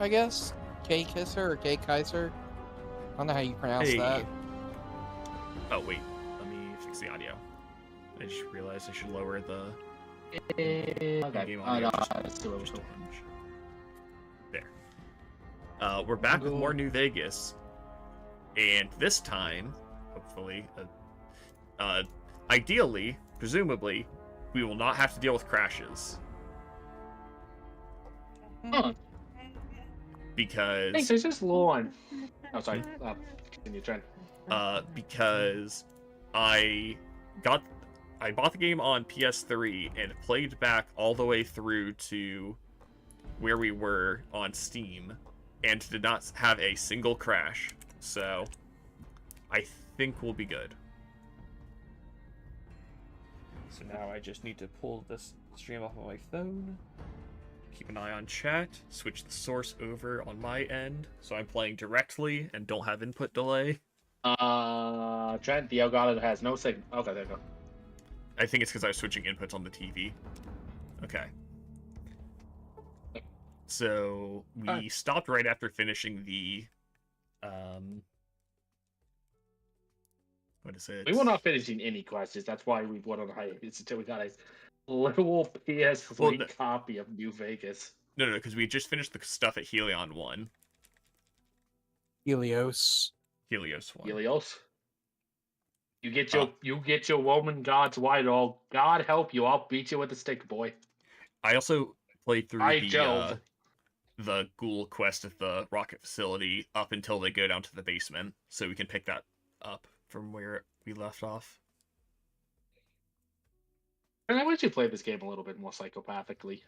I guess. K Kisser or K Kaiser. I don't know how you pronounce Hey. that. Oh, wait. Let me fix the audio. I just realized I should lower the Okay. in-game audio just a hunch. There. We're back with more New Vegas. And this time, hopefully, ideally, presumably, we will not have to deal with crashes. Huh. Because... Thanks, it's just lawn. Oh, sorry. Continue, Trent. Because I bought the game on PS3 and played back all the way through to where we were on Steam and did not have a single crash. So I think we'll be good. So now I just need to pull this stream off of my phone. Keep an eye on chat. Switch the source over on my end so I'm playing directly and don't have input delay. Trent, the Elgato has no signal. Okay, there you go. I think it's because I was switching inputs on the TV. Okay. So we stopped right after finishing the what is it? We were not finishing any quests. That's why we went on hiatus until we got a literal PS3 copy of New Vegas. No, because we just finished the stuff at Helion 1. Helios 1. Helios. You get your Roman gods white all. God help you, I'll beat you with a stick, boy. I also played through Jove. The ghoul quest at the rocket facility up until they go down to the basement, so we can pick that up from where we left off. And I wish you played this game a little bit more psychopathically.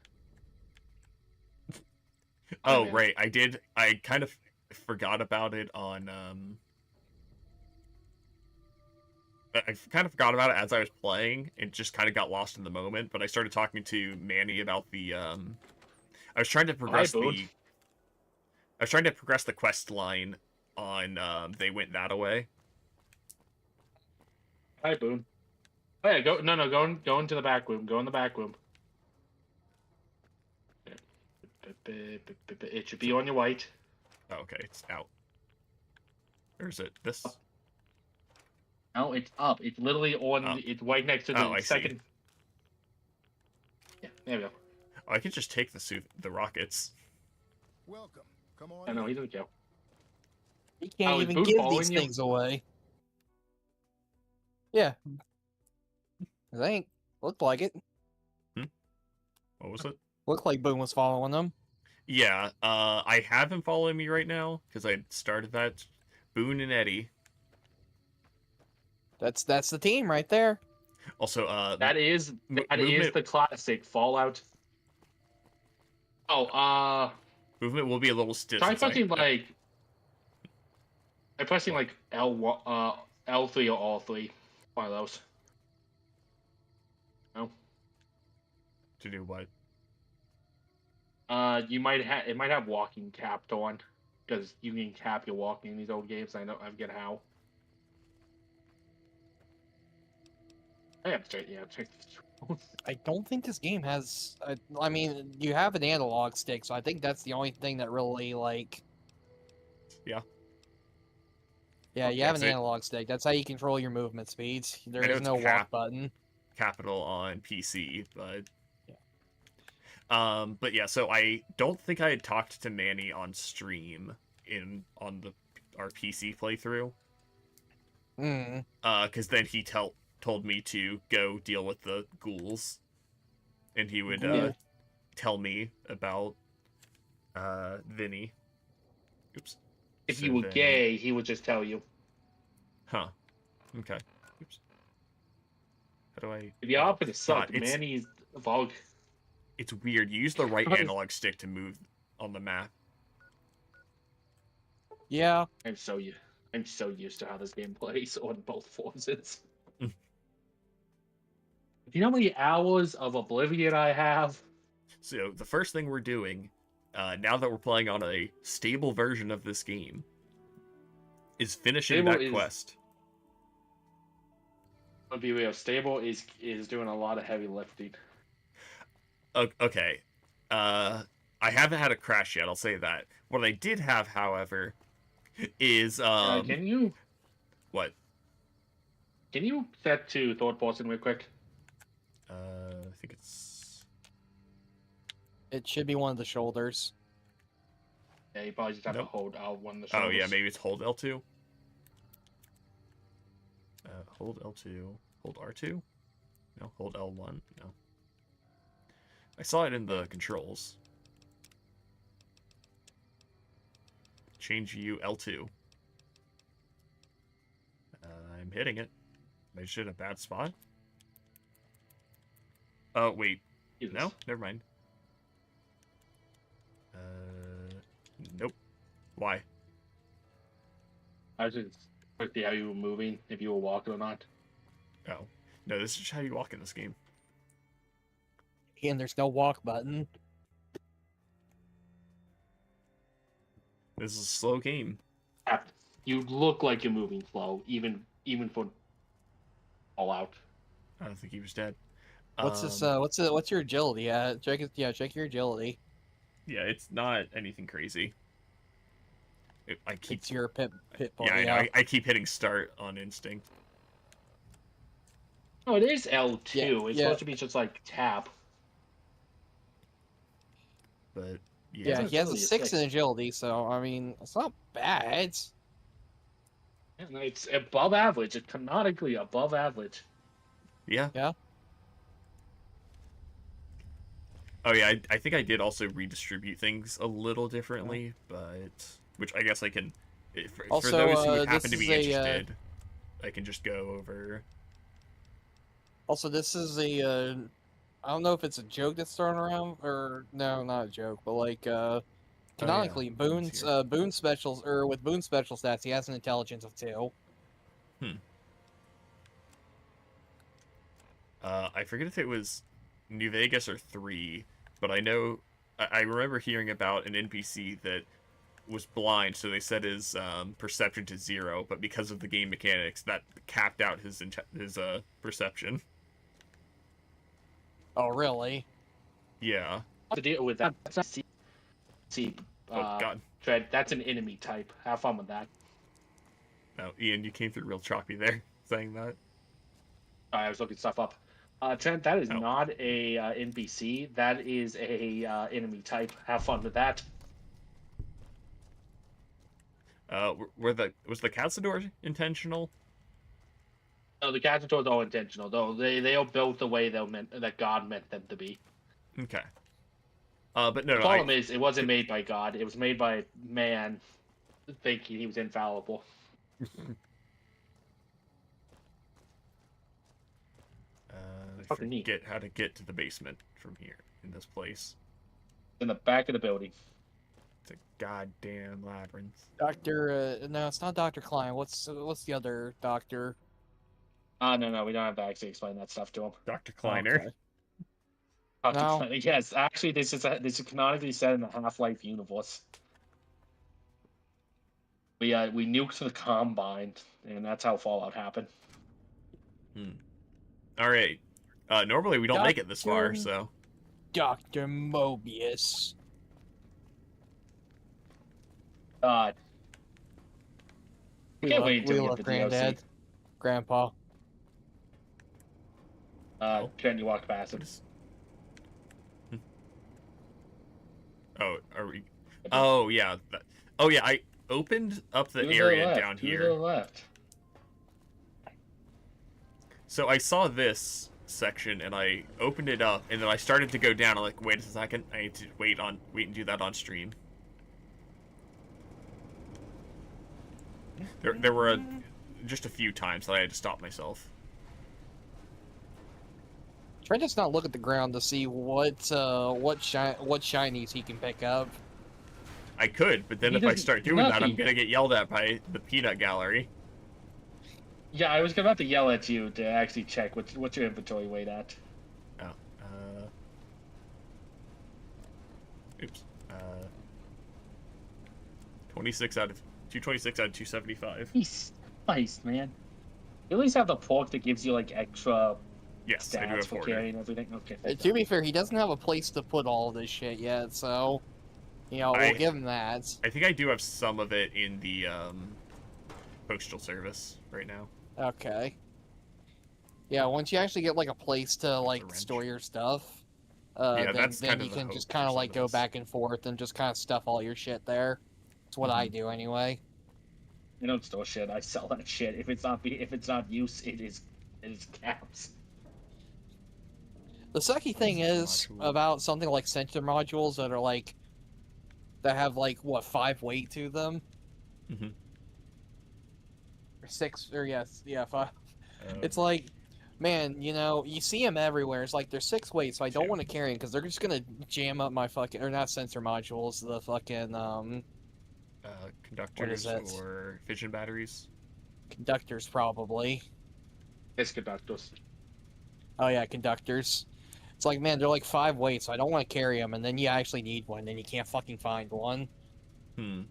Oh, right, I did. I kind of forgot about it on I kind of forgot about it as I was playing and just kind of got lost in the moment, but I started talking to Manny about the I was trying to progress the quest line on They Went That Away. Hi, Boone. Oh, yeah, go into the back room. Go in the back room. It should be on your white. Oh, okay, it's out. Or is it this? No, it's up. It's literally on. It's right next to the second. Yeah, there we go. Oh, I could just take the rockets. Welcome. Come on. I know he doesn't go. He can't even give these things away. Yeah. I think. Looked like it. What was it? Looked like Boone was following them. Yeah, I have him following me right now because I started that. Boone and Eddie. That's the team right there. Also, that is the classic Fallout. Oh, movement will be a little stiff. Try pressing like L3 or R3. One of those. No. To do what? You might have it might have walking capped on because you can cap your walking in these old games. I forget how. I don't think this game has. I mean, you have an analog stick, so I think that's the only thing that really like. Yeah. Yeah, you have an analog stick. That's how you control your movement speeds. There is no walk button. Capital on PC, but but yeah. So I don't think I had talked to Manny on stream on our PC playthrough. Because then he told me to go deal with the ghouls, and he would tell me about Vinny. Oops. If you were gay, he would just tell you. Huh. Okay. Oops. How do I... If you offer to suck, Manny's a bug. It's weird. You use the right analog stick to move on the map. Yeah. I'm so used to how this game plays on both forces. Do you know how many hours of Oblivion I have? So the first thing we're doing, now that we're playing on a stable version of this game, is finishing that quest. I'll be real. Stable is doing a lot of heavy lifting. Okay. I haven't had a crash yet, I'll say that. What I did have, however, is can you what? set to third person real quick? I think it's It should be one of the shoulders. Yeah, you probably just have Nope. to hold out one of the oh shoulders. yeah, maybe it's hold L2. Hold L2, hold R2. No, hold L1. No. I saw it in the controls. Change view L2. I'm hitting it. Am I just in a bad spot? Oh, wait. Jesus. No? Never mind. Nope. Why? I was just to see how you were moving, if you were walking or not. Oh. No, this is just how you walk in this game. And there's no walk button. This is a slow game. You look like you're moving slow, even for all out. I don't think he was dead. What's this? What's your agility at? Check it. Yeah, check your agility. Yeah, it's not anything crazy. I keep It's your pit bull. yeah, I know. I keep hitting start on instinct. Oh, it is L2. Yeah, It's yeah. supposed to be just like tap. But Yeah, It's he has a really a 6 in six. agility, so I mean, it's not bad. And it's above average. It's canonically above average. yeah. Yeah. Oh yeah, I think I did also redistribute things a little differently, but which I guess I can. For Also, those who would this happen to is be a, interested, I can just go over. Also, this is a. I don't know if it's a joke that's thrown around, or no, not a joke, but like canonically, Boon's Boone specials, or with Boone special stats, he has an intelligence of 2. I forget if it was New Vegas or 3, but I know I remember hearing about an NPC that was blind, so they set his perception to 0, but because of the game mechanics, that capped out his perception. Oh, really? Yeah. To deal with that. That's not see. Oh God. Tread. That's an enemy type. Have fun with that. No, Ian, you came through real choppy there, saying that. I was looking stuff up. Trent, that is Oh. not a NPC. That is a enemy type. Have fun with that. Was the Cazador intentional? No, the Cacciators are all intentional, though. They are built the way that God meant them to be. Okay. But no, The no, problem is, it wasn't made by God. It was made by man, thinking he was infallible. I Fucking neat. forget how to get to the basement from here in this place. In the back of the building. It's a goddamn labyrinth. No, it's not Dr. Klein. What's the other doctor? No, we don't have to actually explain that stuff to him. Dr. Kleiner. Okay. Dr. No. Yes, actually, this is canonically set in the Half-Life universe. We nuked the Combine, and that's how Fallout happened. All right. Normally we don't make it this far, Doctor- so Dr. Mobius. I We can't love- wait until we we love get the Granddad. DLC. Grandpa. Trent, you walked past what it. is... Oh, are we? Oh yeah. Oh yeah. I opened up the To area left, down to here. the left. So I saw this section and I opened it up and then I started to go down. I'm like, wait a second, I need to wait and do that on stream. There were just a few times that I had to stop myself. Try just not look at the ground to see what shinies he can pick up. I could, but then He if I doesn't- start doing that, I'm nothing. gonna get yelled at by the peanut gallery. Yeah, I was about to yell at you to actually check what's your inventory weight at. Oh. Oops. 26 out of 226 out of 275. He's spiced, man. You at least have the pork that gives you like extra Yes, I do stats have for 40. carrying everything. Okay. To be fair, he doesn't have a place to put all this shit yet, so You know, we'll give them that. I think I do have some of it in the postal service right now. Okay. Yeah, once you actually get like a place to like wrench. store your stuff, Yeah, then that's kind you of the can hope just for kind of some like of go this. back and forth and just kind of stuff all your shit there. That's what I do anyway. I don't store shit. I sell that shit. If it's not use, it is caps. The sucky thing is Module. about something like sensor modules that are like that have like what 5 weight to them, Mhm. or 6, or yeah 5. Um, It's like, man, you know, you see them everywhere. It's like they're 6 weight, so I don't Two. want to carry them because they're just gonna jam up my fucking, or not sensor modules, the fucking conductors it? or fission batteries. conductors probably. It's conductors. Oh yeah, conductors. It's like, man, they're like 5 weight, so I don't want to carry them, and then you actually need one, and you can't fucking find one. Do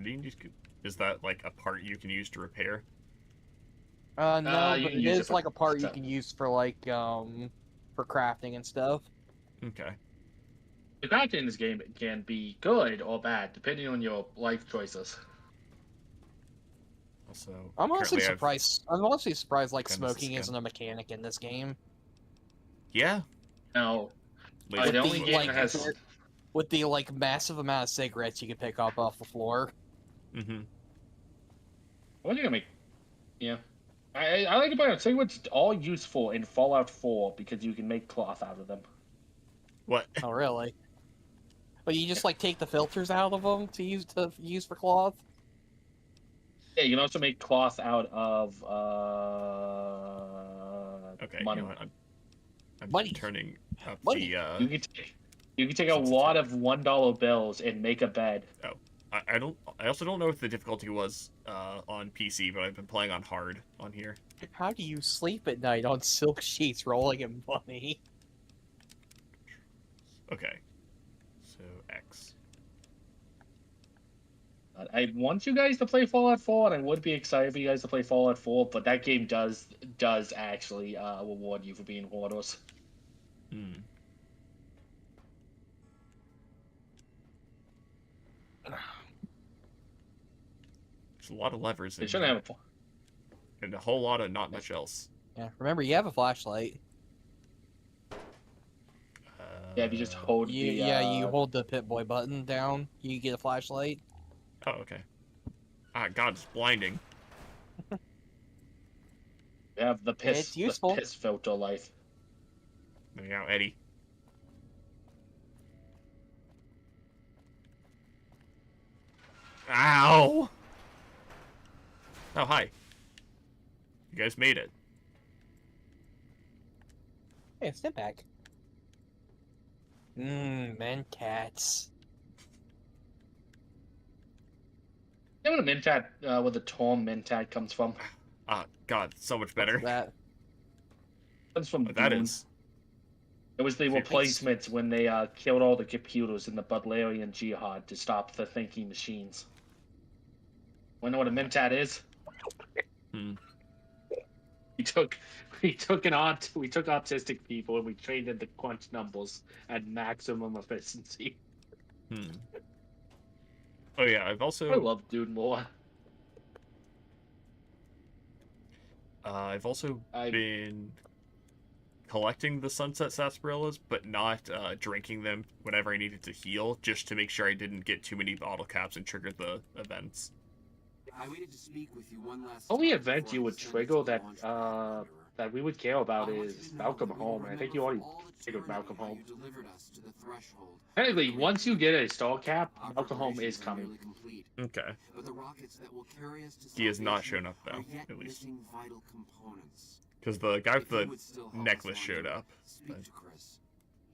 you just, is that like a part you can use to repair? No, You but can it use it is for like a part you stuff. can use for like for crafting and stuff. Okay. The crafting in this game can be good or bad depending on your life choices. Also, I'm honestly currently I've- surprised. I'm honestly surprised like Done this smoking again. isn't a mechanic in this game. Yeah. Now, Laser the only smoke. game like, that has. With the like massive amount of cigarettes you can pick up off the floor. Mhm. What are you gonna make? Yeah. I like about it. Say what's all useful in Fallout 4 because you can make cloth out of them. What? Oh really? But you just like take the filters out of them to use for cloth. Yeah, you can also make cloth out of Okay. money. You know what? I'm Money. turning up Money. You can take a lot of $1 bills and make a bed. I also don't know if the difficulty was on PC, but I've been playing on hard on here. How do you sleep at night on silk sheets rolling in money? Okay. So X. I want you guys to play Fallout 4, and I would be excited for you guys to play Fallout 4, but that game does actually reward you for being hoarders. Hmm. There's a lot of levers They in shouldn't here, have a. and a whole lot of not much else. Yeah, remember you have a flashlight. Yeah, if you just hold You the. hold the Pip-Boy button down, you get a flashlight. Oh, okay. Ah, God, it's blinding. You have the piss. It's useful. The piss filter life. There you go, Eddie. Ow! Oh, hi. You guys made it. Hey, it's Stimpak. Mentats. You know what a Mentat, where the term Mentat comes from? Ah, God, so much better. What's that? It comes from But that Doom. is. It was the Seriously? replacements when they killed all the computers in the Butlerian Jihad to stop the thinking machines. Wanna know what a Mentat is? Hmm. We took autistic people and we trained them to crunch numbers at maximum efficiency. Hmm. Oh yeah, I've I also love Dude more. I've also I- been collecting the sunset sarsaparillas, but not drinking them whenever I needed to heal, just to make sure I didn't get too many bottle caps and trigger the events. I waited to speak with you one last Only time event before you I would sent trigger to that launch Wanderer. that we would care about I want is you to know Malcolm that we will Home. I think remember you already for all triggered eternity Malcolm how Home. you delivered us to the threshold. Technically, once you get a star cap, Our Malcolm Home is preparations are coming. nearly complete, Okay. but the rockets that will carry us to He has not salvation shown up though, are yet at least. missing vital components. Because the guy with If you the would still help us, necklace showed Wanderer, up. speak but- to Chris.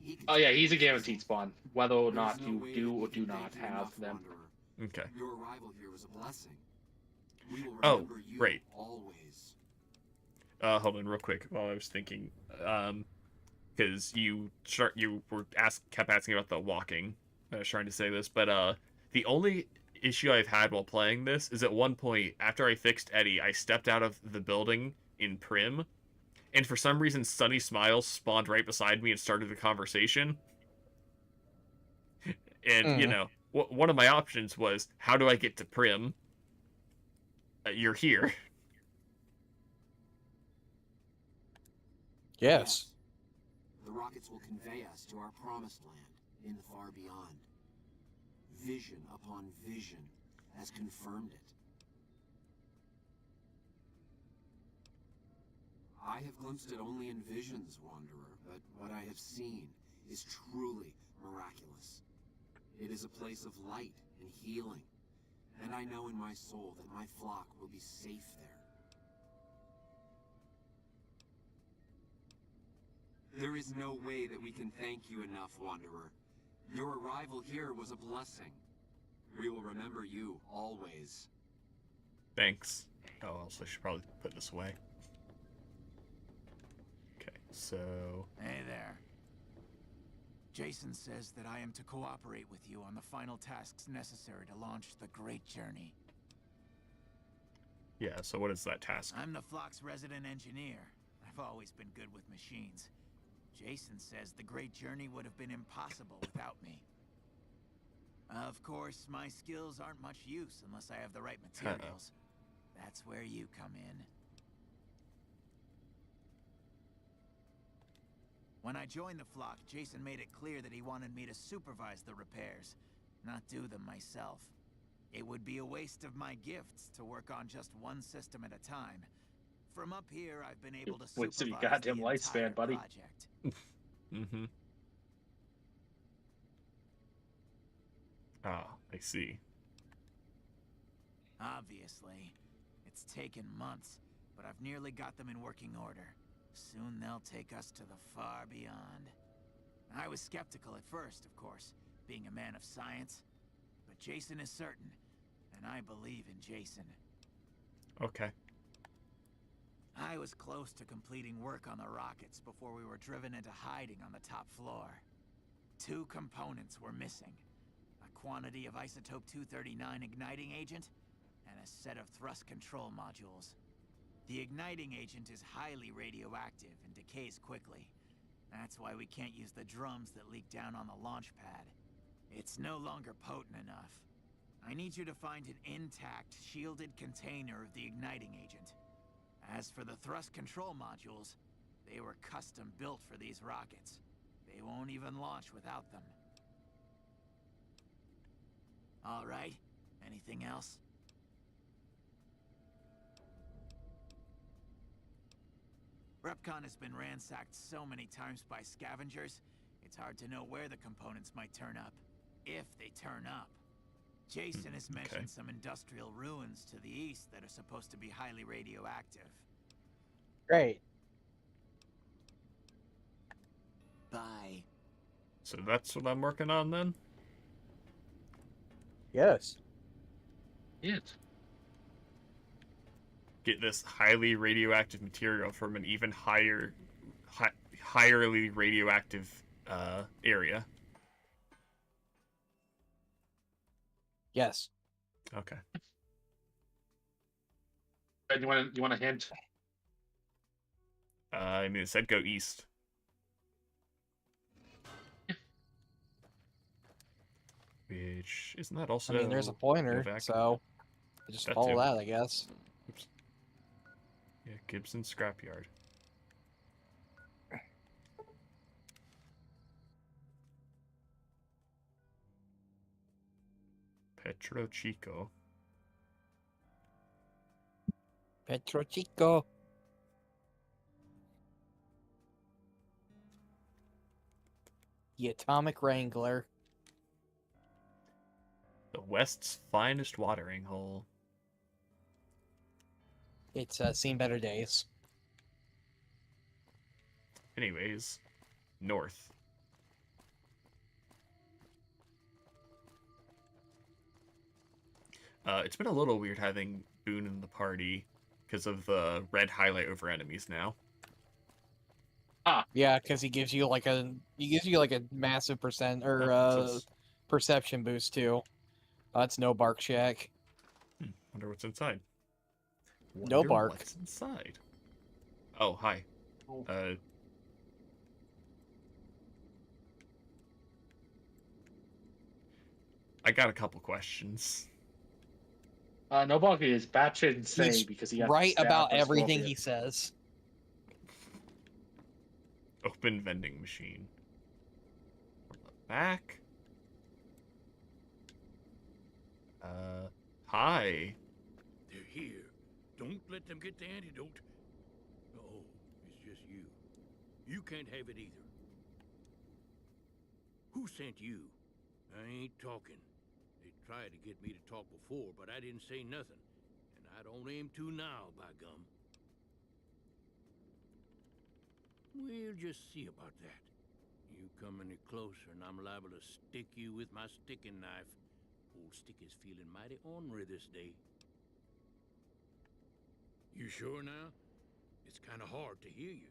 He can Oh yeah, tell he's a you guaranteed spawn, whether or There is not no you way do that we or do can not thank you have enough, them. Wanderer. Okay. Your arrival here was a blessing. We will Oh, remember you right. always. Hold on, real quick. While I was thinking, because you kept asking about the walking. I was trying to say this, but the only issue I've had while playing this is at one point after I fixed Eddie, I stepped out of the building in Prim, and for some reason, Sunny Smiles spawned right beside me and started the conversation. And, you know, one of my options was, how do I get to Prim? You're here. Yes. The rockets will convey us to our promised land in the far beyond. Vision upon vision has confirmed it. I have glimpsed it only in visions, Wanderer, but what I have seen is truly miraculous. It is a place of light and healing, and I know in my soul that my flock will be safe there. There is no way that we can thank you enough, Wanderer. Your arrival here was a blessing. We will remember you always. Thanks. Oh, also, I should probably put this away. Okay, so... Hey there. Jason says that I am to cooperate with you on the final tasks necessary to launch the Great Journey. Yeah, so what is that task? I'm the Flock's resident engineer. I've always been good with machines. Jason says the Great Journey would have been impossible without me. Of course, my skills aren't much use unless I have the right materials. That's where you come in. When I joined the Flock, Jason made it clear that he wanted me to supervise the repairs, not do them myself. It would be a waste of my gifts to work on just one system at a time. From up here, I've been able to Waste of supervise your goddamn the lifespan, entire buddy. project. Mm-hmm. Ah, I see. Obviously. It's taken months, but I've nearly got them in working order. Soon they'll take us to the far beyond. I was skeptical at first, of course, being a man of science. But Jason is certain, and I believe in Jason. Okay. I was close to completing work on the rockets before we were driven into hiding on the top floor. 2 components were missing. A quantity of isotope 239 igniting agent, and a set of thrust control modules. The igniting agent is highly radioactive and decays quickly. That's why we can't use the drums that leak down on the launch pad. It's no longer potent enough. I need you to find an intact, shielded container of the igniting agent. As for the thrust control modules, they were custom built for these rockets. They won't even launch without them. All right, anything else? Repcon has been ransacked so many times by scavengers, it's hard to know where the components might turn up. If they turn up. Jason has mentioned some industrial ruins to the east that are supposed to be highly radioactive. Great. Bye. So that's what I'm working on then? Yes. Yes. Get this highly radioactive material from an even highly radioactive area. Yes. Okay. You want a hint? I mean, it said go east. Which, isn't that also... I mean, there's a pointer, Novak? so just That follow too. that, I guess. Oops. Yeah, Gibson Scrapyard. Petro Chico. Petro Chico. The Atomic Wrangler. The West's finest watering hole. It's seen better days. Anyways, north. It's been a little weird having Boone in the party because of the red highlight over enemies now. Yeah, because he gives you like a massive percent or Oh, perception boost too. It's no bark shack. Wonder what's inside. No Wonder bark. What's inside? Oh, hi. Oh. I got a couple questions. Nobaki is batshit insane He's because he got right stabbed about by everything Scorpion. he says. Open vending machine. Back. Hi. They're here. Don't let them get the antidote. Oh, it's just you. You can't have it either. Who sent you? I ain't talking. They tried to get me to talk before, but I didn't say nothing. And I don't aim to now, by gum. We'll just see about that. You come any closer and I'm liable to stick you with my sticking knife. Old Stick is feeling mighty ornery this day. You sure now? It's kind of hard to hear you.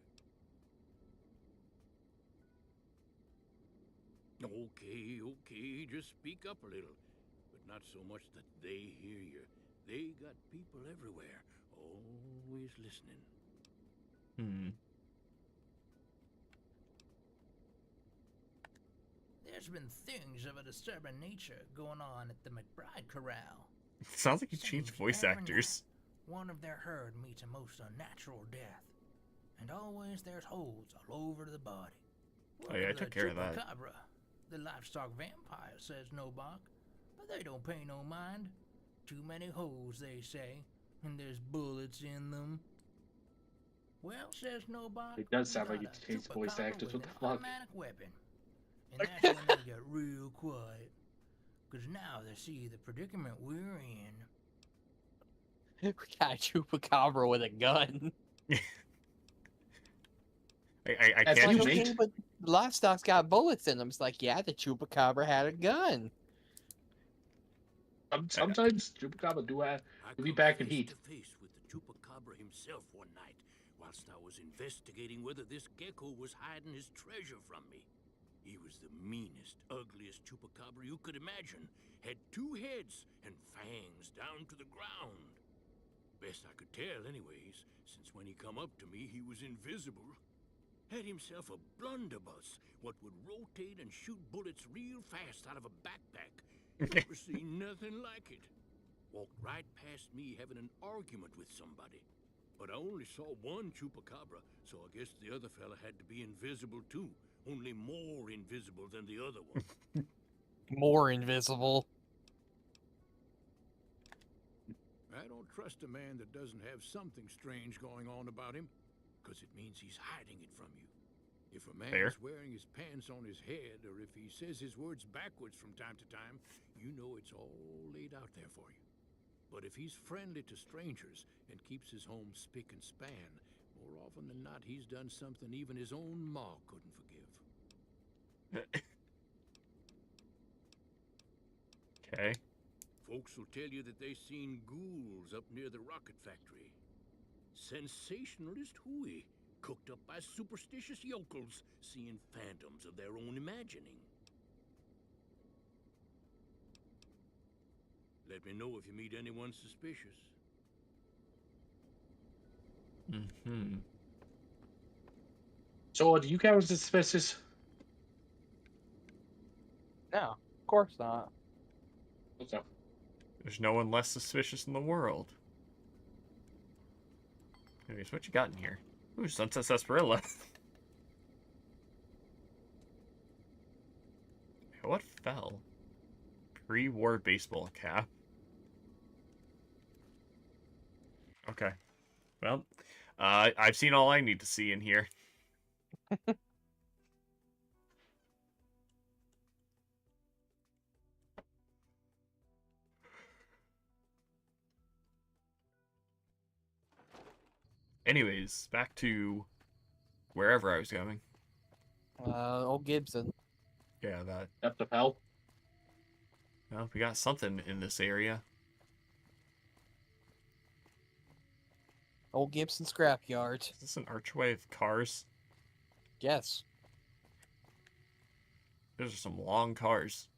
Okay, just speak up a little. But not so much that they hear you. They got people everywhere, always listening. There's been things of a disturbing nature going on at the McBride Corral. Sounds like you changed Seems voice every actors. night, one of their herd meets a most unnatural death. And always there's holes all over the body. Oh yeah, I took care of that. Chupacabra, the livestock vampire, says Nobok. But they don't pay no mind. Too many holes, they say, and there's bullets in them. Well, says Nobok, It does sound we like got it a changed voice chupacabra actors. with What the an fuck? automatic weapon. And that's when they get real quiet. Because now they see the predicament we're in. We got a chupacabra with a gun. I That's can't. like Okay, Nate. but the livestock's got bullets in them. It's like, yeah, the chupacabra had a gun. Sometimes Chupacabra do have. I We'll be come back in face heat. to face with the Chupacabra himself one night, whilst I was investigating whether this gecko was hiding his treasure from me. He was the meanest, ugliest Chupacabra you could imagine. Had 2 heads and fangs down to the ground. Best I could tell, anyways, since when he come up to me, he was invisible. Had himself a blunderbuss, what would rotate and shoot bullets real fast out of a backpack. Never seen nothing like it. Walked right past me having an argument with somebody. But I only saw one Chupacabra, so I guess the other fella had to be invisible too. Only more invisible than the other one. More invisible. I don't trust a man that doesn't have something strange going on about him, because it means he's hiding it from you. If a man Fair. is wearing his pants on his head, or if he says his words backwards from time to time, you know it's all laid out there for you. But if he's friendly to strangers and keeps his home spick and span, more often than not he's done something even his own ma couldn't forgive. Okay. Folks will tell you that they seen ghouls up near the rocket factory. Sensationalist hooey, cooked up by superstitious yokels, seeing phantoms of their own imagining. Let me know if you meet anyone suspicious. So, do you count as suspicious? No, of course not. Okay. There's no one less suspicious in the world. Anyways, what you got in here? Ooh, Sunset Sarsaparilla. What fell? Pre-war baseball cap. Okay. Well, I've seen all I need to see in here. Anyways, back to wherever I was going. Old Gibson. Yeah, that. Depth of hell. Well, we got something in this area. Old Gibson scrapyard. Is this an archway of cars? Yes. Those are some long cars.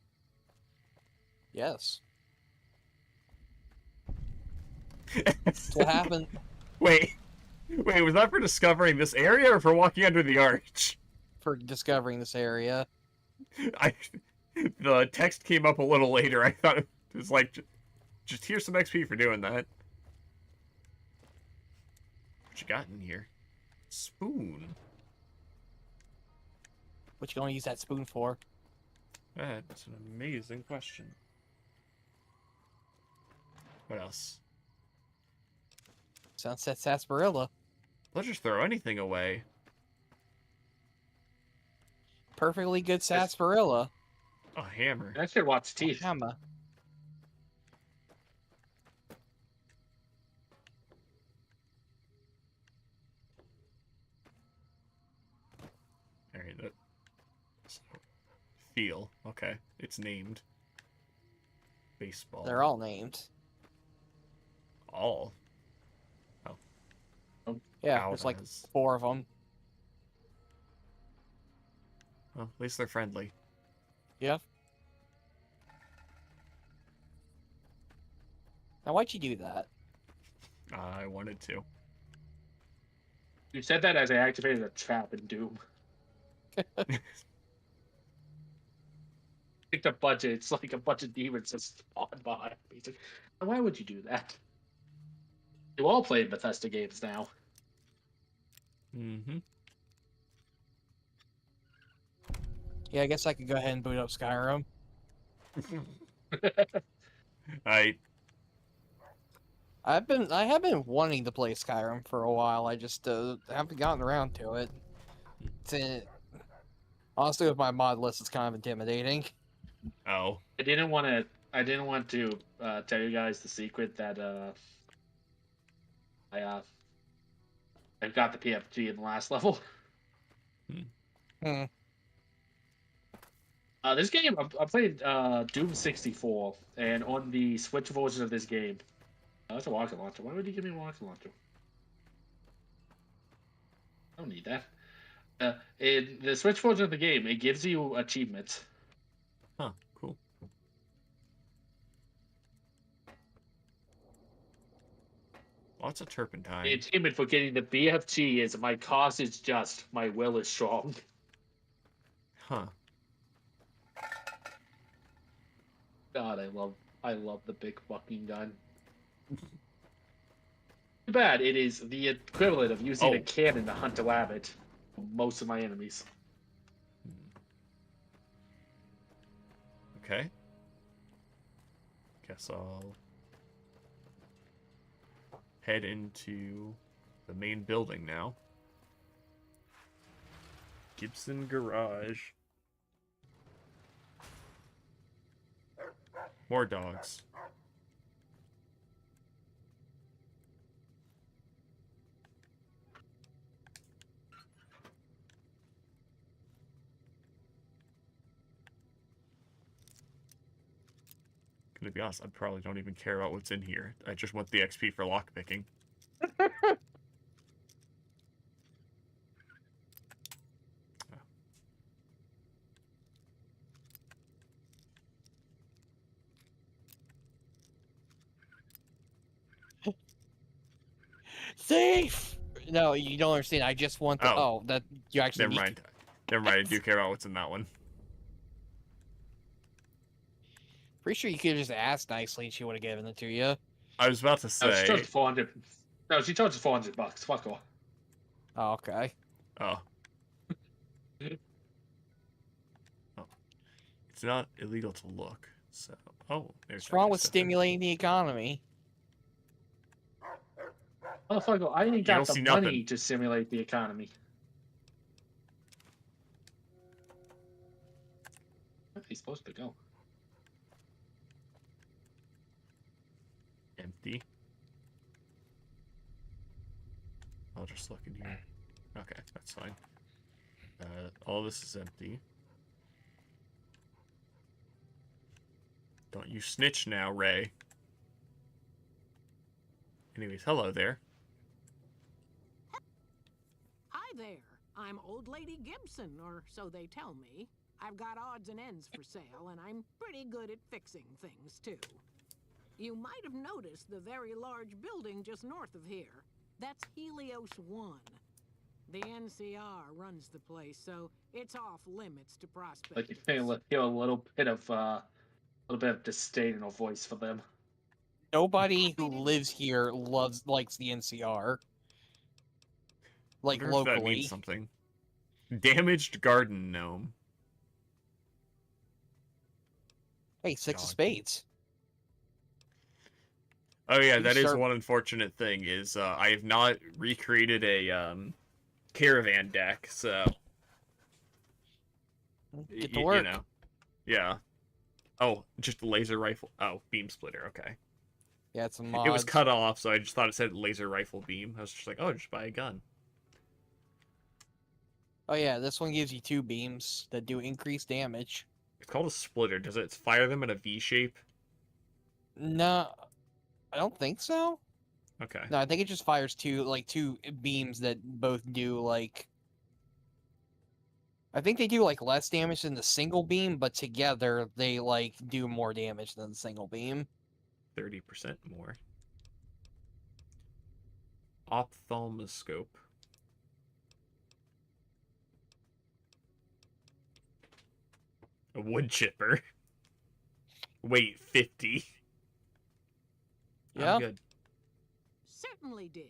Yes. That's what happened. Wait, was that for discovering this area or for walking under the arch? For discovering this area. The text came up a little later. I thought it was like, just here's some XP for doing that. What you got in here? Spoon. What you gonna use that spoon for? That's an amazing question. What else? Sunset sarsaparilla. Let's just throw anything away. Perfectly good sarsaparilla. A hammer. That shit rots teeth. Hammer. Alright, that... Feel. Okay. It's named. Baseball. They're all named. All? Yeah, there's like Alvaz. 4 of them. Well, at least they're friendly. Yeah. Now, why'd you do that? I wanted to. You said that as I activated a trap in Doom. Picked a budget. It's like a bunch of demons just spawned behind me. It's like, why would you do that? You all play Bethesda games now. Mm-hmm. Yeah, I guess I could go ahead and boot up Skyrim. I have been wanting to play Skyrim for a while. I just haven't gotten around to it. Honestly, with my mod list, it's kind of intimidating. Oh. I didn't want to tell you guys the secret that I got the PFG in the last level. Hmm. This game I played Doom 64, and on the Switch version of this game, that's a rocket launcher. Why would you give me a rocket launcher? I don't need that. In the Switch version of the game, it gives you achievements. Huh, cool. Lots of turpentine. The achievement for getting the BFG is my cause is just, my will is strong. Huh. God, I love the big fucking gun. Too bad it is the equivalent of using a cannon to hunt a rabbit for most of my enemies. Okay. Guess I'll head into the main building now. Gibson Garage. More dogs. Gonna be honest, I probably don't even care about what's in here. I just want the XP for lockpicking. Thief! No, you don't understand. I just want the. Oh, that you actually. Never mind. Never mind. I do care about what's in that one. Pretty sure you could have just asked nicely and she would have given it to you. I was about to say. No, she charged 400. No, she charged $400. Fuck off. Oh, okay. Oh. Oh. It's not illegal to look. So. Oh, there's. What's wrong with stimulating the economy? Motherfucker, I ain't got the money nothing. to simulate the economy. Where are they supposed to go? Empty. I'll just look in here. Okay, that's fine. All this is empty. Don't you snitch now, Ray. Anyways, hello there. Hi there. I'm Old Lady Gibson, or so they tell me. I've got odds and ends for sale, and I'm pretty good at fixing things, too. You might have noticed the very large building just north of here. That's Helios 1. The NCR runs the place, so it's off limits to prospects. Like you feel a little bit of disdain in her voice for them. Nobody who lives here likes the NCR. Like, Wonder if that locally. means something. Damaged garden gnome. Hey, 6 of God. spades. Oh yeah, You that is start- one unfortunate thing is I have not recreated a caravan deck, so Get to work. you know, yeah. Oh, just a laser rifle. Oh, beam splitter. Okay, Yeah, it's some mods. it was cut off, so I just thought it said laser rifle beam. I was just like, oh, just buy a gun. Oh yeah, this one gives you 2 beams that do increased damage. It's called a splitter. Does it fire them in a V shape? No, I don't think so. Okay. No, I think it just fires 2 beams that both do like. I think they do like less damage than the single beam, but together they like do more damage than the single beam. 30% more. Ophthalmoscope. A wood chipper. Weight 50. Yeah. I'm good. Certainly did.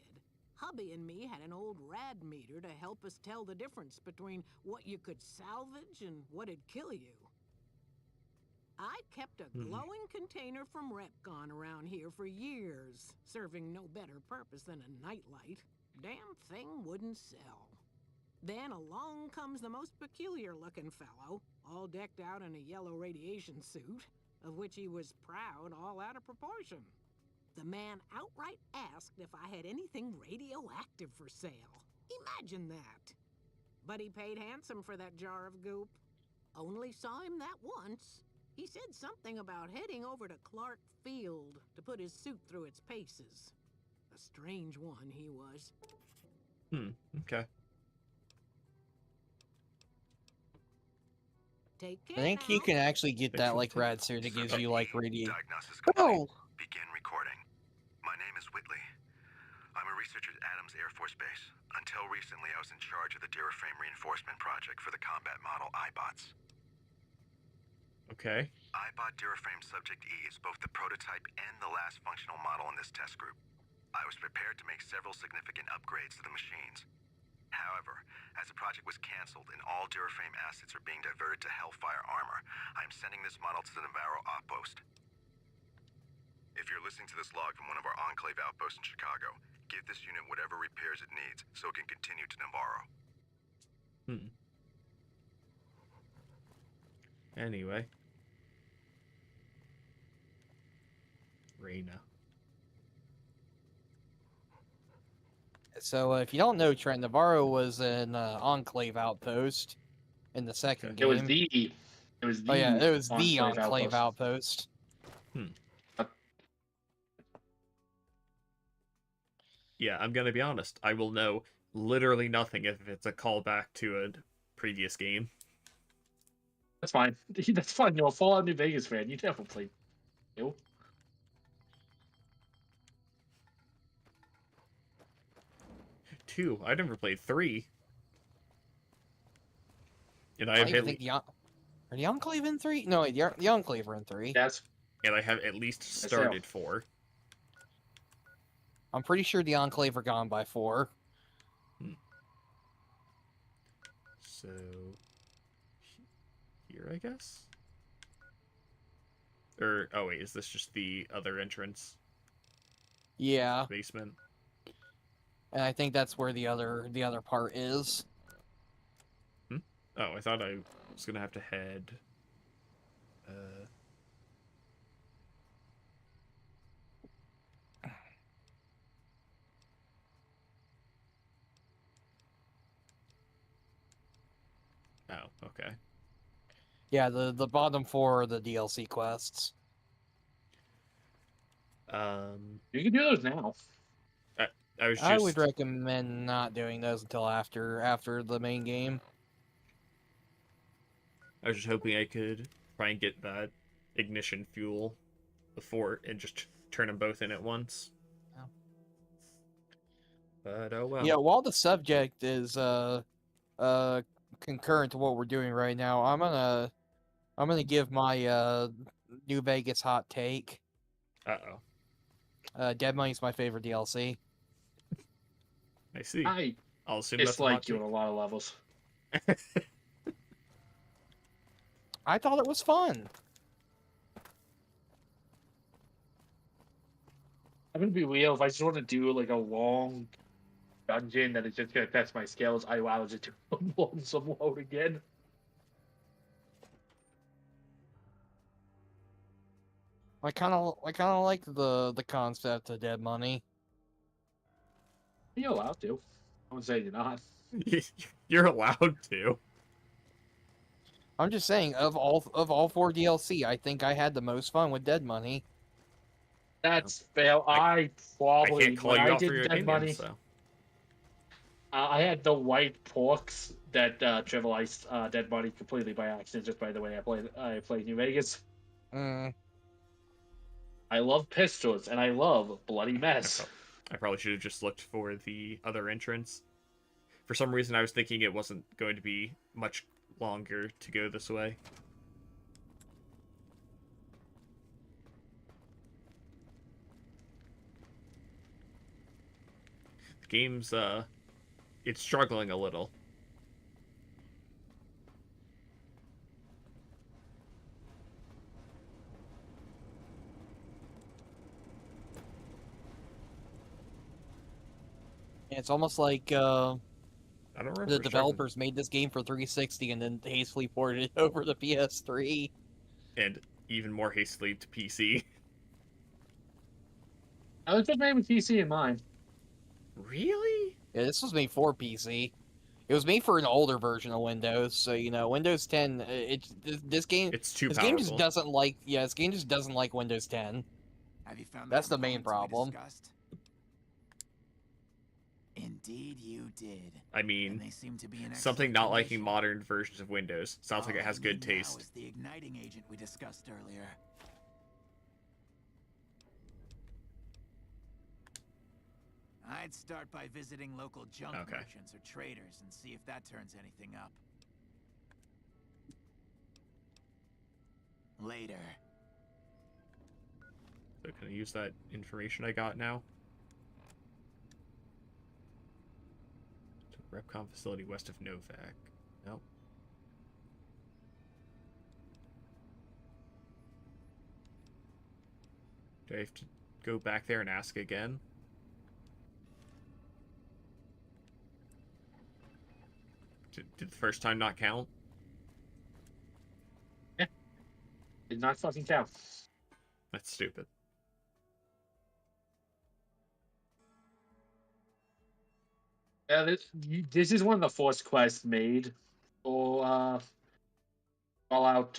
Hubby and me had an old rad meter to help us tell the difference between what you could salvage and what'd kill you. I kept a glowing container from Repcon around here for years, serving no better purpose than a nightlight. Damn thing wouldn't sell. Then along comes the most peculiar-looking fellow, all decked out in a yellow radiation suit, of which he was proud all out of proportion. The man outright asked if I had anything radioactive for sale. Imagine that. But he paid handsome for that jar of goop. Only saw him that once. He said something about heading over to Clark Field to put his suit through its paces. A strange one he was. Okay. Take care I think now. you can actually get Thanks that for like the rad suit that gives you like radiation. Diagnosis complete. Oh, Begin recording. My name is Whitley. I'm a researcher at Adams Air Force Base. Until recently, I was in charge of the Duraframe reinforcement project for the combat model iBots. Okay. iBot Duraframe Subject E is both the prototype and the last functional model in this test group. I was prepared to make several significant upgrades to the machines. However, as the project was canceled and all Duraframe assets are being diverted to Hellfire armor, I am sending this model to the Navarro outpost. If you're listening to this log from one of our Enclave outposts in Chicago, give this unit whatever repairs it needs so it can continue to Navarro. Anyway. Reyna. so if you don't know, Trent, Navarro was an Enclave outpost in the second game. It was the Oh yeah, it was the Enclave Enclave outpost. Yeah, I'm gonna be honest. I will know literally nothing if it's a callback to a previous game. That's fine. That's fine. You're a Fallout New Vegas fan. You never played. You. 2. I never played 3. And I I have don't even at think are the Enclave in 3? No, wait, the Enclave are in 3. Yes. and I have at least Myself. started 4. I'm pretty sure the Enclave are gone by 4. So here, I guess. Or oh wait, is this just the other entrance Yeah, basement? and I think that's where the other part is. Oh, I thought I was gonna have to head. Oh, okay. Yeah, the bottom 4 are the DLC quests. You can do those now. I was just. I would recommend not doing those until after the main game. I was just hoping I could try and get that ignition fuel before and just turn them both in at once. But oh well. Yeah, while the subject is concurrent to what we're doing right now, I'm gonna give my New Vegas hot take. Uh-oh. Dead Money's my favorite DLC. I see. I I'll assume that's a hot dislike you on a lot of levels. take. I thought it was fun. I'm gonna be real. If I just want to do like a long dungeon that is just gonna test my skills, I will just do some load again. I kind of like the concept of Dead Money. You're allowed to. I won't say you're not. You're allowed to. I'm just saying, of all 4 DLC, I think I had the most fun with Dead Money. That's fair. I probably I can't call when you I out for did your Dead opinion, Money, so. I had the white porks that trivialized Dead Money completely by accident, just by the way I played New Vegas. Mm. I love pistols and I love bloody mess. I probably should have just looked for the other entrance. For some reason, I was thinking it wasn't going to be much longer to go this way. The game's, it's struggling a little. It's almost like I don't remember the struggling. developers made this game for 360 and then hastily ported it over to PS3. And even more hastily to PC. I was just made with PC in mind. Really? Yeah, this was made for PC. It was made for an older version of Windows, so Windows 10. This game. It's too This powerful. game just doesn't like. Yeah, this game just doesn't like Windows 10. Have you found That's the main problem. Indeed, you did. I mean, And they seem to be an something excellent not liking addition. modern versions of Windows. Sounds like it All has I good need now taste. is the igniting agent we discussed earlier. I'd start by visiting local junk Okay. merchants or traders and see if that turns anything up. Later. So can I use that information I got now? Repcom facility west of Novak. Nope. Do I have to go back there and ask again? Did the first time not count? Did not fucking count. That's stupid. Yeah, this is one of the first quests made for Fallout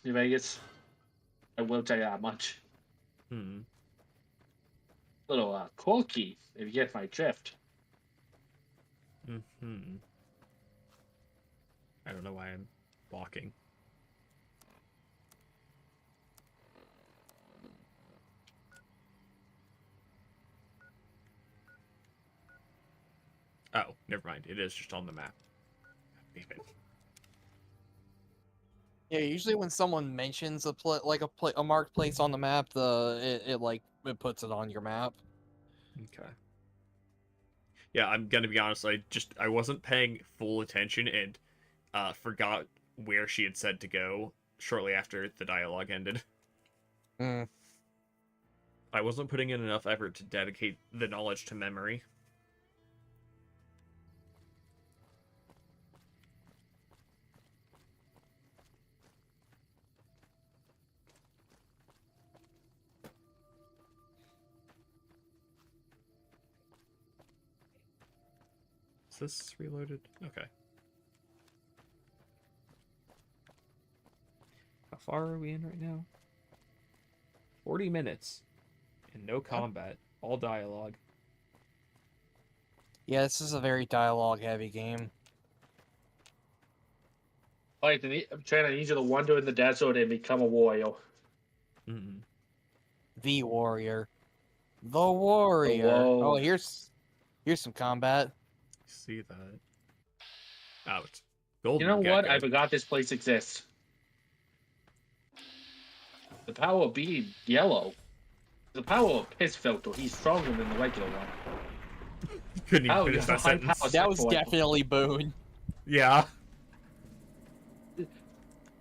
New Vegas. I will tell you that much. Hmm. Little quirky, if you get my drift. Mm-hmm. I don't know why I'm walking. Oh, never mind. It is just on the map. Damn it. Yeah, usually when someone mentions a marked place on the map, it puts it on your map. Okay. Yeah, I'm gonna be honest. I wasn't paying full attention and forgot where she had said to go shortly after the dialogue ended. Mm. I wasn't putting in enough effort to dedicate the knowledge to memory. Is this reloaded? Okay. How far are we in right now? 40 minutes. And no combat. All dialogue. Yeah, this is a very dialogue-heavy game. Like, I'm trying to need you to wander in the desert and become a warrior. Mm-mm. The warrior. The warrior. Whoa. Oh, here's Here's some combat. See that? Out. Golden You know what? gecko. I forgot this place exists. The power of being yellow. The power of piss filter. He's stronger than the regular one. Couldn't even Oh, finish yeah, that high sentence. power. That was Second one. definitely Boone. Yeah.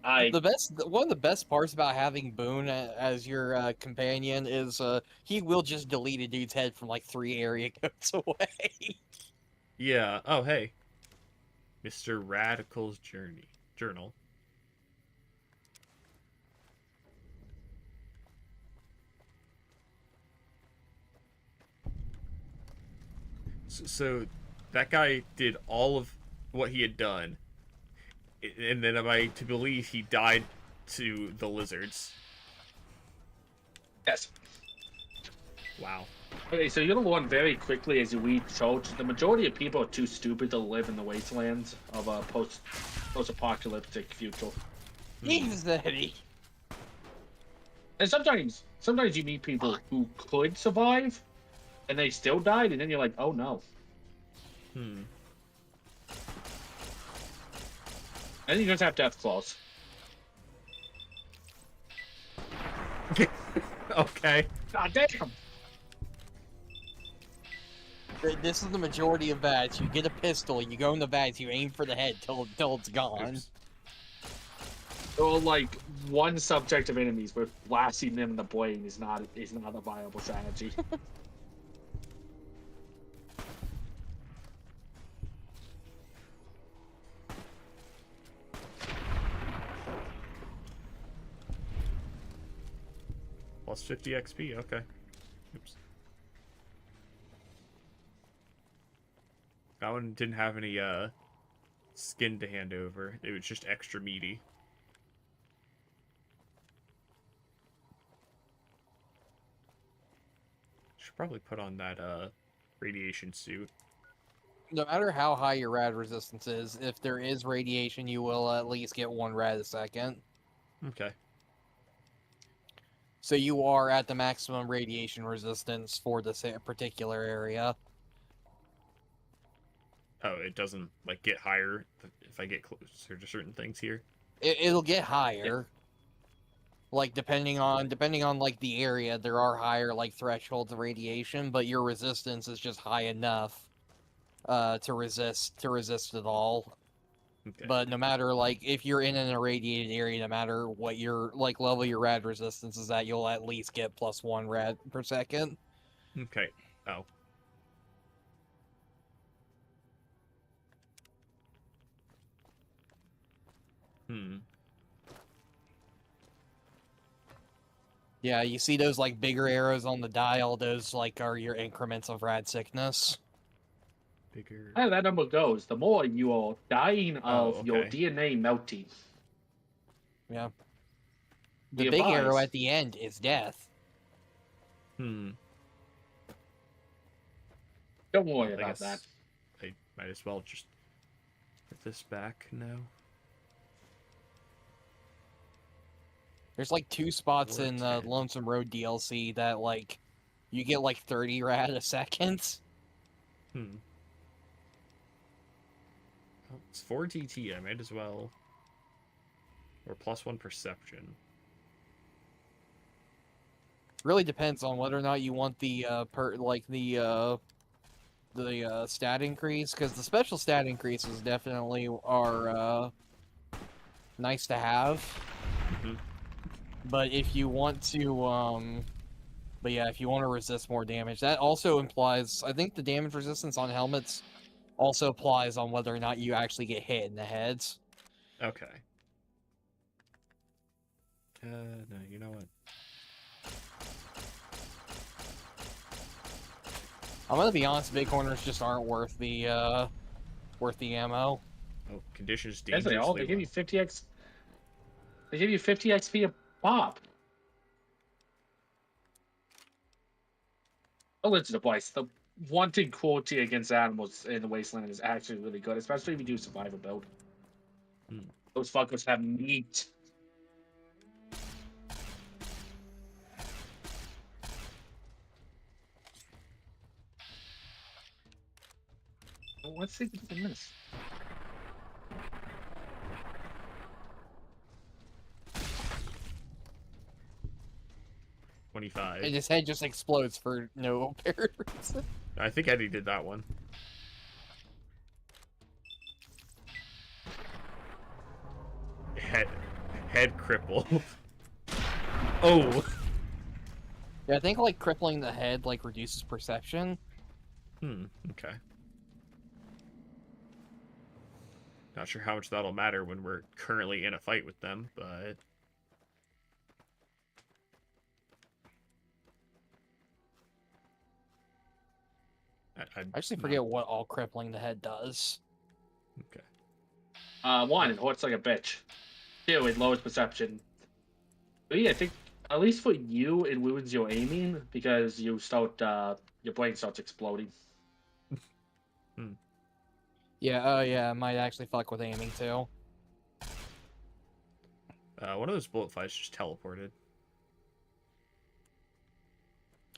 One of the best parts about having Boone as your companion is he will just delete a dude's head from like 3 area codes away. Yeah. Oh, hey. Mr. Radical's Journal. So that guy did all of what he had done, and then am I to believe he died to the lizards? Yes. Wow. Okay, so you'll learn very quickly as you read Choach, the majority of people are too stupid to live in the wastelands of a post-apocalyptic future. Easy. And sometimes you meet people who could survive, and they still died, and then you're like, oh no. Hmm. And you just have to have claws. Okay. God damn! This is the majority of bats. You get a pistol, you go in the bats, you aim for the head till it's gone. Oops. Or like one subject of enemies where blasting them in the brain is not a viable strategy. Plus 50 XP, okay. Oops. That one didn't have any skin to hand over. It was just extra meaty. Should probably put on that radiation suit. No matter how high your rad resistance is, if there is radiation, you will at least get 1 rad a second. Okay. So you are at the maximum radiation resistance for this particular area. Oh, it doesn't like get higher if I get closer to certain things here. It'll get higher. Like depending on like the area, there are higher like thresholds of radiation, but your resistance is just high enough to resist it all. Okay. But no matter like if you're in an irradiated area, no matter what your like level your rad resistance is at, you'll at least get +1 rad per second. Okay. Oh. Yeah, you see those like bigger arrows on the dial, those like are your increments of rad sickness. Bigger. How that number goes, the more you are dying of your okay. DNA melting. Yeah. The Be big arrow advised. at the end is death. Don't worry I about guess that. I might as well just put this back now. There's like 2 spots in the 410. Lonesome Road DLC that like you get like 30 rad a second. Well, it's 4 DT. I might as well. Or +1 perception. Really depends on whether or not you want the stat increase, because the special stat increases definitely are nice to have. But if you want to if you want to resist more damage, that also implies, I think the damage resistance on helmets also applies on whether or not you actually get hit in the heads. Okay. No, you know what? I'm gonna be honest, big corners just aren't worth the ammo. Oh, conditions Yes, they dangerously give you low. 50x. They give you 50 XP a pop. Oh, it's the place. The wanted cruelty against animals in the wasteland is actually really good, especially if you do survivor build. Those fuckers have meat. What's the miss? And 25. his head just explodes for no apparent reason. I think Eddie did that one. Head cripple. Oh. Yeah, I think like crippling the head like reduces perception. Okay. Not sure how much that'll matter when we're currently in a fight with them, but... I actually forget what all crippling the head does. Okay. 1, it hurts like a bitch. 2, it lowers perception. 3, I think, at least for you, it ruins your aiming because you start, your brain starts exploding. Yeah, oh yeah, it might actually fuck with aiming too. One of those bullet flies just teleported.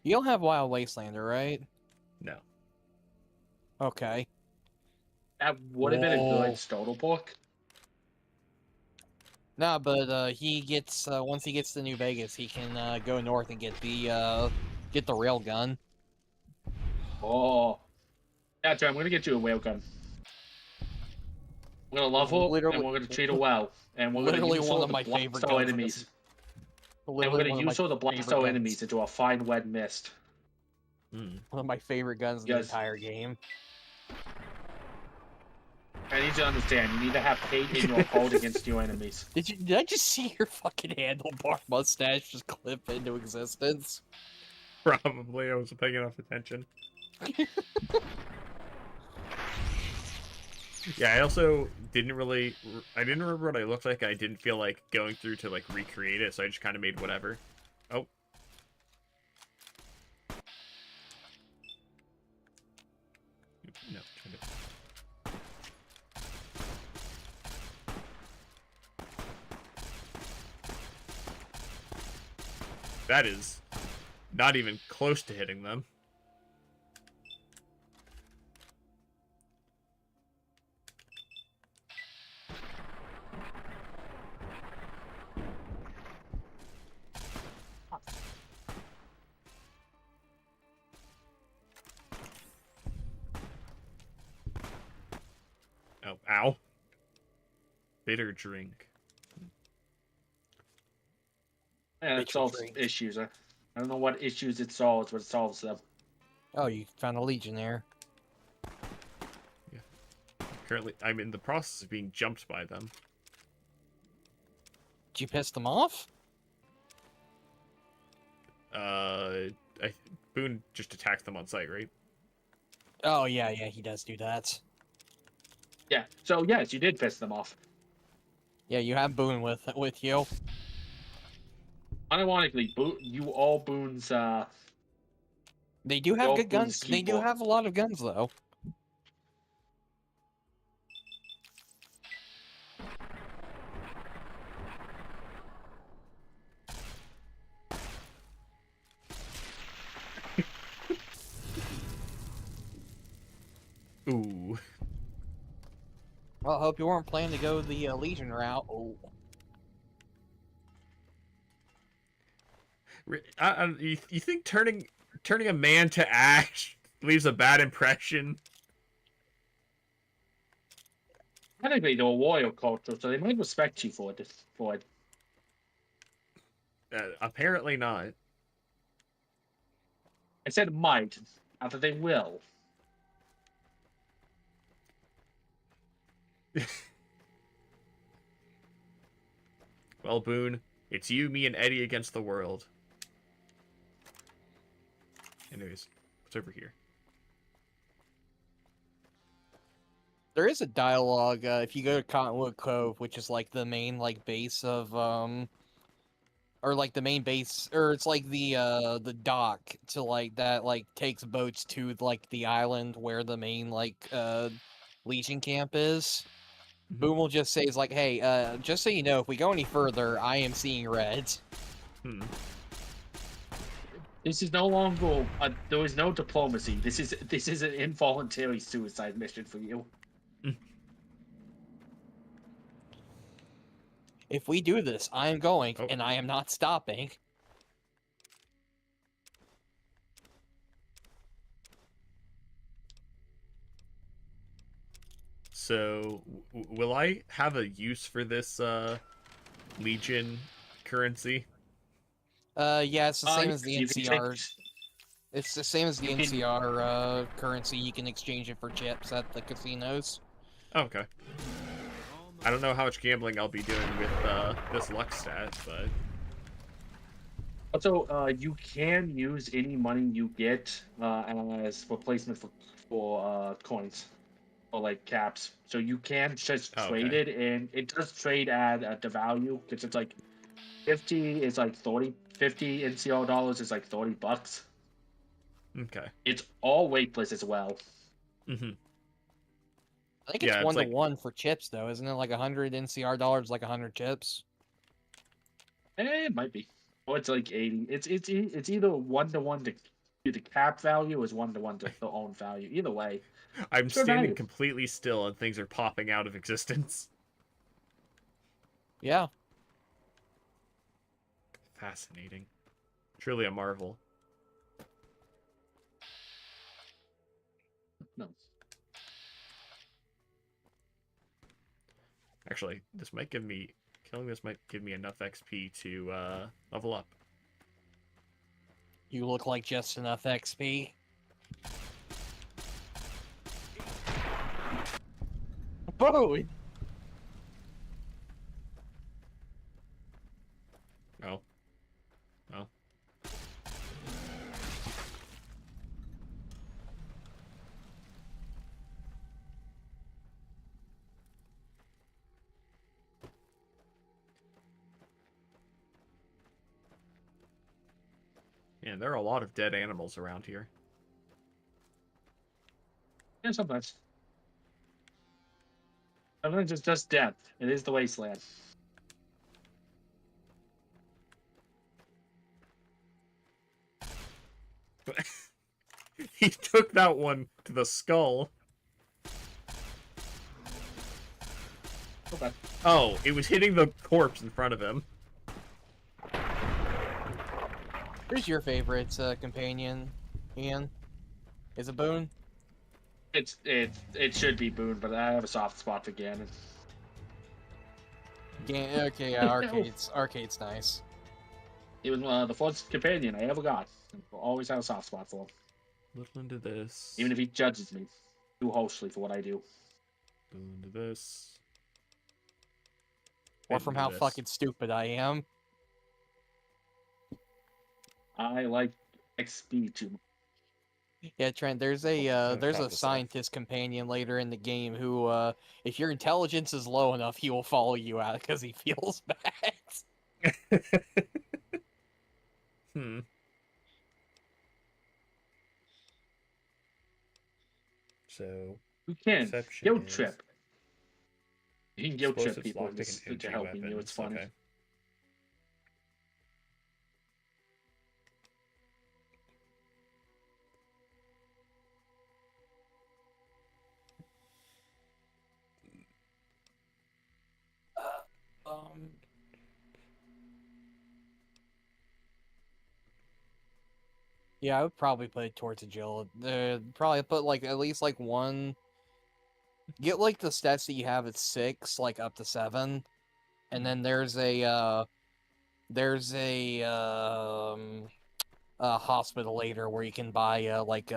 You don't have Wild Wastelander, right? No. Okay. That would have been a Whoa. good Stoddle book. Nah, but he gets once he gets to New Vegas, he can go north and get the railgun. Oh. Yeah, Joe, I'm gonna get you a railgun. We're gonna love her, Literally- and we're gonna treat her well. And we're gonna Literally use one her of to my blast favorite our guns in enemies. this- And Literally we're gonna one of use my her to blast favorite our guns. enemies into a fine red mist. One of my favorite guns in the Yes. entire game. I need you to understand, you need to have hate in your heart against your enemies. Did I just see your fucking handlebar mustache just clip into existence? Probably, I wasn't paying enough attention. Yeah, I also didn't really... I didn't remember what I looked like. I didn't feel like going through to, like, recreate it, so I just kind of made whatever. Oh. No, trying to... That is not even close to hitting them. Oh, ow. Bitter drink. And it Ritual solves drink. issues. I don't know what issues it solves, but it solves them. Oh, you found a Legionnaire. Currently, I'm in the process of being jumped by them. Did you piss them off? Boone just attacked them on sight, right? Oh yeah, he does do that. Yeah, so yes, you did piss them off. Yeah, you have Boone with you. Unironically, you all Boone's, They do have Well, good guns. Boone's They do people. have a lot of guns though. Ooh. Well, I hope you weren't planning to go the Legion route. Oh. You think turning a man to ash leaves a bad impression? technically they're a warrior culture, so they might respect you for it. Apparently not. I said might, not that they will. Well, Boone, it's you, me, and Eddie against the world. Anyways, what's over here? There is a dialogue if you go to Cottonwood Cove, which is like the main like base of or like the main base, or it's like the dock to like that like takes boats to like the island where the main like Legion camp is. Boom will just say is like, hey, just so you know, if we go any further, I am seeing red. This is no longer. There is no diplomacy. This is an involuntary suicide mission for you. If we do this, I am going, Oh. and I am not stopping. So, will I have a use for this Legion currency? Yeah, it's the same as the You can NCR. take- It's the same as the you can- NCR currency. You can exchange it for chips at the casinos. Oh, okay. I don't know how much gambling I'll be doing with this luck stat, but Also, you can use any money you get as replacement for coins or like caps. So you can just Oh, trade okay. it, and it does trade at the value because it's like 50 is like 50 NCR dollars is like $30. okay. It's all weightless as well. Mm-hmm. I think Yeah, it's it's 1 like- to 1 for chips, though, isn't it? Like 100 NCR dollars, like 100 chips. It might be. Or it's like 80. It's either 1 to 1 to the cap value, or is 1 to 1 to the own value. Either way. I'm Sure standing value. completely still and things are popping out of existence. Yeah. Fascinating. Truly a marvel. No. Actually, this might give me... Killing this might give me enough XP to level up. You look like just enough XP. Bro! Oh. Oh. Yeah, there are a lot of dead animals around here. Yeah, sometimes. Sometimes it's just death. It is the wasteland. He took that one to the skull. Okay. Oh, it was hitting the corpse in front of him. Who's your favorite companion, Ian? Is it Boone? It should be Boone, but I have a soft spot for Ganon. Okay, yeah, Arcade's nice. He was the first companion I ever got. I'll always have a soft spot for him, Little into this. even if he judges me too harshly for what I do. Little into this. Or Into from how this. fucking stupid I am. I like XP too much. Yeah, Trent, there's a gonna there's cut a this off. scientist companion later in the game who if your intelligence is low enough, he will follow you out because he feels bad. Hmm. So, You can perception guilt is- trip. You can guilt trip explosives, people lockpick, and into energy helping you. It's weapons. funny. Okay. Um, yeah, I would probably put it towards agility. Probably put like at least like one. Get like the stats that you have at 6, like up to 7, and then there's a hospital later where you can buy like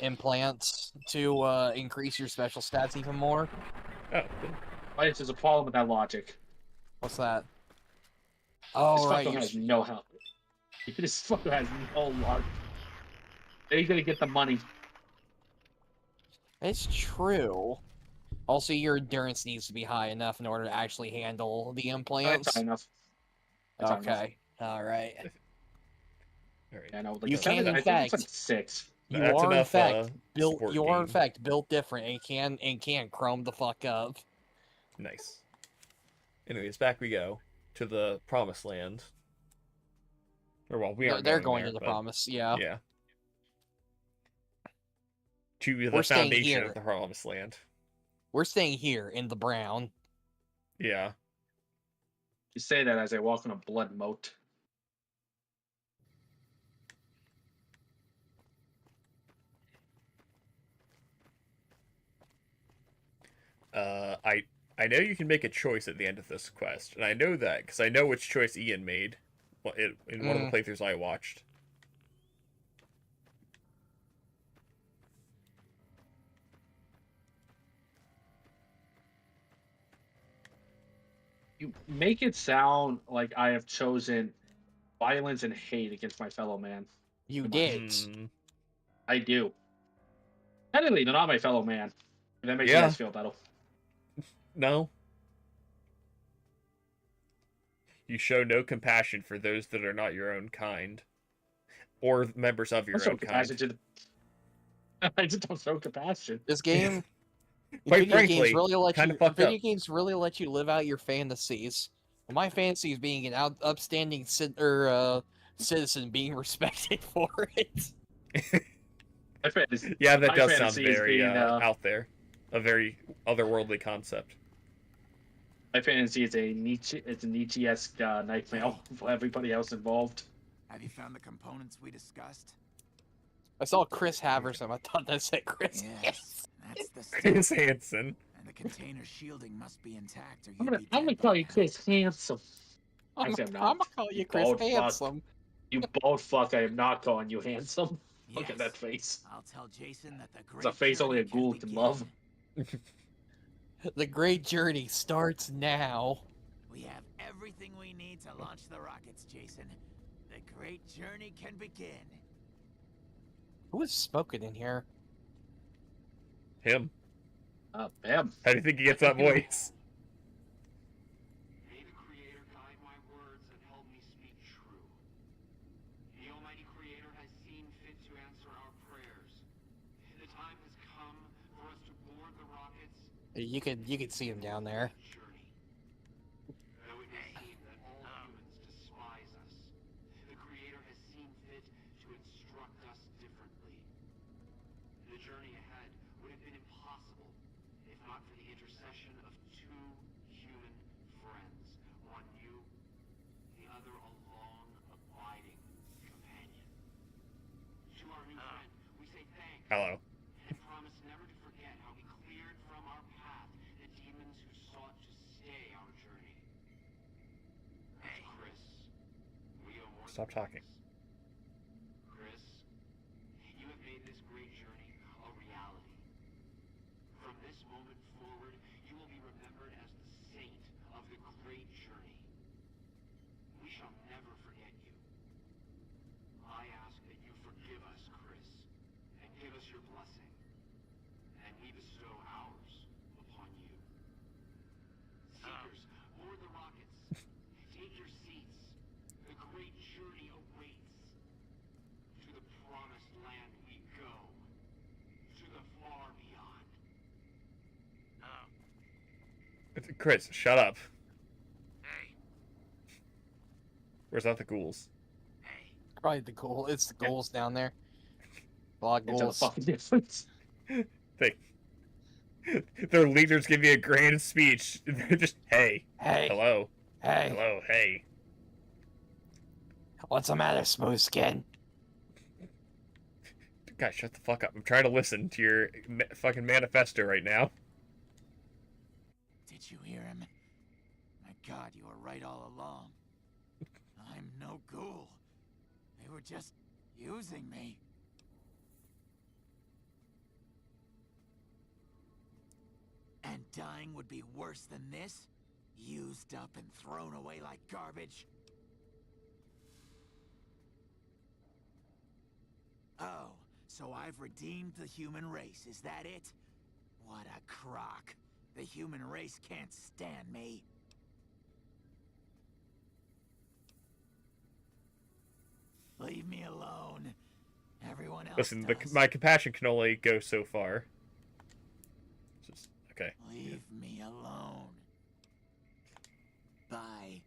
implants to increase your special stats even more. Oh, good. Right, there's a problem with that logic. What's that? This Oh right, fucker has no help. This fucker has no luck. They're gonna get the money. it's true. Also, your endurance needs to be high enough in order to actually handle the implants. That's high enough. That's high enough. Okay, all right. All right. Yeah, no, like You seven, can, in I think it's fact- like 6. You That's are in enough, fact built. sport You are in game. fact built different and can chrome the fuck up. Nice. Anyways, back we go to the promised land. Or well, we are. They're going there, to the but- promise. Yeah. Yeah. To the We're staying foundation here. of the Promised Land. We're staying here in the brown. Yeah. You say that as I walk on a blood moat. I know you can make a choice at the end of this quest, and I know that because I know which choice Ian made in one of the playthroughs I watched. You make it sound like I have chosen violence and hate against my fellow man. You Come on. did. I do. Technically, they're not my fellow man. If that makes Yeah. you guys feel better. No. You show no compassion for those that are not your own kind, or members of your I'm so own compassion kind. to the... I just don't show compassion. This game, Quite video frankly, games really let kinda you. fucked Video up. games really let you live out your fantasies. And my fantasy is being an upstanding citizen, being respected for it. My fantasy, Yeah, that my does sound fantasy is very being, out there. A very otherworldly concept. my fantasy is a Nietzsche-esque nightmare for everybody else involved. Have you found the components we discussed? I saw Chris Haverson. I thought that said Chris. Yes, that's the stuff. Chris Hansen. And the container shielding must be intact, or I'm you'd gonna, be I'm gonna dead call by you now. Chris Handsome. I'm Actually, I'm not. gonna call you Chris bald fuck. Handsome. You bold fuck, I am not calling you handsome. Look Yes. at that face. I'll tell Jason that the great It's a face only a journey ghoul can can begin. love. The great journey starts now. We have everything we need to launch the rockets, Jason. The great journey can begin. Who is smoking in here? Him. Bam. How do you think he gets that voice? May the Creator guide my words and help me speak true. The Almighty Creator has seen fit to answer our prayers. The time has come for us to board the rockets. You could see him down there. Journey. Though it may seem that all humans despise us, the Creator has seen fit to instruct us differently. The journey ahead would have been impossible if not for the intercession of two human friends. One you, the other a long, abiding companion. To our new friend, we say thanks. Hello. And promise never to forget how we cleared from our path the demons who sought to stay our journey. Hey, Chris, we owe more Stop than talking. this. Chris, you have made this great journey a reality. From this moment forward, you will be remembered as the saint of the great journey. We shall never forget you. I ask that you forgive us, Chris, and give us your blessing, and we bestow ours upon you. Seekers, board the rockets. Take your seats. The great journey awaits. To the promised land we go. To the far beyond. Chris, shut up. Hey, Where's not the ghouls? hey. Probably the ghoul. It's the ghouls down there. A lot of It's a ghouls. fucking difference. Their leaders give you a grand speech. They're just, hey, Hey, hello, hey, hello, hey. what's the matter, smooth skin? Guys, shut the fuck up. I'm trying to listen to your fucking manifesto right now. Did you hear him? My God, you were right all along. I'm no ghoul. They were just using me. And dying would be worse than this? Used up and thrown away like garbage? Oh, so I've redeemed the human race, is that it? What a crock. The human race can't stand me. Leave me alone. Everyone else Listen, does. my compassion can only go so far. Just, okay. Leave me alone. Bye.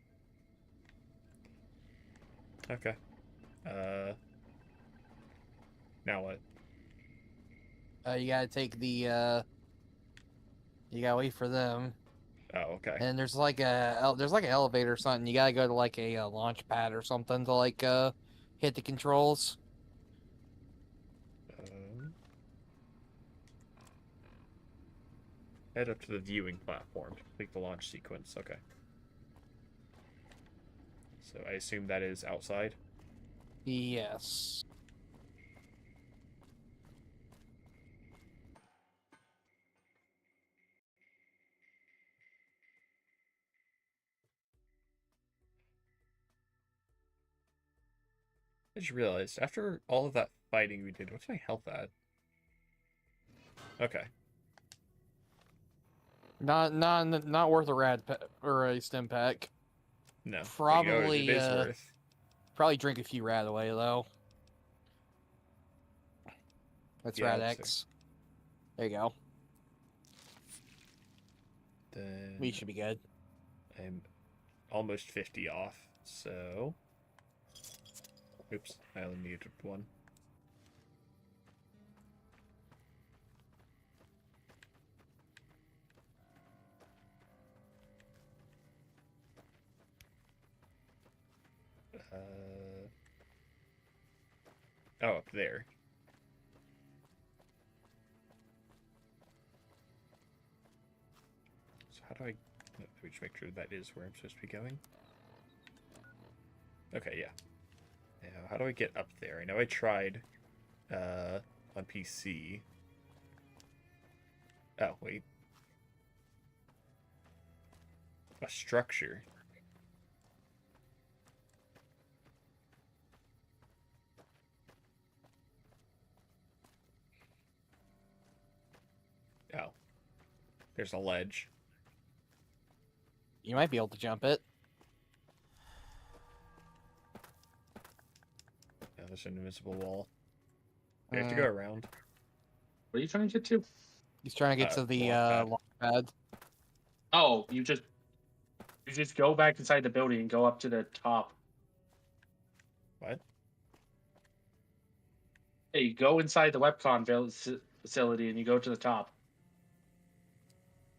Okay. Now what? You gotta take the, you gotta wait for them. Oh, okay. And there's like there's like an elevator or something. You gotta go to like a launch pad or something to like, hit the controls. Head up to the viewing platform to complete the launch sequence. Okay. So I assume that is outside? Yes. I just realized, after all of that fighting we did, what's my health at? Okay. Not worth a rad or a stim pack. No. Probably, it is worth. Probably drink a few rad away though. That's Yeah, rad I'd say. X. There you go. Then We should be good. I'm almost 50 off, so... Oops, I only needed one. Oh, up there. So how do I... Let me just make sure that is where I'm supposed to be going. Okay, yeah. Now, how do I get up there? I know I tried on PC. Oh, wait. A structure. Oh. There's a ledge. You might be able to jump it. Oh, there's an invisible wall. We have to go around. What are you trying to get to? He's trying to get to the launch pad. Oh, you just go back inside the building and go up to the top. What? Hey, you go inside the webcon facility and you go to the top.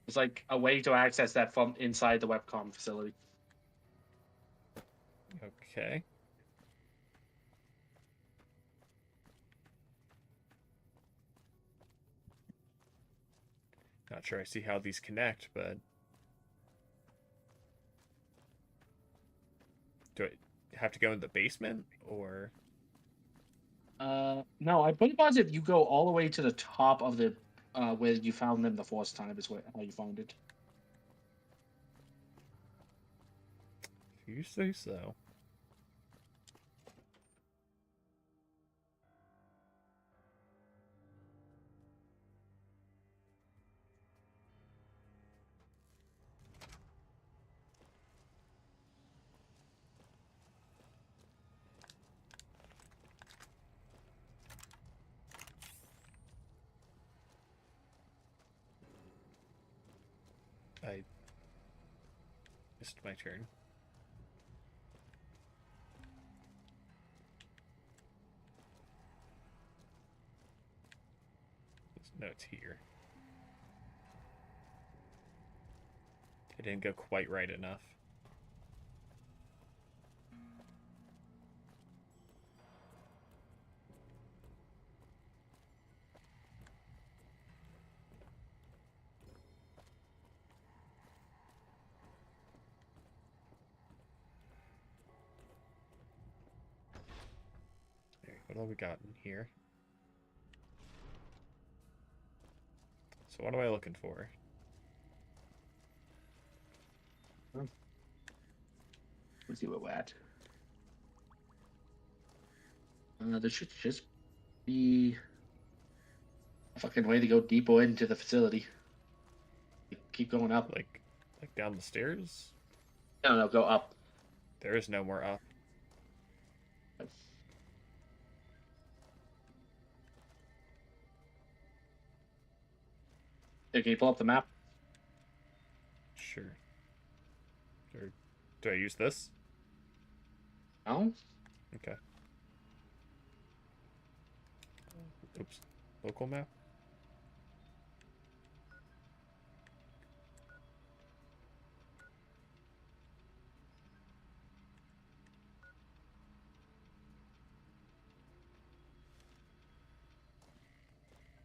It's like a way to access that from inside the webcom facility. Okay. Not sure I see how these connect, but... Do I have to go in the basement, or... No, I'm pretty positive you go all the way to the top of the, where you found them the first time is how you found it. If you say so. I missed my turn. No, it's here. I didn't go quite right enough. What have we got in here? So what am I looking for? Let's see where we're at. There should just be a fucking way to go deeper into the facility. Keep going up. Like down the stairs? No, go up. There is no more up. Hey, can you pull up the map? Sure. Or do I use this? No? Okay. Oops. Local map?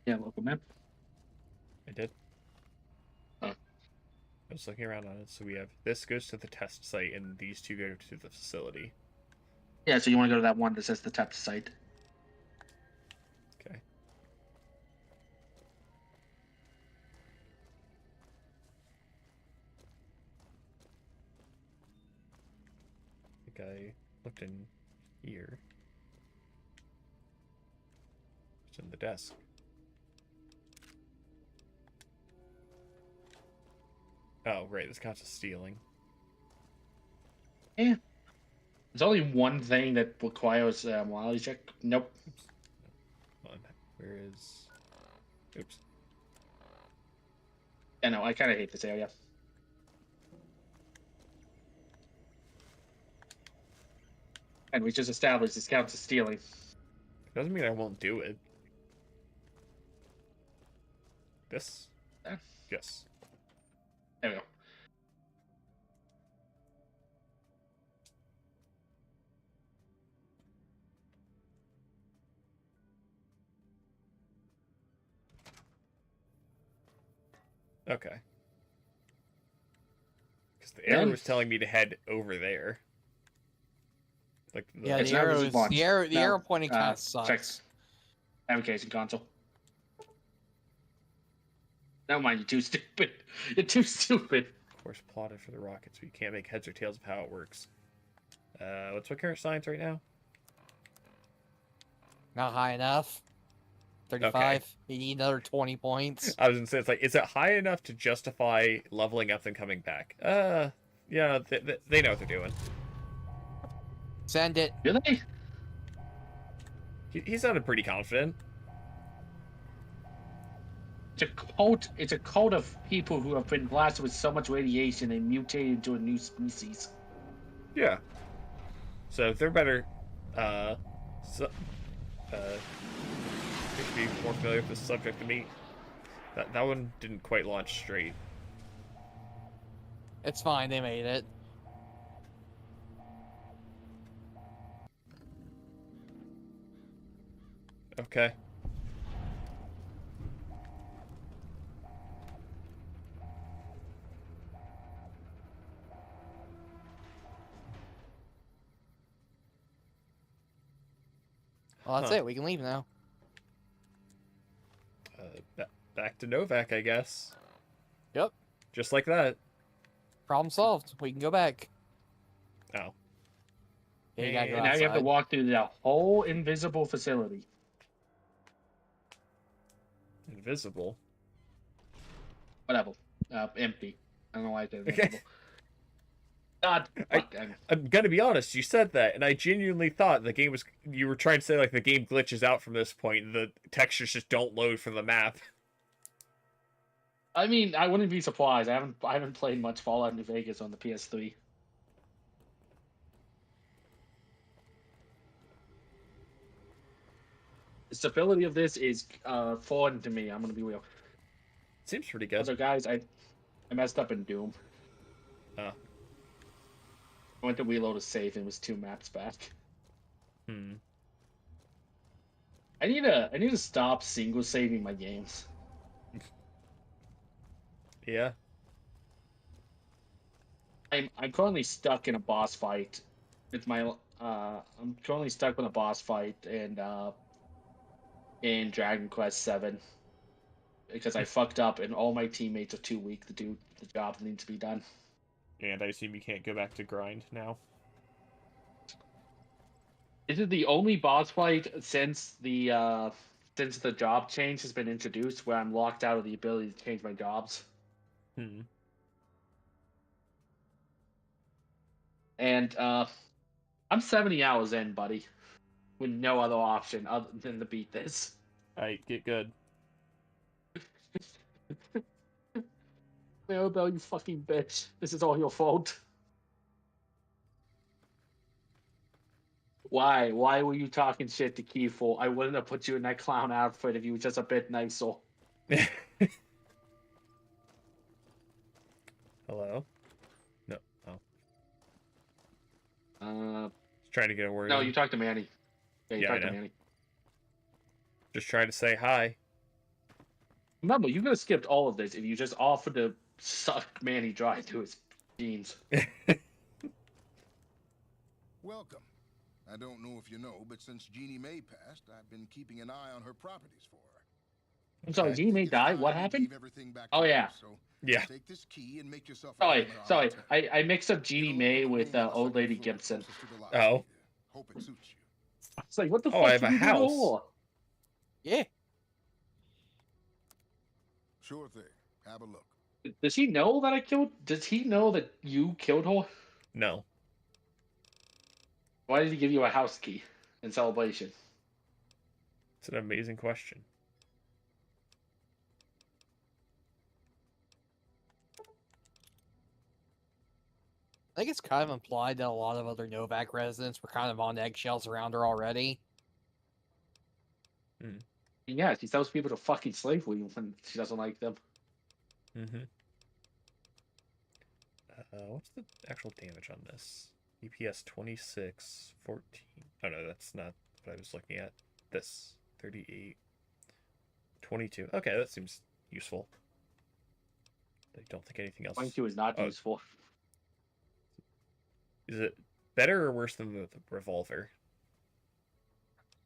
Yeah, local map. I did. Oh. I was looking around on it. So we have this goes to the test site, and these two go to the facility. Yeah, so you want to go to that one that says the test site. Okay. I think I looked in here. It's in the desk. Oh, right. This counts as stealing. Yeah. There's only one thing that requires a morality check. Nope. Oops. Hold on. Where is... Oops. Yeah, no, I kind of hate this area. And we just established this counts as stealing. Doesn't mean I won't do it. This? Yeah. Yes. There we go. Okay. Because the arrow Then- was telling me to head over there. Like the... Yeah, It's the not arrow, visible on- the arrow, the no, arrow pointing kind of check. sucks. Application console. Never mind, you're too stupid. You're too stupid. course plotted for the rockets, but you can't make heads or tails of how it works. What's my current science right now? Not high enough. 35. You need another 20 points. I was gonna say, it's like, is it high enough to justify leveling up and coming back? Yeah, they know what they're doing. Send it. Do they? He sounded pretty confident. It's a cult of people who have been blasted with so much radiation they mutated into a new species. Yeah. So they're better. Should be more familiar with this subject than me. That one didn't quite launch straight. It's fine, they made it. Okay. Well, that's Huh. it. We can leave now. Back to Novak, I guess. Yep. Just like that. Problem solved. We can go back. Oh. Yeah, you gotta go And now you have to outside. walk through the whole invisible facility. Invisible. Whatever. Empty. I don't know why I said Okay. invisible. God. I'm gonna be honest, you said that, and I genuinely thought the game was... You were trying to say, like, the game glitches out from this point, the textures just don't load for the map. I mean, I wouldn't be surprised. I haven't played much Fallout New Vegas on the PS3. The stability of this is foreign to me. I'm gonna be real. Seems pretty good. Also, guys, I messed up in Doom. Oh. I went to reload a save and it was 2 maps back. Hmm. I need to stop single saving my games. Yeah. I'm currently stuck in a boss fight. It's my I'm currently stuck in a boss fight and in Dragon Quest VII because I fucked up and all my teammates are too weak to do the job that needs to be done. And I assume you can't go back to grind now. This is the only boss fight since the job change has been introduced where I'm locked out of the ability to change my jobs. Hmm. And I'm 70 hours in, buddy, with no other option other than to beat this. Alright, get good. Maribel, you fucking bitch. This is all your fault. Why? Why were you talking shit to Kiefer? I wouldn't have put you in that clown outfit if you were just a bit nicer. Hello? No. Oh. Uh, Just trying to get a word no, in. you talked to Manny. Yeah, you Yeah, I talked to know. Manny. Just trying to say hi. Remember, you could have skipped all of this if you just offered to suck Manny dry to his jeans. Welcome. I don't know if you know, but since Jeannie May passed, I've been keeping an eye on her properties for her. I'm sorry, Okay. Jeannie May It's died? time What we happened? gave everything back Oh, to her, yeah. So Yeah. take this key and make yourself Sorry, at our sorry. hotel. I mixed up Jeannie It'll May open a with room on the Old second Lady floor, Gibson. closest to the lobby. Oh. Hope it suits you. It's like, what the Oh, I fuck have did a you do to house. her? Yeah. Sure thing. Have a look. Does he know that I killed? Does he know that you killed her? No. Why did he give you a house key in celebration? It's an amazing question. I think it's kind of implied that a lot of other Novak residents were kind of on eggshells around her already. Yeah, she tells people to fucking slavery when she doesn't like them. Mm-hmm. What's the actual damage on this? EPS 26, 14. Oh no, that's not what I was looking at. This 38, 22. Okay, that seems useful. I don't think anything else. 22 is not Oh. useful. Is it better or worse than the revolver?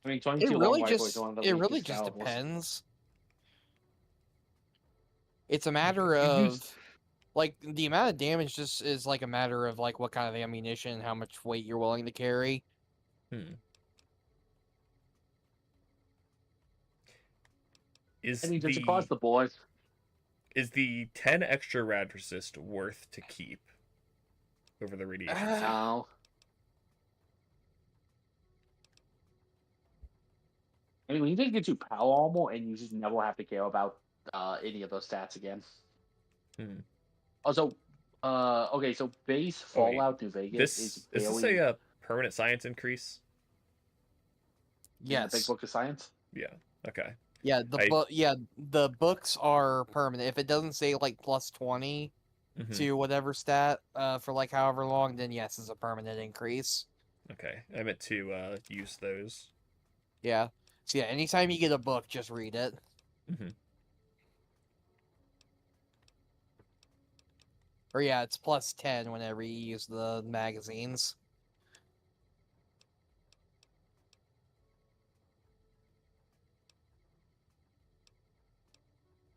I mean, 22 It long really rifle is just one of the it really weakest just calibers. depends. It's a matter You of use- like the amount of damage just is like a matter of like what kind of ammunition, how much weight you're willing to carry. Is I mean, just the across the board. is the 10 extra rad resist worth to keep over the radiation? No. I mean, when you just get you power armor and you just never have to care about any of those stats again. Also, okay, so base Oh, wait. Fallout New Vegas is Is this barely... a permanent science increase? Yeah, Big Yes. Book of Science. Yeah. Okay. Yeah, the books are permanent. If it doesn't say like plus 20 Mhm. to whatever stat for like however long, then yes, it's a permanent increase. Okay. I meant to use those. Yeah. So yeah, anytime you get a book, just read it. Mhm. Or yeah, it's plus 10 whenever you use the magazines.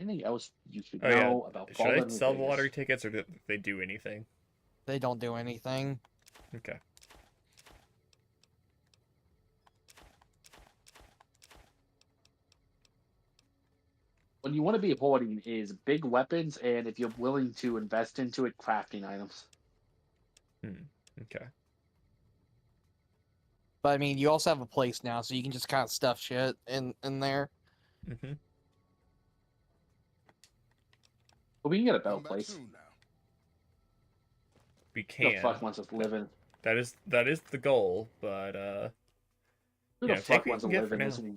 Anything else you should Oh know yeah. about Should Fallout I New sell the Vegas? lottery tickets or do they do anything? They don't do anything. Okay. What you want to be hoarding is big weapons, and if you're willing to invest into it, crafting items. Okay. But I mean, you also have a place now, so you can just kind of stuff shit in there. Mm-hmm. But we can get a Come better back place. soon now. We Who the can. fuck wants to live in? That is the goal, but Who Yeah, the take fuck what you wants to can get live for in this? now.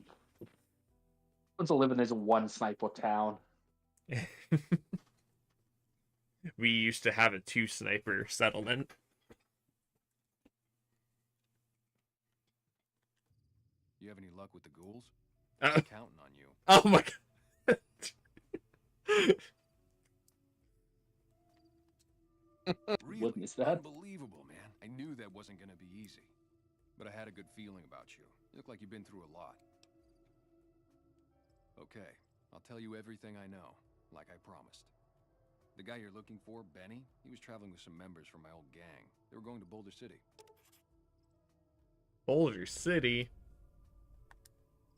Wants to live in this one sniper town? we used to have a 2 sniper settlement. You have any luck with the ghouls? Uh, I'm counting on you. Oh my god. Really? Witness that. Unbelievable, man. I knew that wasn't gonna be easy. But I had a good feeling about you. You look like you've been through a lot. Okay, I'll tell you everything I know, like I promised. The guy you're looking for, Benny, he was traveling with some members from my old gang. They were going to Boulder City. Boulder City.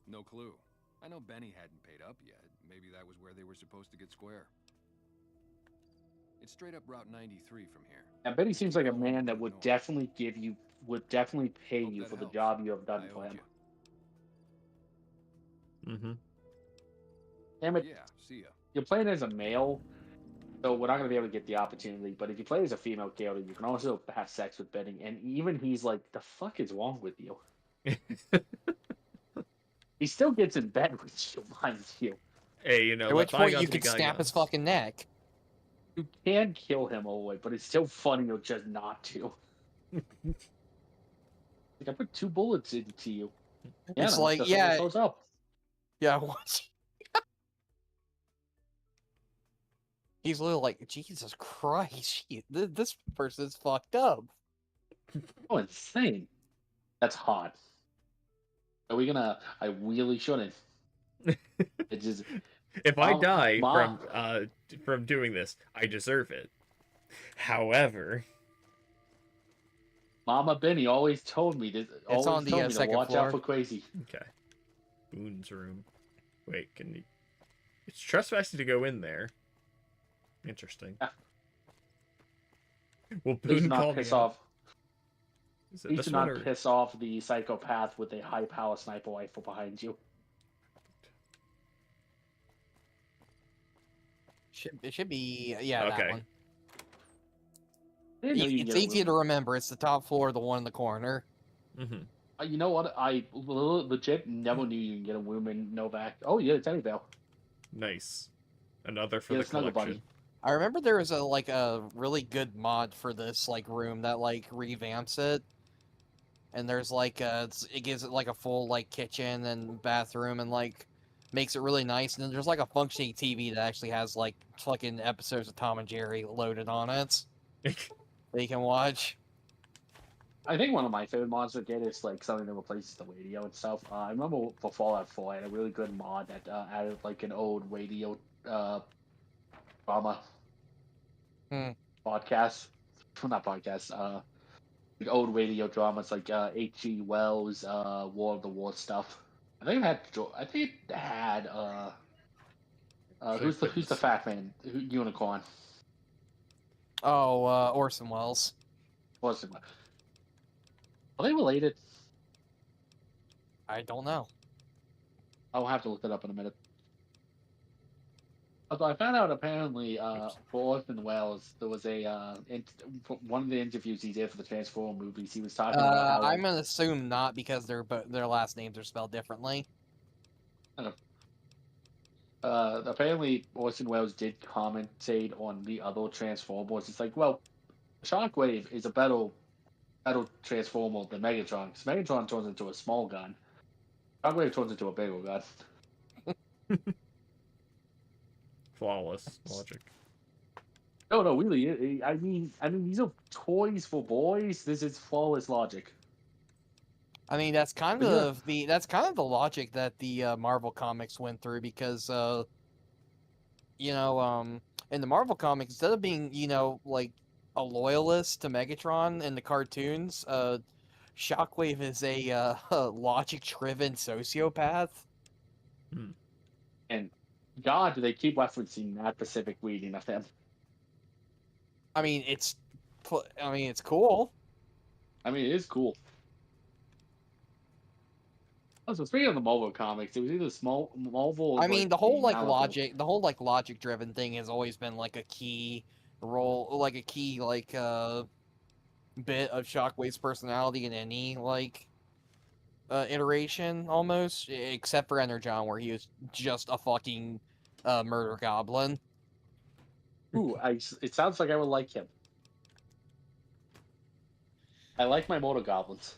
No clue. I know Benny hadn't paid up yet. Maybe that was where they were supposed to get square. It's straight up Route 93 from here. I bet he seems like a man that would definitely pay Hope you that for the helps. job you have done I for owed him. you. Mm-hmm. Damn it, Yeah, see ya. you're playing as a male, so we're not going to be able to get the opportunity. But if you play as a female character, you can also have sex with Benny. And even he's like, the fuck is wrong with you? He still gets in bed with you, mind you. Hey, you know, At let which point you bygones be could snap his bygones. fucking neck. You can kill him away, but it's still funny just not to. Like, I put 2 bullets into you. Yeah, It's no, like, just yeah, shows up. yeah. What? He's literally like, Jesus Christ, this person's fucked up. Oh, insane. That's hot. Are we gonna? I really shouldn't. It just. If I die Ma. from doing this, I deserve it. However, Mama Benny always told me this. It's on the, Told me to second watch floor. out for crazy. okay. Boone's room. Wait, can you? It's trespassing to go in there. Interesting. Yeah. Will Please Boone call not me piss out? off. Is it Please this do one not or... piss off the psychopath with a high-power sniper rifle behind you. It should be, yeah, Okay. that one. I didn't know you It's could get easy to away remember. It's the top floor, the one in the corner. Mm-hmm. You know what? I legit never knew you can get a room in Novak. Oh, yeah, Teddy Bell. Nice. Another for Yeah, the the Snuggle collection. Buddy. I remember there was a really good mod for this room that revamps it, and there's it gives it a full kitchen and bathroom and makes it really nice. And then there's a functioning TV that actually has fucking episodes of Tom and Jerry loaded on it that you can watch. I think one of my favorite mods to get is something that replaces the radio and stuff. I remember for Fallout 4, I had a really good mod that added an old radio drama podcast. Not podcast. Old radio dramas like H.G. Wells, War of the War stuff. I think it had who's the fat man? Unicorn. Oh, Orson Welles. Orson. Are they related? I don't know. I'll have to look it up in a minute. Although I found out apparently for Orson Welles, there was one of the interviews he did for the Transformers movies. He was talking about how I'm gonna assume not because their last names are spelled differently. Apparently Orson Welles did commentate on the other Transformers. It's well, Shockwave is a better Transformer than Megatron. Because Megatron turns into a small gun. Shockwave turns into a bigger gun. Flawless logic. No, really. I mean, these are toys for boys. This is flawless logic. I mean, that's kind of the logic that the Marvel comics went through because in the Marvel comics, instead of being a loyalist to Megatron in the cartoons, Shockwave is a logic-driven sociopath. And God, do they keep referencing that specific reading of them? I mean, it's cool. I mean, it is cool. Also, speaking of the Marvel comics, it was either Marvel. Or I mean, the whole Malibu. logic-driven thing has always been a key role, a key bit of Shockwave's personality in any iteration almost, except for Energon, where he was just a fucking murder goblin. Ooh, it sounds like I would like him. I like my motor goblins.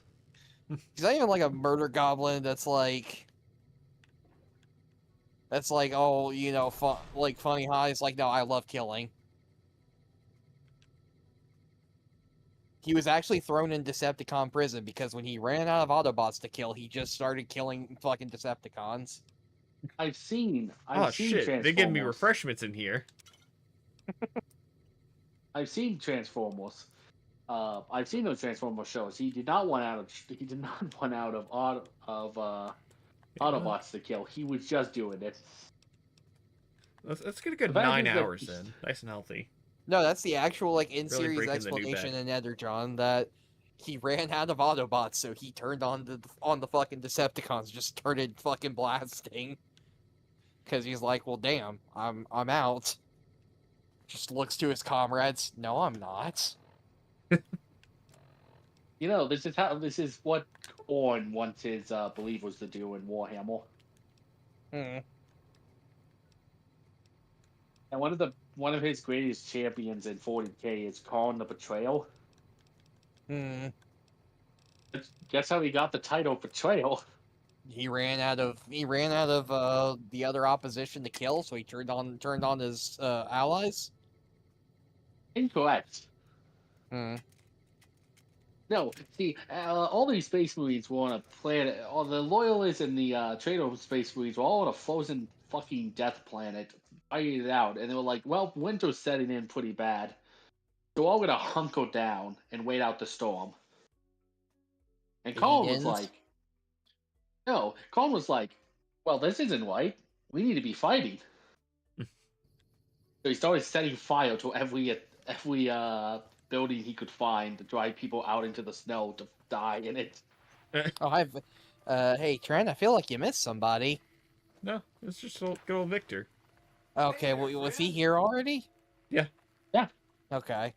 He's not even a murder goblin that's oh, funny highs. No, I love killing. He was actually thrown in Decepticon prison because when he ran out of Autobots to kill, he just started killing fucking Decepticons. I've seen shit! They give me refreshments in here. I've seen Transformers. I've seen those Transformers shows. He did not run out of Autobots to kill. He was just doing it. Let's get a good 9 hours in, nice and healthy. No, that's the actual in-series really explanation in Energon that he ran out of Autobots, so he turned on the fucking Decepticons, just started fucking blasting. Because he's like, well, damn, I'm out. Just looks to his comrades. No, I'm not. You know, this is what Orn wants his believers to do in Warhammer. Hmm. And one of his greatest champions in 40k is Kharn the Betrayal. Hmm. Guess how he got the title Betrayal? He ran out of the other opposition to kill, so he turned on his allies. Incorrect. Hmm. No, see, all these space marines were on a planet. All the loyalists and the traitor space marines were all on a frozen fucking death planet, fighting it out, and they were like, "Well, winter's setting in pretty bad, so we're all gonna hunker down and wait out the storm." And He Colin was didn't? like, "No," Colin was like, "Well, this isn't right. We need to be fighting." So he started setting fire to every building he could find to drive people out into the snow to die in it. Oh, hey Trent, I feel like you missed somebody. No, it's just good old Victor. Okay, well, was he here already? Yeah. Yeah. Okay.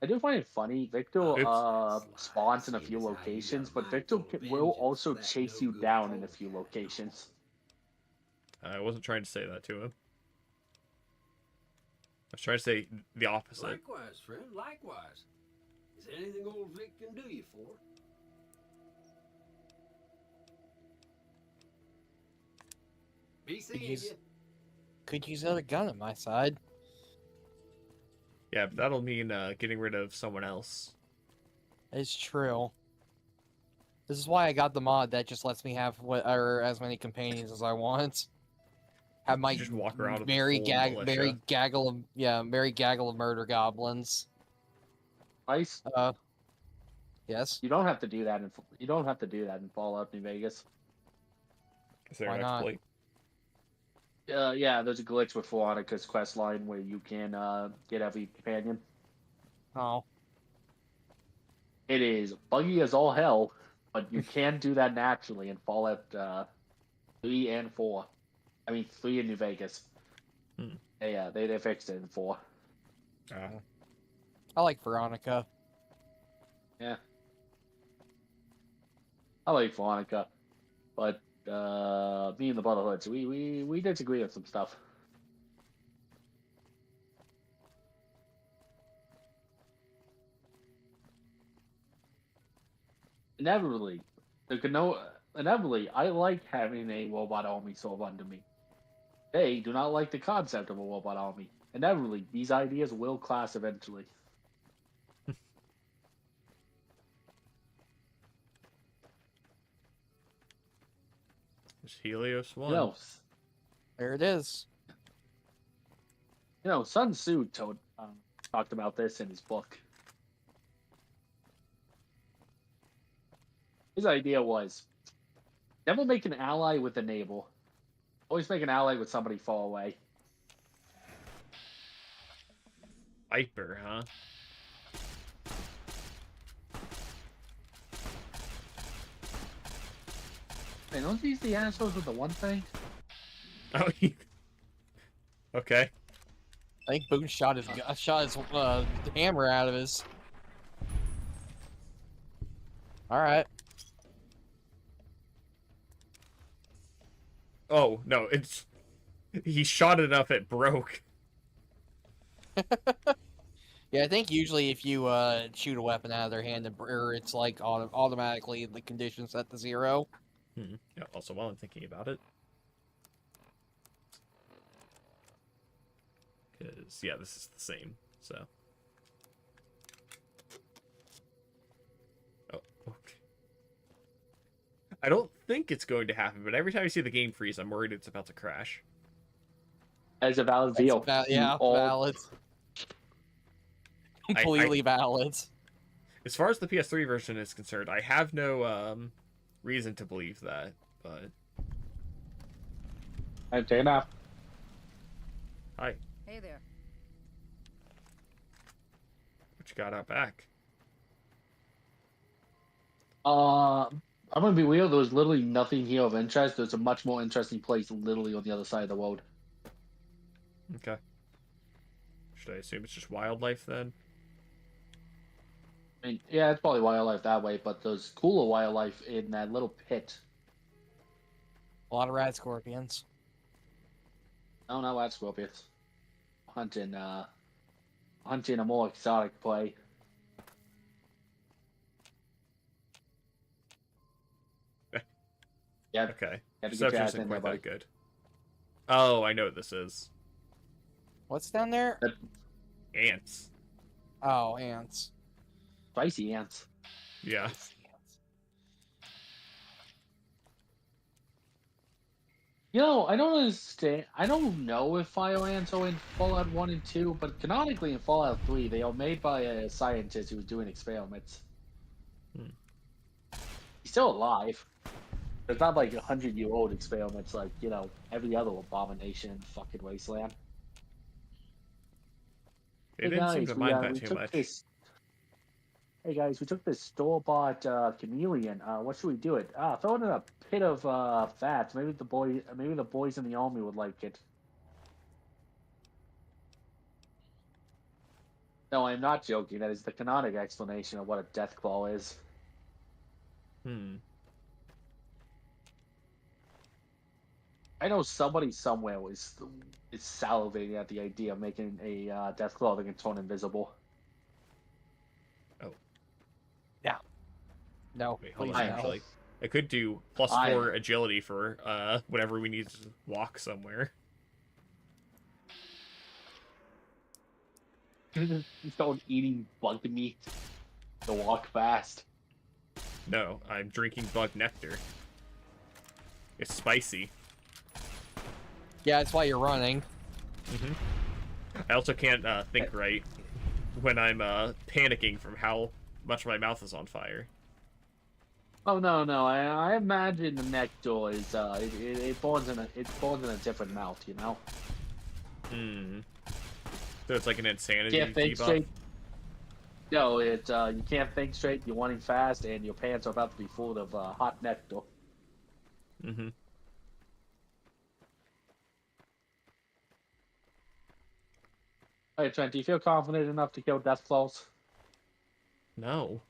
I do find it funny. Victor Oops. spawns in a few locations, but Victor will also chase you down in a few locations. I wasn't trying to say that to him. I was trying to say the opposite. Likewise, friend, likewise. Is there anything old Vic can do you for? Be seeing you. Could use another gun at my side. Yeah, but that'll mean getting rid of someone else. It's true. This is why I got the mod that just lets me have as many companions as I want. Have my Just walk around with merry full gaggle militia. merry gaggle of murder goblins. Ice. Yes. You don't have to do that in Fallout New Vegas. Is there Why an not? exploit? Yeah, there's a glitch with Veronica's quest line where you can get every companion. Oh. It is buggy as all hell, but you can do that naturally in Fallout 3 and 4. I mean, 3 in New Vegas. They fixed it in 4. I like Veronica. Yeah. I like Veronica, but me and the Brotherhoods, we disagree on some stuff. Inevitably, I like having a robot army serve under me. They do not like the concept of a robot army. Inevitably, these ideas will clash eventually. There's Helios 1. There it is. Sun Tzu talked about this in his book. His idea was, never make an ally with a neighbor. Always make an ally with somebody far away. Viper, huh? Hey, don't these the assholes with the one thing? Oh, okay. I think Boone shot his hammer out of his. All right. Oh no, he shot it enough it broke. Yeah, I think usually if you shoot a weapon out of their hand, it's like automatically the condition set to 0. Yeah, also, while I'm thinking about it, because yeah, this is the same. So, oh, okay. I don't think it's going to happen, but every time I see the game freeze, I'm worried it's about to crash. As a valid veal. Valid. Completely valid. As far as the PS3 version is concerned, I have no reason to believe that, but... I'm taking off. Hi. Hey there. What you got out back? I'm gonna be real, there was literally nothing here of interest. There's a much more interesting place literally on the other side of the road. Okay. Should I assume it's just wildlife then? I mean, yeah, it's probably wildlife that way, but there's cooler wildlife in that little pit. A lot of rat scorpions. No, not rat scorpions. Hunting a more exotic prey. Yeah. Okay. Gotta get your Perception ass isn't in there, quite buddy. that good. Oh, I know what this is. What's down there? Ants. Oh, ants. Spicy ants. Yeah. You know, I don't understand. I don't know if fire ants are in Fallout 1 and 2, but canonically in Fallout 3, they are made by a scientist who was doing experiments. Hmm. He's still alive. It's not like 100-year-old experiments like, you know, every other abomination in the fucking wasteland. They didn't seem to mind that we too took much. this. Hey guys, we took this store-bought chameleon. What should we do it? Throw it in a pit of fats. Maybe the boys in the army would like it. No, I'm not joking. That is the canonic explanation of what a death claw is. Hmm. I know somebody somewhere is salivating at the idea of making a death claw that can turn invisible. Oh. Yeah. No, Wait, hold please on, no. actually. I could do +4 agility for whenever we need to walk somewhere. You start eating bug meat to walk fast. No, I'm drinking bug nectar. It's spicy. Yeah, that's why you're running. I also can't think right when I'm panicking from how much my mouth is on fire. Oh no! I imagine the nectar is it burns in a different mouth, you know. Hmm. So it's like an insanity Can't think debuff. straight. No, you can't think straight. You're running fast, and your pants are about to be full of hot nectar. Mm-hmm. Hey Trent, do you feel confident enough to kill Deathclaws? No.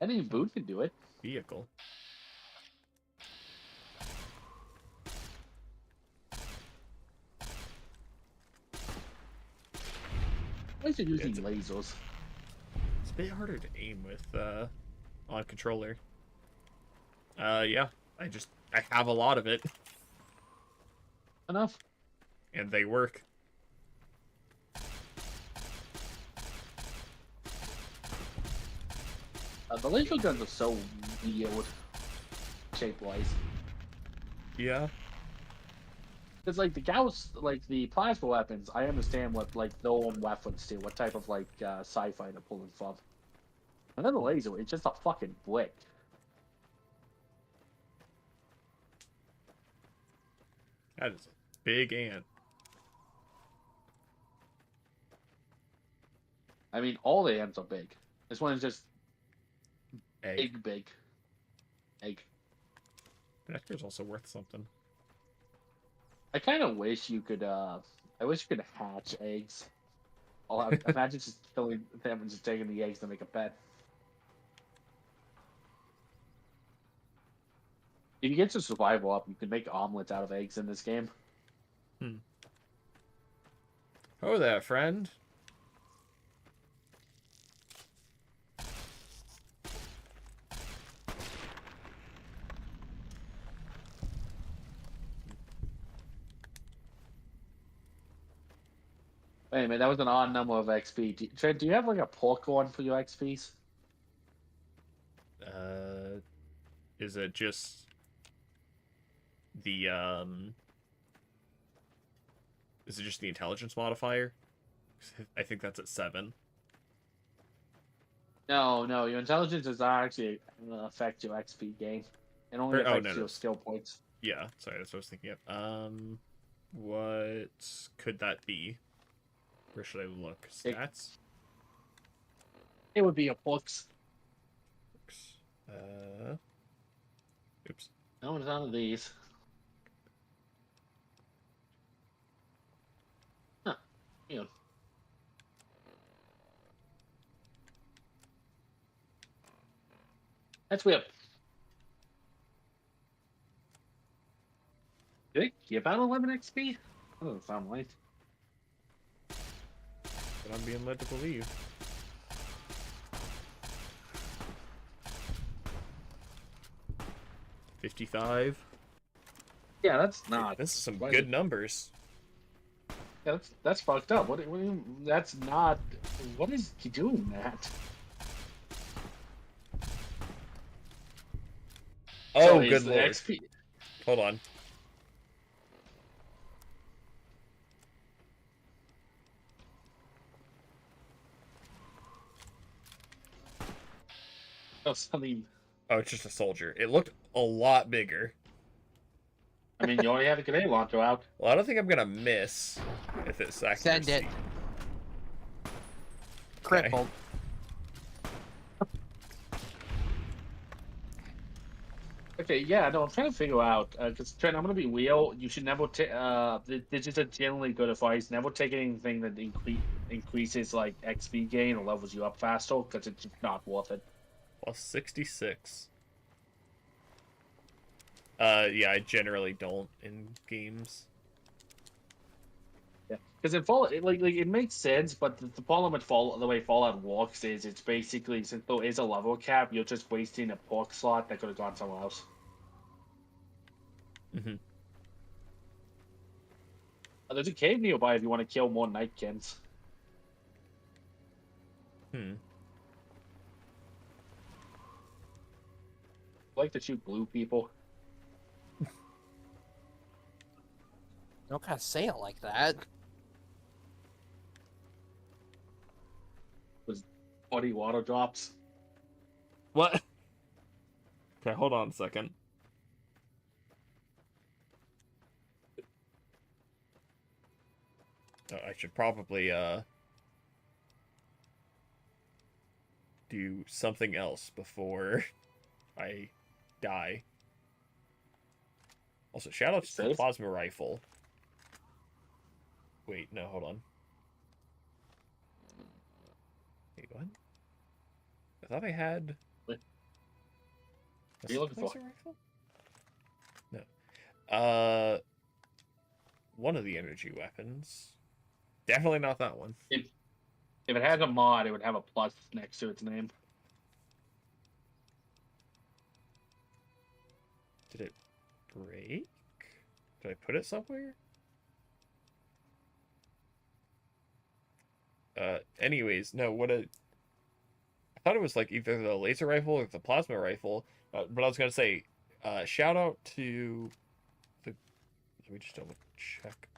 Any boot can do it. Vehicle. Why is it using lasers? It's a bit harder to aim with on controller. Yeah. I have a lot of it. Enough. And they work. The laser guns are so weird, shape-wise. Yeah. It's like the Gauss, like the plasma weapons. I understand what like their own weapons do, what type of like sci-fi they're pulling from. And then the laser, it's just a fucking brick. That is a big ant. I mean, all the ants are big. This one is just Egg. big. Egg. Nectar's also worth something. I kind of wish you could. I wish you could hatch eggs. Imagine just killing them and just taking the eggs to make a pet. If you get your survival up, you can make omelets out of eggs in this game. Oh there, friend. Wait a minute, that was an odd number of XP. Trent, do you have like a pork one for your XPs? Is it just the Is it just the intelligence modifier? I think that's at 7. No, your intelligence does not actually affect your XP gain. It only affects your skill points. Yeah, sorry, that's what I was thinking of. What could that be? Where should I look? Stats? It would be your books. Oops. No, it's none of these. You know. That's weird. Did it give out 11 XP? That doesn't sound right. But I'm being led to believe. $55. Yeah, that's not. This is some Why- good numbers. Yeah, that's fucked up. What do you, that's not. What is he doing that? Oh, So good is the lord. XP. Hold on. Oh, something. Oh, it's just a soldier. It looked a lot bigger. I mean, you already have a grenade launcher out. Well, I don't think I'm gonna miss if it's accuracy. Send it. Crippled. Okay, yeah, no, I'm trying to figure out because Trent, I'm gonna be real. You should never take. This is a generally good advice. Never take anything that increases like XP gain or levels you up faster because it's just not worth it. Plus 66. Yeah, I generally don't in games. Yeah, because it makes sense, but the problem with the way Fallout works is it's basically, since there is a level cap, you're just wasting a perk slot that could have gone somewhere else. Mm-hmm. There's a cave nearby if you want to kill more Nightkins. Hmm. I like to shoot blue people. Don't kind of say it like that. Was body water drops. What? Okay, hold on a second. Oh, I should probably do something else before I die. Also, shout out to the Safe? plasma rifle. Wait, no, hold on. Wait, what? I thought I had. What a are you looking for? plasma rifle? No. One of the energy weapons. Definitely not that one. If it has a mod, it would have a plus next to its name. Did it break? Did I put it somewhere? Anyways, no, I thought it was like either the laser rifle or the plasma rifle. But I was gonna say, shout out to the. Let me just double check.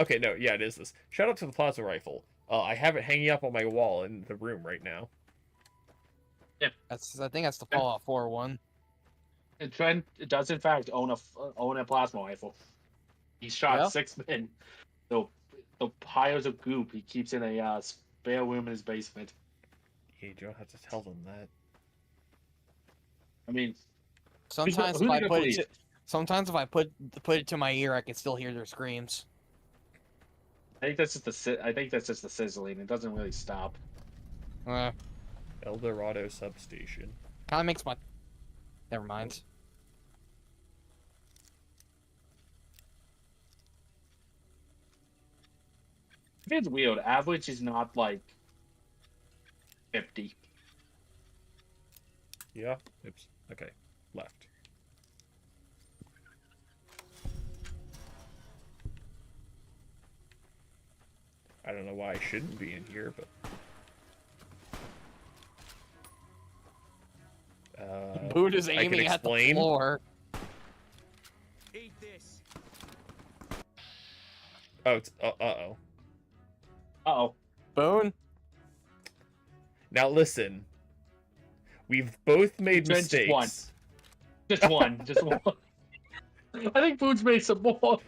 Okay, no, yeah, it is this. Shout out to the plasma rifle. I have it hanging up on my wall in the room right now. Yeah, I think that's the Fallout 4 one. And Trent does in fact own a plasma rifle. He shot 6 men. So the piles of goop he keeps in a spare room in his basement. Yeah, you don't have to tell them that. I mean, Sometimes who if I they put believe? sometimes if I put it to my ear, I can still hear their screams. I think that's just the sizzling. It doesn't really stop. El Dorado substation. Kind of makes my. Never mind. It's weird. Average is not like 50. Yeah. Oops. Okay. Left. I don't know why I shouldn't be in here, but. Boot is I can aiming at the explain. floor. Eat this. Oh, it's uh-oh. Uh-oh. Boone? Now listen. We've both made Just mistakes. one. Just one. Just one. I think Boone's made some more.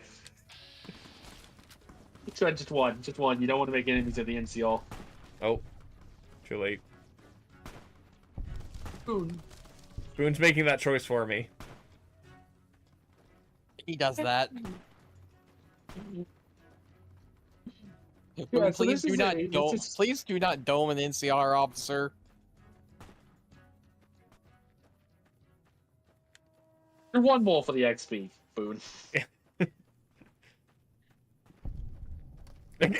Trent, just one. Just one. You don't want to make enemies at the NCR. Oh. Too late. Boone. Boone's making that choice for me. He does that. Yeah, so please this do is not a- dome. this is- Please do not dome an NCR officer. One more for the XP, Boone. Damn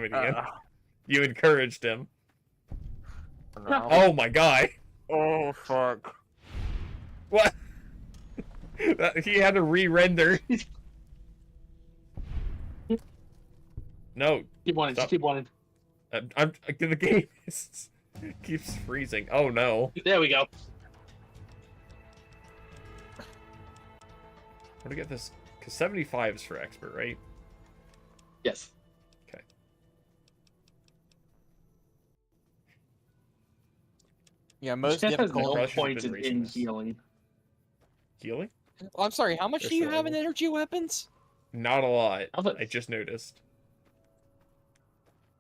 it, Ian. You encouraged him. No. Oh my god. Oh fuck. What? He had to re-render. No. Keep wanting, just keep wanting. The game keeps freezing. Oh no. There we go. Where to get this? Because 75 is for expert, right? Yes. Okay. Yeah, most Jeff has difficult. no Probably should've point been in racing this. healing. Healing? Oh, I'm sorry. How much There's do you the have in level. energy weapons? Not a lot. Nothing. I just noticed.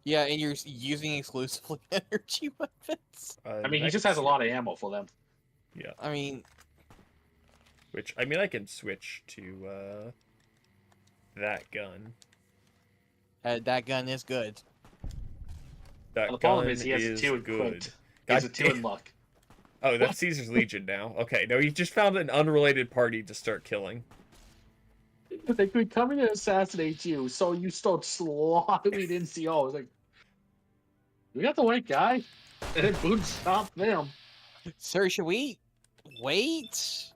Yeah, and you're using exclusively energy weapons. I mean, he just has a lot of ammo for them. Yeah. I mean, Which, I mean, I can switch to, that gun. that gun is good. That The gun problem is he has is two good. equipped. He has a God 2 in damn- luck. Oh, that's Caesar's Legion now. Okay, no, he just found an unrelated party to start killing. They could come in and assassinate you, so you start slaughtering NCO. It's like, we got the right guy. And then Boone stopped them. Sir, should we wait?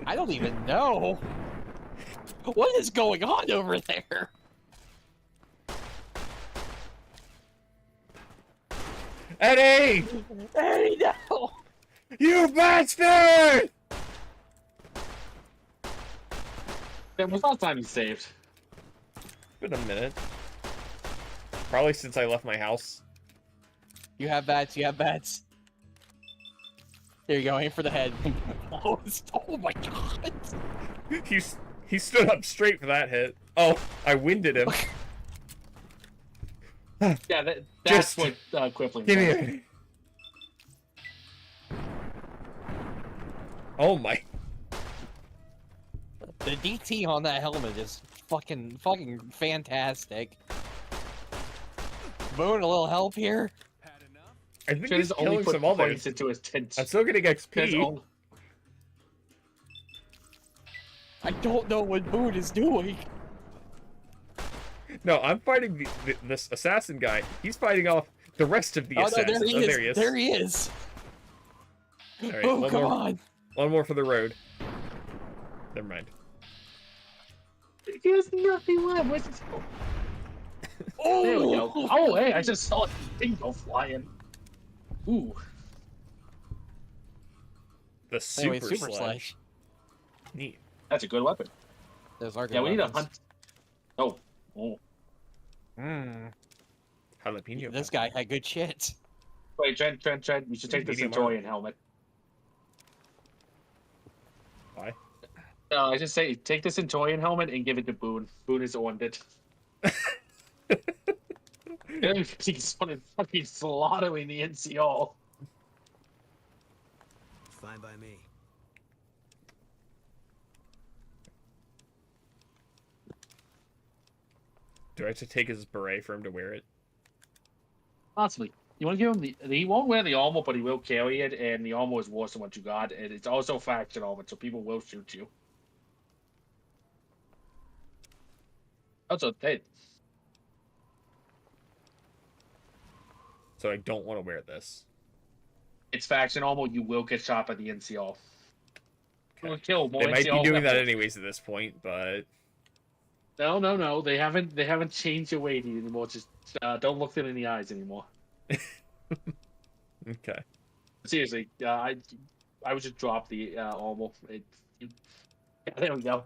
I don't even know. What is going on over there? Eddie! Eddie, no! You bastard! That was last time he saved. Been a minute. Probably since I left my house. You have bats, you have bats. There you go, aim for the head. Oh, oh my god! He stood up straight for that hit. Oh, I winded him. Yeah, that's Just what Quipling Give me said. a... Oh my... The DT on that helmet is fucking fantastic. Boone, a little help here? I think Because he's only killing put some others. points into his tent. I'm still getting Because XP. only- I don't know what Boone is doing. No, I'm fighting this assassin guy. He's fighting off the rest of the Oh no, assassins. there he Oh, is. there he is. There he is. All right, Oh, one come more. on. One more for the road. Never mind. He has nothing left. Where's his... Oh, There we go. Oh, hey, I just saw a thing go flying. Ooh. The super, Anyway, super sledge. sledge. Neat. That's a good weapon. Those are good Yeah, we need a weapons. hunt. Oh. Oh. Mm. Jalapeno. This guy had good shit. Wait, Trent. You should take the Medium Centurion helmet. Why? I just say, take the Centurion helmet and give it to Boone. Boone has earned it. He's fucking slaughtering the NCO. Fine by me. Do I have to take his beret for him to wear it? Possibly. You want to give him he won't wear the armor, but he will carry it, and the armor is worse than what you got, and it's also faction armor, so people will shoot you. That's okay. So I don't want to wear this. It's faction armor, you will get shot by the NCO. Okay. Will kill more They might be NCO doing that members. anyways at this point, but No. They haven't changed your weight anymore. Just don't look them in the eyes anymore. okay. Seriously, I would just drop the armor. Yeah, there we go.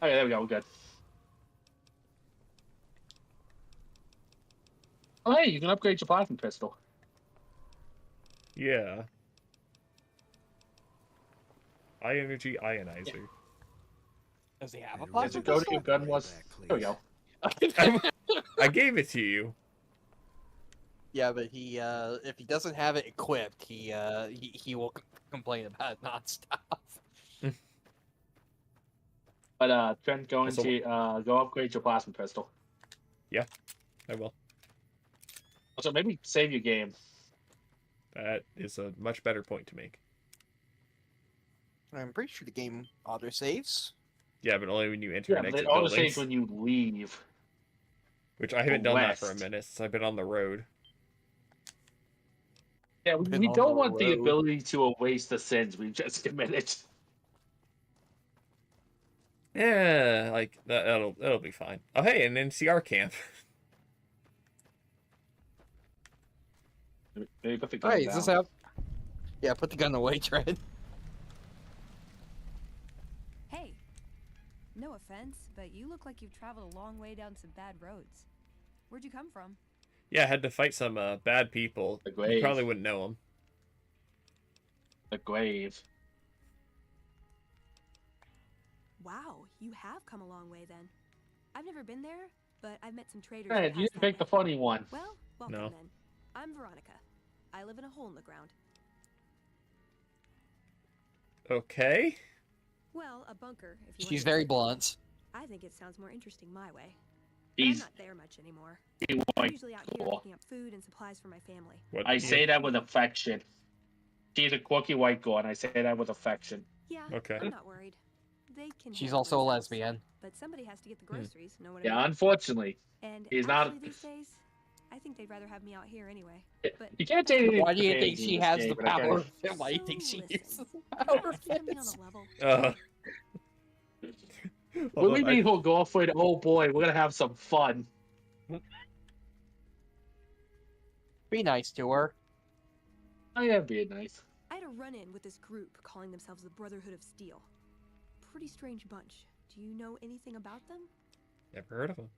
Okay, there we go. We're good. Oh, hey, you can upgrade your plasma pistol. Yeah. High energy ionizer. Does he have a Does plasma it go to pistol? your gun was? There we go. I gave it to you. Yeah, but he if he doesn't have it equipped, he will complain about it nonstop. But Trent, go Also- go upgrade your plasma pistol. I will. Also, maybe save your game. That is a much better point to make. I'm pretty sure the game auto saves. Yeah, but only when you enter Yeah, and but exit it auto buildings. saves when you leave. Which I haven't done that for a west. minute since I've been on the road. Yeah, Been we on don't the want the road. ability to erase the sins we just committed. Yeah, like that'll be fine. Oh hey, an NCR camp. Maybe put the gun Hey, is this down. out? Yeah, put the gun away, Trent. Hey, no offense, but you look like you've traveled a long way down some bad roads. Where'd you come from? Yeah, I had to fight some bad people. The You grave. probably wouldn't know them. The grave. Wow, you have come a long way then. I've never been there, but I've met some traders. Hey, who you pass didn't that pick the way. funny one. Well, welcome No. then. I'm Veronica. I live in a hole in the ground. Okay. Well, a bunker, if you She's wanna very say that. blunt. I think it sounds more interesting my way. But I'm He's not there much anymore. he I'm like usually out here cool. picking up food and supplies for my family. What? I say that with affection. She's a quirky white girl, and I say that with affection. Yeah, Okay. I'm not worried. They can She's handle also a themselves. lesbian. But somebody has to get the groceries, know what I Yeah, mean? unfortunately. And he's not- actually these days, I think they'd rather have me out here anyway. But You can't take anything Why do you from think Paige she in this has game, the but I power? gotta- Why do you So think she listen, uses the let's power? keep something on the level. When Hold we on, meet her girlfriend, oh boy, we're gonna have some fun. Be nice to her. I am being nice. I had a run-in with this group calling themselves the Brotherhood of Steel. Pretty strange bunch. Do you know anything about them? Never heard of them.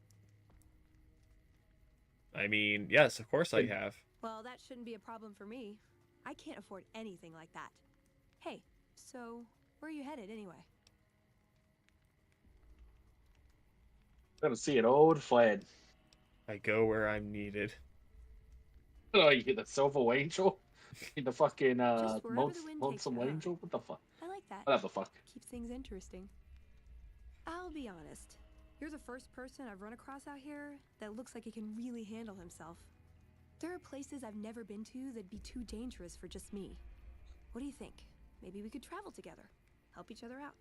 I mean, yes, of course I have. Well, that shouldn't be a problem for me. I can't afford anything like that. Hey, so where are you headed anyway? Gonna see an old friend. I go where I'm needed. Oh, you get the Silver Angel? The fucking Just wherever the wind takes Lonesome her. Angel? What the fuck? I like that. What the fuck? Keeps things interesting. I'll be honest. You're the first person I've run across out here that looks like he can really handle himself. There are places I've never been to that'd be too dangerous for just me. What do you think? Maybe we could travel together, help each other out.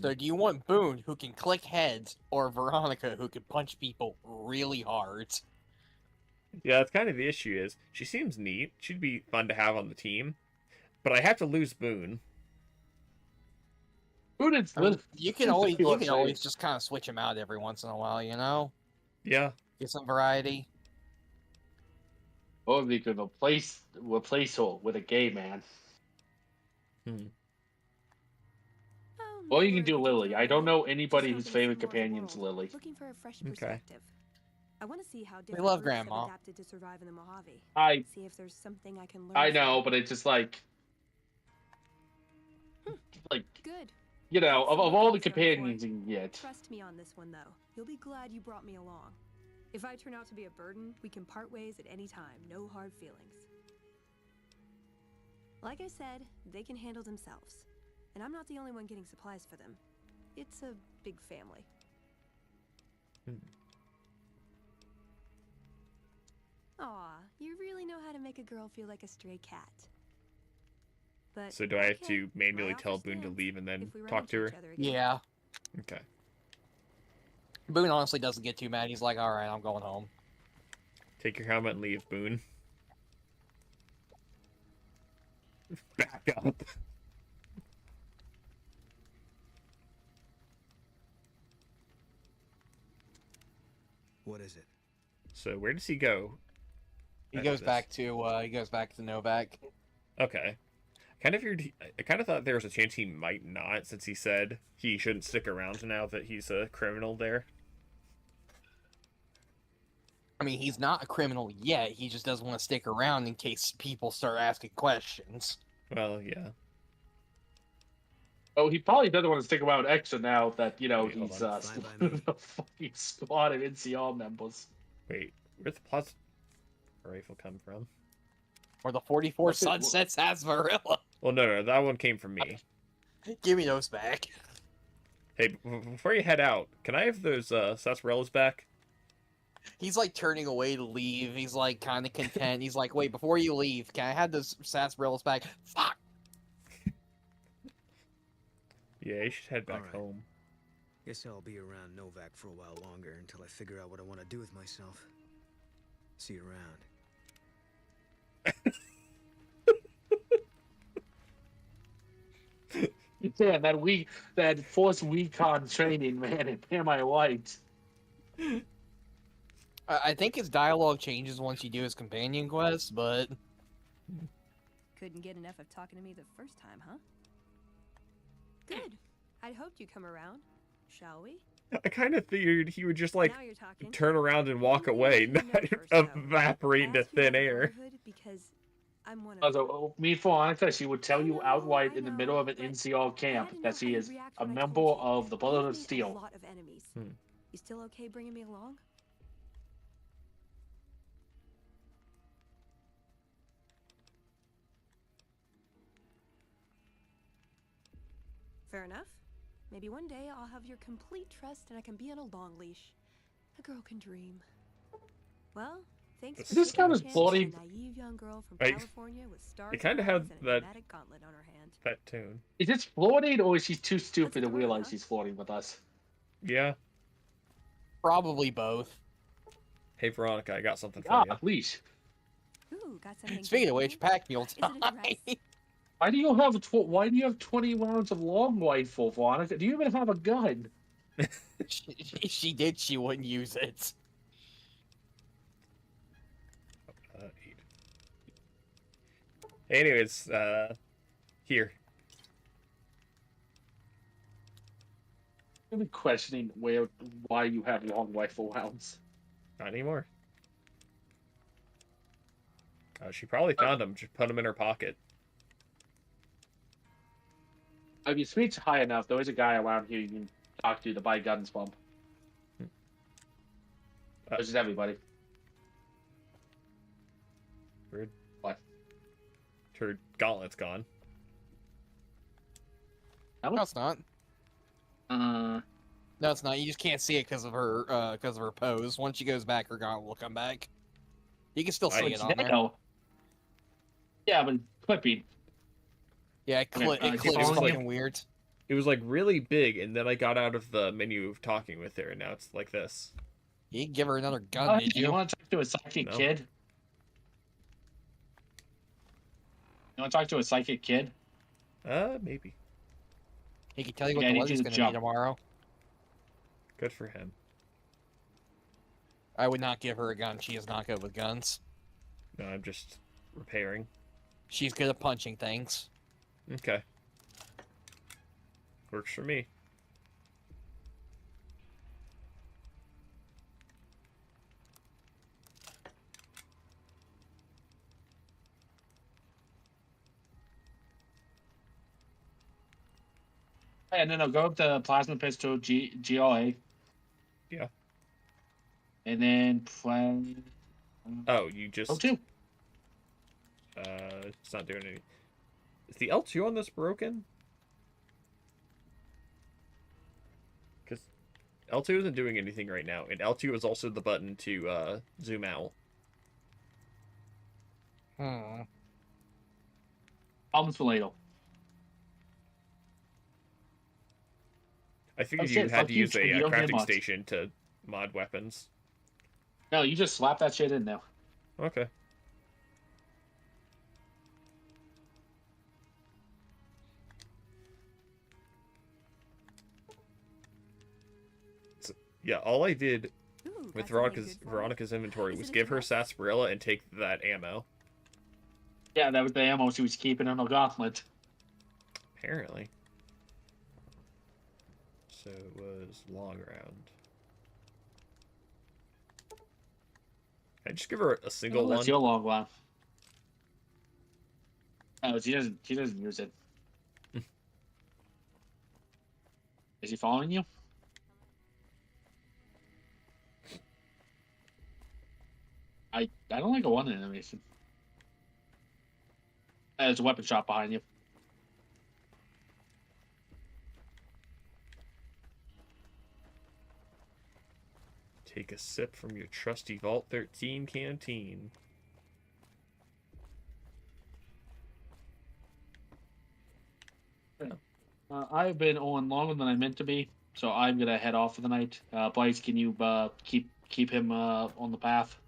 So do you want Boone, who can click heads, or Veronica, who can punch people really hard? Yeah, that's kind of the issue is she seems neat. She'd be fun to have on the team. But I have to lose Boone. Who did I mean, you can always Feel you can safe. always just kind of switch them out every once in a while, you know? Yeah. Get some variety. Or we could replace her with a gay man. Oh, Or you never can do a Lily. particular I don't way. know Just anybody hoping whose to see favorite more of the companion's world, Lily. Looking for a fresh Okay. perspective. I want to see how different love groups have Grandma. adapted to survive in the Mojave. I See if there's something I can learn. I from. know, but it's just like Good. you know, That's of what all the I'm here for. companions you can get. Trust me on this one, though. You'll be glad you brought me along. If I turn out to be a burden, we can part ways at any time. No hard feelings. Like I said, they can handle themselves. And I'm not the only one getting supplies for them. It's a big family. Aw, you really know how to make a girl feel like a stray cat. But So do I have okay, to manually my tell offer Boone to stands leave and then if we run talk to into her? each other again. Yeah. Okay. Boone honestly doesn't get too mad. He's like, all right, I'm going home. Take your helmet and leave, Boone. Back up. What is it? So where does he go? He After goes this? back to Novak. Okay. I kind of thought there was a chance he might not, since he said he shouldn't stick around now that he's a criminal there. I mean, he's not a criminal yet. He just doesn't want to stick around in case people start asking questions. Well, yeah. Oh, he probably doesn't want to stick around extra now that, you know, Wait, hold he's on. Fine by me. a fucking squad of NCR members. Wait, where'd the plasma rifle come from? Or the 44 What's it- Sunsets Sarsaparilla. Well, no, that one came from me. Give me those back. Hey, before you head out, can I have those sarsaparillas back? He's like turning away to leave. He's like kind of content. He's like, wait, before you leave, can I have those sarsaparillas back? Fuck. Yeah, you should head back Alright. home. Guess I'll be around Novak for a while longer until I figure out what I want to do with myself. See you around. Yeah, that forced recon training, man, it pay my whites. I think his dialogue changes once you do his companion quest, but Couldn't get enough of talking to me the first time, huh? Good. I'd hoped you'd come around. Shall we? I kind of figured he would just like Now you're talking. turn around and walk away, not evaporate into thin air. Because I'm one of Also, me Veronica, she would tell you outright in the middle of an NCR camp that she is a member of the Brotherhood of a Steel. lot of enemies. Hmm. You still okay bringing me along? Fair enough. Maybe one day I'll have your complete trust and I can be on a long leash. A girl can dream. Well, thanks. This guy was bloody. A naive young girl from Right. California with stars. It kind of in her had eyes and a that dramatic gauntlet on her hand. that tune. Is this flirting or is she too stupid to realize she's flirting with us? Yeah. probably both. Hey Veronica, I got something for Ah, you. please. Ooh, got something. Speaking of which, pack mule Is it a time. dress? Why do you have 20 rounds of long rifle, Veronica? Do you even have a gun? she did. She wouldn't use it. 8. Anyways, here. I'm questioning why you have long rifle rounds. Not anymore. She probably found them. Just put them in her pocket. If your speed's high enough, there is a guy around here you can talk to buy guns from. This is everybody. Weird. What? Her gauntlet's gone. No, it's not. No, it's not. You just can't see it because of her pose. Once she goes back, her gauntlet will come back. You can still see it on there. Yeah, but clipping. Yeah, it clips fucking weird. It was like really big, and then I got out of the menu of talking with her, and now it's like this. You can give her another gun, did you? You want to talk to a psychic No. kid? You want to talk to a psychic kid? Maybe. He can tell you what Yeah, I the need weather's you to going to jump. be tomorrow. Good for him. I would not give her a gun. She is not good with guns. No, I'm just repairing. She's good at punching things. Okay. Works for me. And then I'll go up to plasma pistol GLA. Yeah. And then plan. Oh, you just. L2. It's not doing any. Is the L2 on this broken? Because L2 isn't doing anything right now, and L2 is also the button to zoom out. Problems for later. I figured Oh, you shit, had fuck to you, use a Chip, you don't get crafting much. station to mod weapons. No, you just slap that shit in there. Okay. So, yeah, all I did Ooh, with got something good for Veronica's inventory Is was it a give her dress? sarsaparilla and take that ammo. Yeah, that was the ammo she was keeping in her gauntlet. Apparently. So it was long round. I just give her a single Oh, one. that's your long one. Oh, she doesn't use it. Is he following you? I don't like a one animation. There's a weapon shop behind you. Take a sip from your trusty Vault 13 canteen. I've been on longer than I meant to be, so I'm gonna head off for the night. Blythe, can you keep him on the path?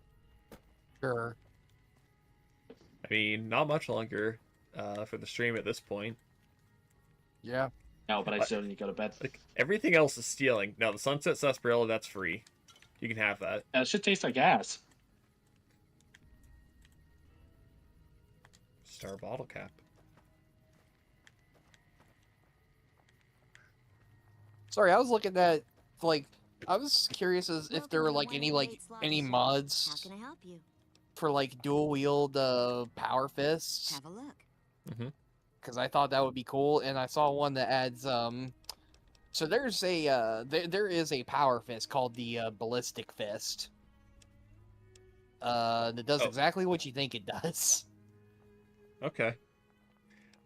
Sure. I mean, not much longer for the stream at this point. Yeah. No, but I still need to go to bed. Like, everything else is stealing. Now, the Sunset Sarsaparilla, that's free. You can have that. It should taste like gas. Star bottle cap. Sorry, I was looking at, like, I was curious as if there were, like, any mods How can I help you? for, like, dual-wield power fists. Have a look. Mm-hmm. Because I thought that would be cool, and I saw one that adds, so there's a, there is a power fist called the, Ballistic Fist. That does exactly what you think it does. Okay.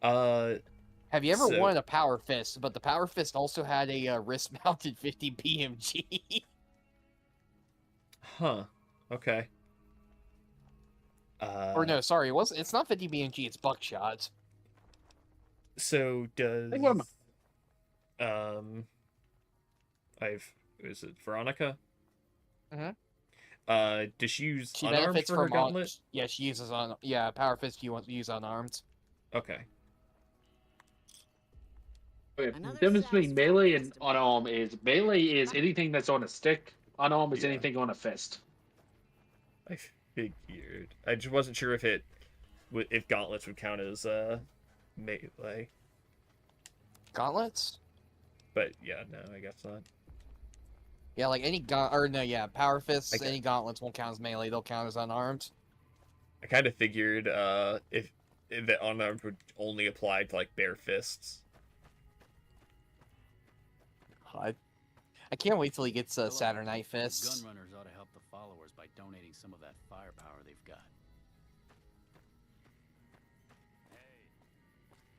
Have you ever So- wanted a power fist, but the power fist also had a wrist-mounted 50 BMG? Huh. Okay. Or no, sorry, it's not 50 BMG, it's buckshot. So does Think what is it Veronica? Mhm. Does she use She unarmed benefits for her from gauntlet? Yeah, she uses power fist you want to use unarmed. Okay. Okay, the difference between melee and unarmed is melee is anything that's on a stick. Unarmed is Yeah. anything on a fist. I figured. I just wasn't sure if if gauntlets would count as melee. Gauntlets? But yeah, no, I guess not. Yeah, like any power fists, any gauntlets won't count as melee, they'll count as unarmed. I kind of figured if the unarmed would only apply to like bare fists. I can't wait till he gets Saturnite fists. Gunrunners ought to help the followers by donating some of that firepower they've got.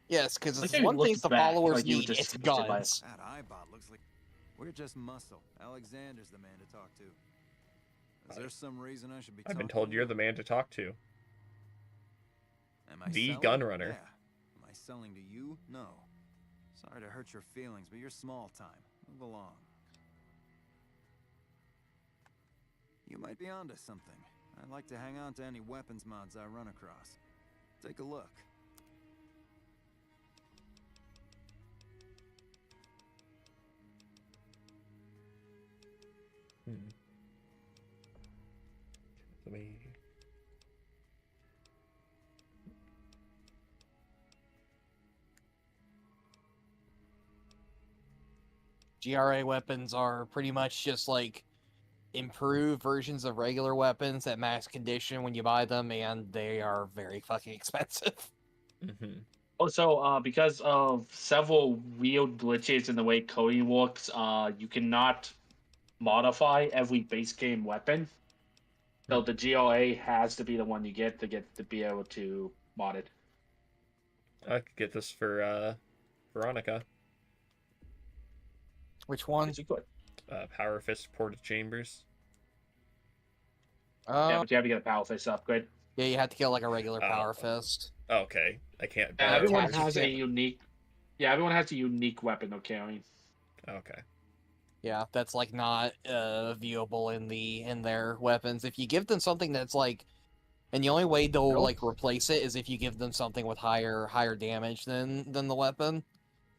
Yes, because Like it's how he one thing looks the back, followers like you need, just it's switched it by- guns. That eyebot looks like we're just muscle. Alexander's the man to talk to. Is there some reason I should be I've been talking told to you're you? the man to talk to. Am I The selling? Gunrunner. Yeah. Am I selling to you? No. Sorry to hurt your feelings, but you're small time. Move along. You might be onto something. I'd like to hang on to any weapons mods I run across. Take a look. Let me. GRA weapons are pretty much just like improved versions of regular weapons at max condition when you buy them, and they are very fucking expensive. Mm-hmm. Also, because of several weird glitches in the way coding works, you cannot modify every base game weapon. So the GLA has to be the one you get to be able to mod it. I could get this for Veronica. Which one? You could. Power Fist Ported Chambers. Yeah, but you have to get a power fist upgrade. Yeah, you have to get like a regular power fist. Okay, I can't. Everyone has a unique. Yeah, everyone has a unique weapon they're carrying. Okay. Yeah, that's like not viewable in their weapons. If you give them something that's like, and the only way they'll like replace it is if you give them something with higher damage than the weapon,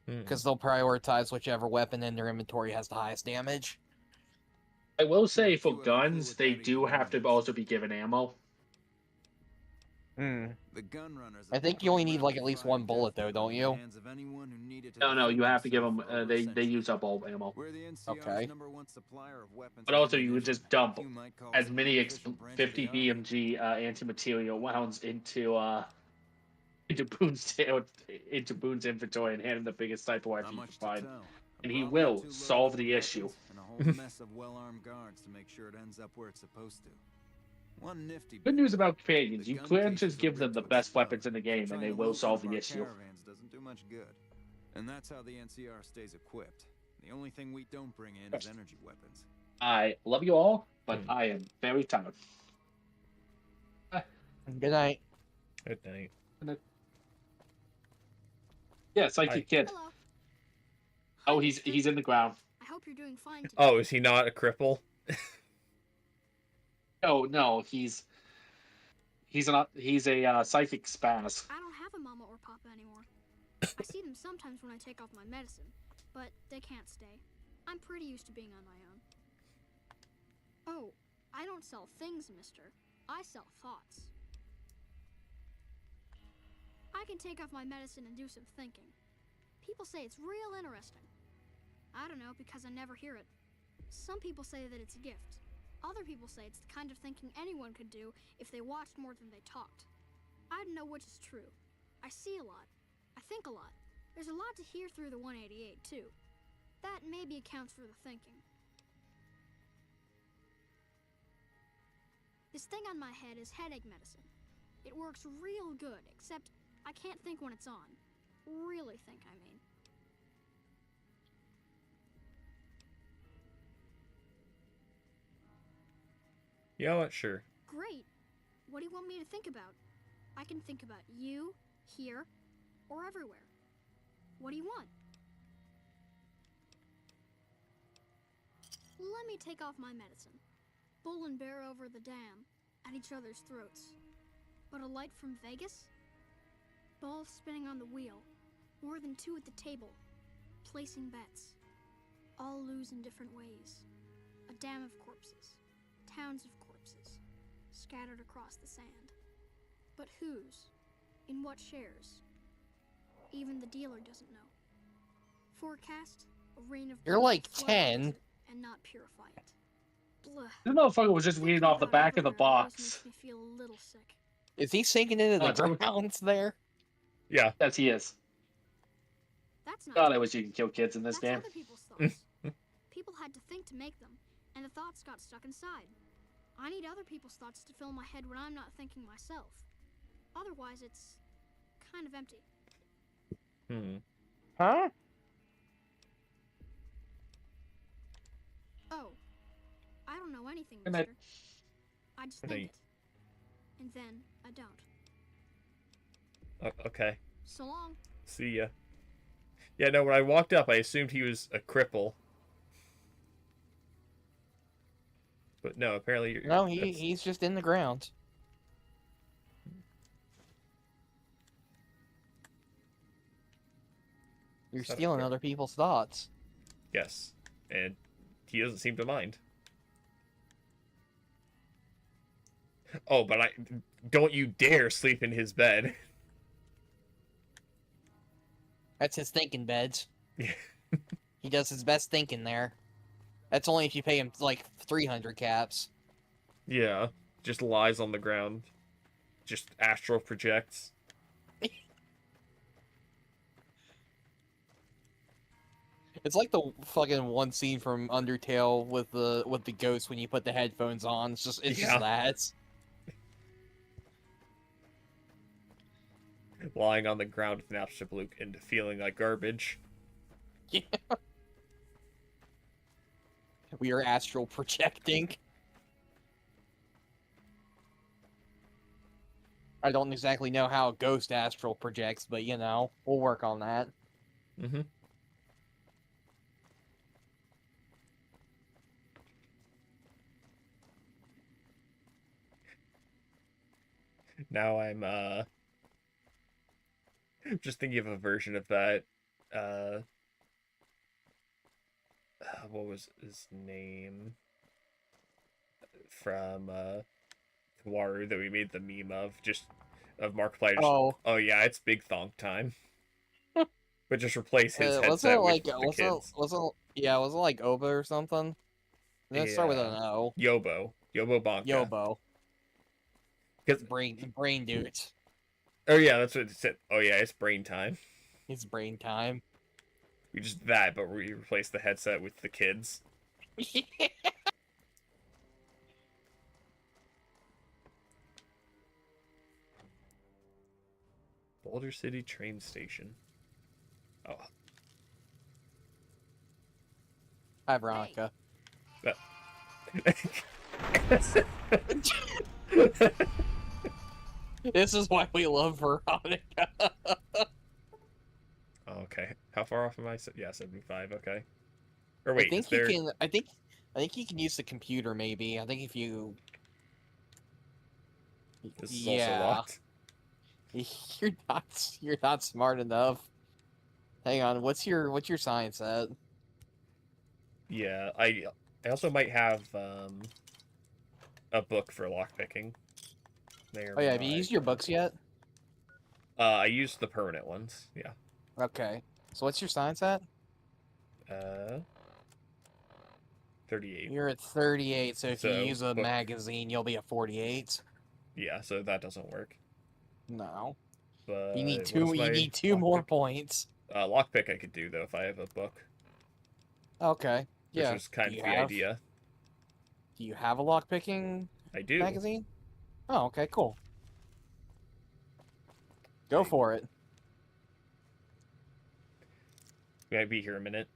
because they'll prioritize whichever weapon in their inventory has the highest damage. I will say for guns, they do have to also be given ammo. The Gunrunners. I think you only need like at least one bullet though, don't you? No, you have to give them. They use up all ammo. Okay. But also, you would just dump as many 50 BMG anti-material rounds into Boone's inventory and hand him the biggest sniper rifle you can find, and he will solve the issue. And a whole mess of well-armed guards to make sure it ends up where it's supposed to. One nifty. Good news about companions: you can just give them the best weapons in the game, and they will solve the issue. Caravans doesn't do much good. And that's how the NCR stays equipped. The only thing we don't bring in is energy weapons. I love you all, but I am very tired. Good night. Good night. Yeah, Psychic Kid. Hello. Oh, he's in the ground. I hope you're doing fine today. Oh, is he not a cripple? Oh no, he's a psychic spaz. I don't have a mama or papa anymore. I see them sometimes when I take off my medicine, but they can't stay. I'm pretty used to being on my own. Oh, I don't sell things, mister. I sell thoughts. I can take off my medicine and do some thinking. People say it's real interesting. I don't know, because I never hear it. Some people say that it's a gift. Other people say it's the kind of thinking anyone could do if they watched more than they talked. I don't know which is true. I see a lot. I think a lot. There's a lot to hear through the 188, too. That maybe accounts for the thinking. This thing on my head is headache medicine. It works real good, except I can't think when it's on. Really think, I mean. You know what? Sure. Great. What do you want me to think about? I can think about you, here, or everywhere. What do you want? Let me take off my medicine. Bull and bear over the dam, at each other's throats. But a light from Vegas? Balls spinning on the wheel, more than two at the table, placing bets. All lose in different ways. A dam of corpses, towns of corpses, scattered across the sand. But whose? In what shares? Even the dealer doesn't know. Forecast, a rain of You're blood like flood 10. over it and not purify it. Blah. This motherfucker was just reading off the back of the box. Makes me feel a little sick. Is he sinking into the Oh, grounds there? Yeah. Yes, he is. That's not God, I wish you could kill kids in this That's game. other people's thoughts. People had to think to make them, and the thoughts got stuck inside. I need other people's thoughts to fill my head when I'm not thinking myself. Otherwise, it's kind of empty. Huh? Oh, I don't know anything, Good mister. night. I just Good think night. it. And then I don't. Okay. So long. See ya. Yeah, no, when I walked up, I assumed he was a cripple. But no, apparently you're... No, that's- he's just in the ground. You're Is that a stealing crip- other people's thoughts. Yes. And he doesn't seem to mind. Oh, but don't you dare sleep in his bed. That's his thinking beds. Yeah. He does his best thinking there. That's only if you pay him like 300 caps. Yeah. Just lies on the ground. Just astral projects. It's like the fucking one scene from Undertale with the ghost when you put the headphones on. It's just Yeah. that. Lying on the ground with an astral Luke and feeling like garbage. Yeah. We are astral projecting. I don't exactly know how a ghost astral projects, but you know, we'll work on that. Mm-hmm. Now I'm just thinking of a version of that. What was his name? From Waru that we made the meme of, just of Markiplier. Just, Oh. Yeah, it's Big Thonk time. But just replace his Wasn't headset it like with the kids. wasn't it like Oba or something? Let's start with an Yeah. O. Yobo Bonka. Yobo. 'Cause- Brain dudes. Oh yeah, that's what it said. Oh yeah, it's brain time. It's brain time. We just that, but we replace the headset with the kids. Boulder City train station. Oh. Hi, Veronica. This is why we love Veronica. Okay. How far off am I? Yeah, 75. Okay. Or wait, I think is there... you can. I think you can use the computer. Maybe. I think if you. This is also locked. You're not smart enough. Hang on. What's your science at? Yeah, I also might have a book for lockpicking. Oh yeah, have you used your books yet? I used the permanent ones. Yeah. Okay. So what's your science at? 38. You're at 38. So if you So, use a book- magazine, you'll be at 48. Yeah, so that doesn't work. No. But You need what two. is You my need two more lockpick? points. Lockpick I could do though if I have a book. Okay. Yeah. Which was kind Do of you the have- idea. Do you have a lockpicking I do. magazine? Oh, okay, cool. Go for it. May I be here a minute?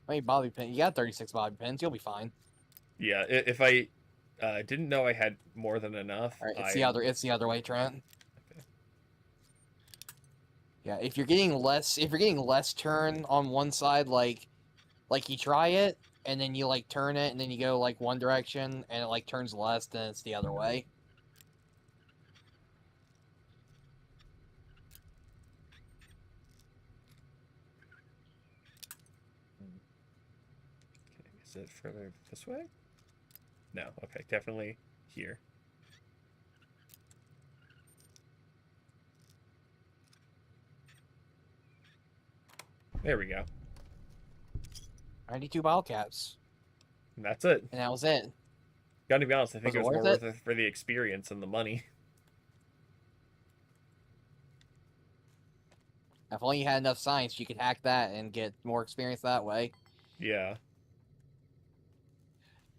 I mean, bobby pin. You got 36 bobby pins. You'll be fine. Yeah, if I didn't know I had more than enough. All right, it's the other way, Trent. Okay. Yeah, if you're getting less turn on one side, like you try it and then you like turn it and then you go like one direction and it like turns less, then it's the other way. Okay, is it further this way? No. Okay, definitely here. There we go. 92 bottle caps. And that's it. And that was it. Gotta be honest, I think Was it it was more worth worth it for the experience and the money. If only you had enough science, you could hack that and get more experience that way. Yeah.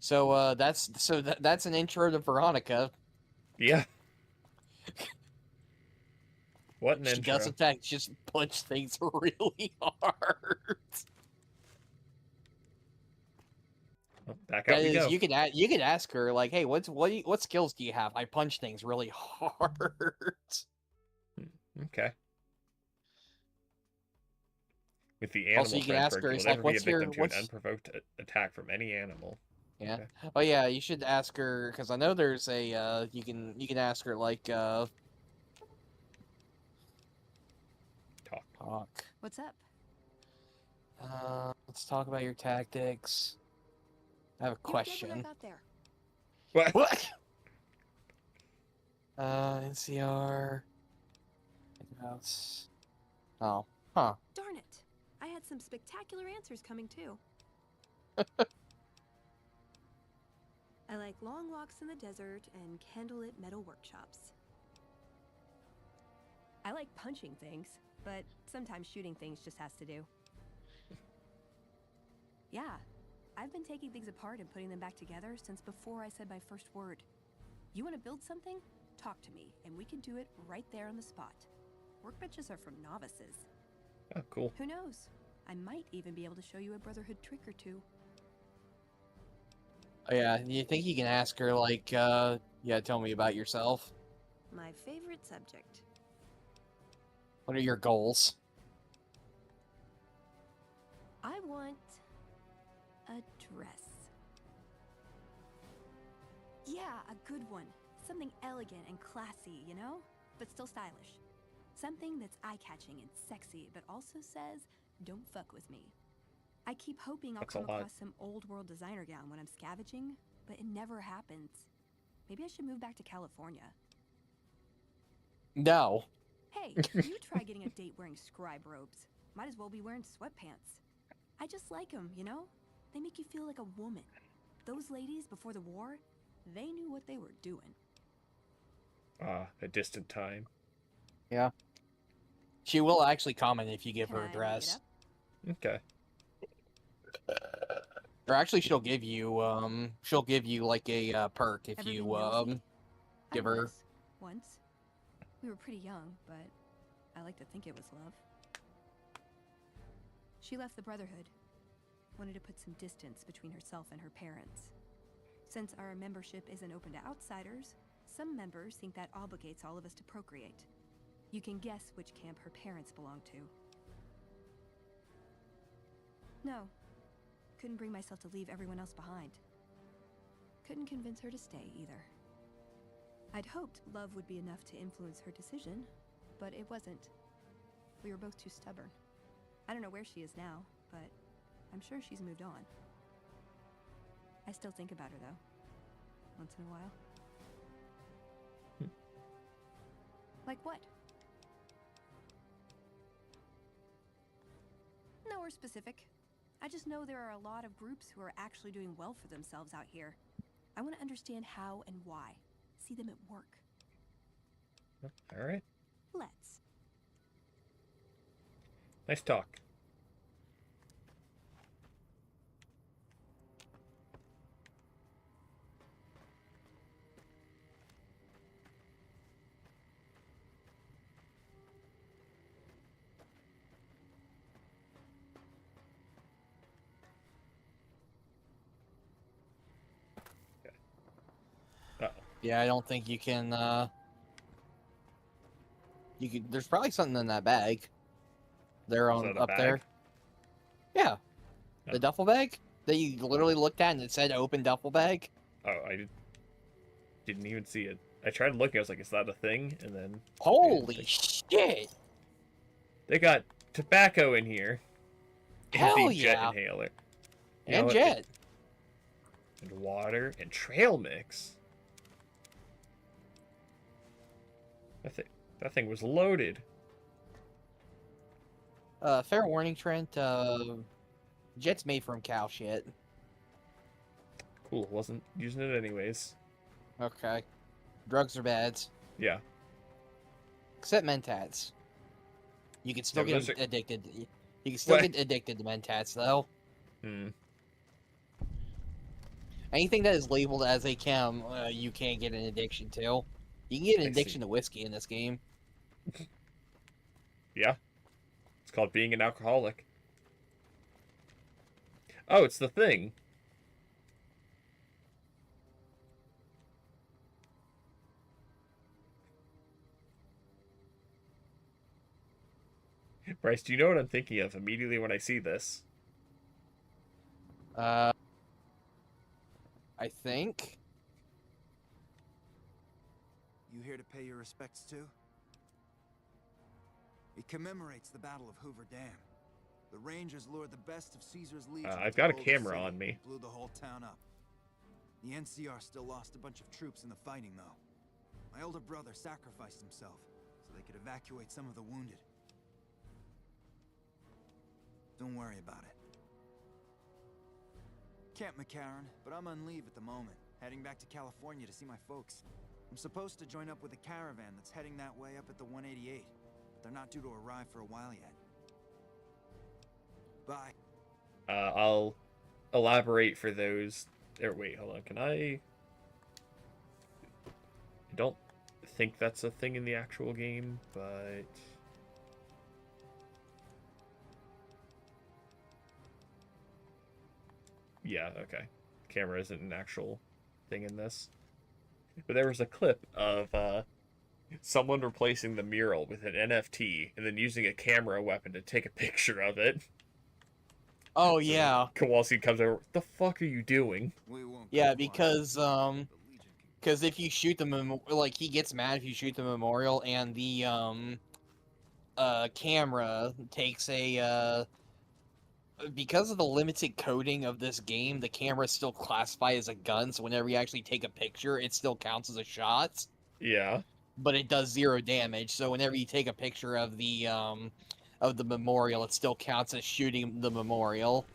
So that's an intro to Veronica. Yeah. What an She intro. does in fact just punch things really hard. Well, back out That we is, go. you could ask her like, hey, what skills do you have? I punch things really hard. Okay. With the animal Also, you can friend ask perk, her, you'll it's never like, be a what's your- victim to what's- an unprovoked attack from any animal. Yeah. Okay. Oh yeah, you should ask her because I know there's a you can ask her like Talk. What's up? Let's talk about your tactics. I have a You get what I question. got there. What? NCR. House. Oh, huh. Darn it! I had some spectacular answers coming too. I like long walks in the desert and candlelit metal workshops. I like punching things, but sometimes shooting things just has to do. Yeah, I've been taking things apart and putting them back together since before I said my first word. You want to build something? Talk to me, and we can do it right there on the spot. Workbenches are for novices. Oh, cool. Who knows? I might even be able to show you a Brotherhood trick or two. Oh yeah, you think you can ask her like, yeah, tell me about yourself. My favorite subject. What are your goals? I want a dress. Yeah, a good one. Something elegant and classy, you know? But still stylish. Something that's eye-catching and sexy, but also says, don't fuck with me. I keep hoping I'll That's a come lot. across some old-world designer gown when I'm scavenging, but it never happens. Maybe I should move back to California. No. Hey, you try getting a date wearing scribe robes. Might as well be wearing sweatpants. I just like them, you know? They make you feel like a woman. Those ladies before the war, they knew what they were doing. Ah, a distant time. Yeah. She will actually comment if you give Can her I a make it dress. up? Okay. Or actually, she'll give you like a perk if Ever you been nosy? give I her. was, once. We were pretty young, but I like to think it was love. She left the Brotherhood. wanted to put some distance between herself and her parents. Since our membership isn't open to outsiders, some members think that obligates all of us to procreate. You can guess which camp her parents belong to. No. Couldn't bring myself to leave everyone else behind. Couldn't convince her to stay, either. I'd hoped love would be enough to influence her decision, but it wasn't. We were both too stubborn. I don't know where she is now, but I'm sure she's moved on. I still think about her, though. Once in a while. Like what? Nowhere specific. I just know there are a lot of groups who are actually doing well for themselves out here. I want to understand how and why. See them at work. All right. Let's. Nice talk. Yeah, I don't think you can, you could, there's probably something in that bag. They're Is on that a up there. bag? Yeah. Oh. The duffel bag that you literally looked at and it said open duffel bag. Oh, I didn't even see it. I tried looking, I was like, is that a thing? And then... Holy shit! They got tobacco in here. Hell and the jet yeah. inhaler. And You know what? jet. And water and trail mix. That thing was loaded. Fair warning, Trent. Jet's made from cow shit. Cool, wasn't using it anyways. Okay. Drugs are bad. Yeah. Except Mentats. You can still Yeah, get those are- addicted. You can still What? get addicted to Mentats, though. Hmm. Anything that is labeled as a chem, you can't get an addiction to. You can get an I addiction see. to whiskey in this game. Yeah. It's called being an alcoholic. Oh, it's the thing. Bryce, do you know what I'm thinking of immediately when I see this? I think. You here to pay your respects too? It commemorates the Battle of Hoover Dam. The Rangers lured the best of Caesar's Legion. I've to got a hold the camera city on me. and blew the whole town up. The NCR still lost a bunch of troops in the fighting, though. My older brother sacrificed himself so they could evacuate some of the wounded. Don't worry about it. Camp McCarran, but I'm on leave at the moment, heading back to California to see my folks. I'm supposed to join up with a caravan that's heading that way up at the 188, but they're not due to arrive for a while yet. Bye. I'll elaborate for those. Wait, hold on. Can I don't think that's a thing in the actual game, but... Yeah, okay. Camera isn't an actual thing in this. But there was a clip of someone replacing the mural with an NFT and then using a camera weapon to take a picture of it. Oh, yeah. Kowalski comes over. What the fuck are you doing? Yeah, because if you shoot the like he gets mad if you shoot the memorial, and the camera takes a because of the limited coding of this game, the camera is still classified as a gun, so whenever you actually take a picture, it still counts as a shot. Yeah. But it does 0 damage, so whenever you take a picture of the memorial, it still counts as shooting the memorial.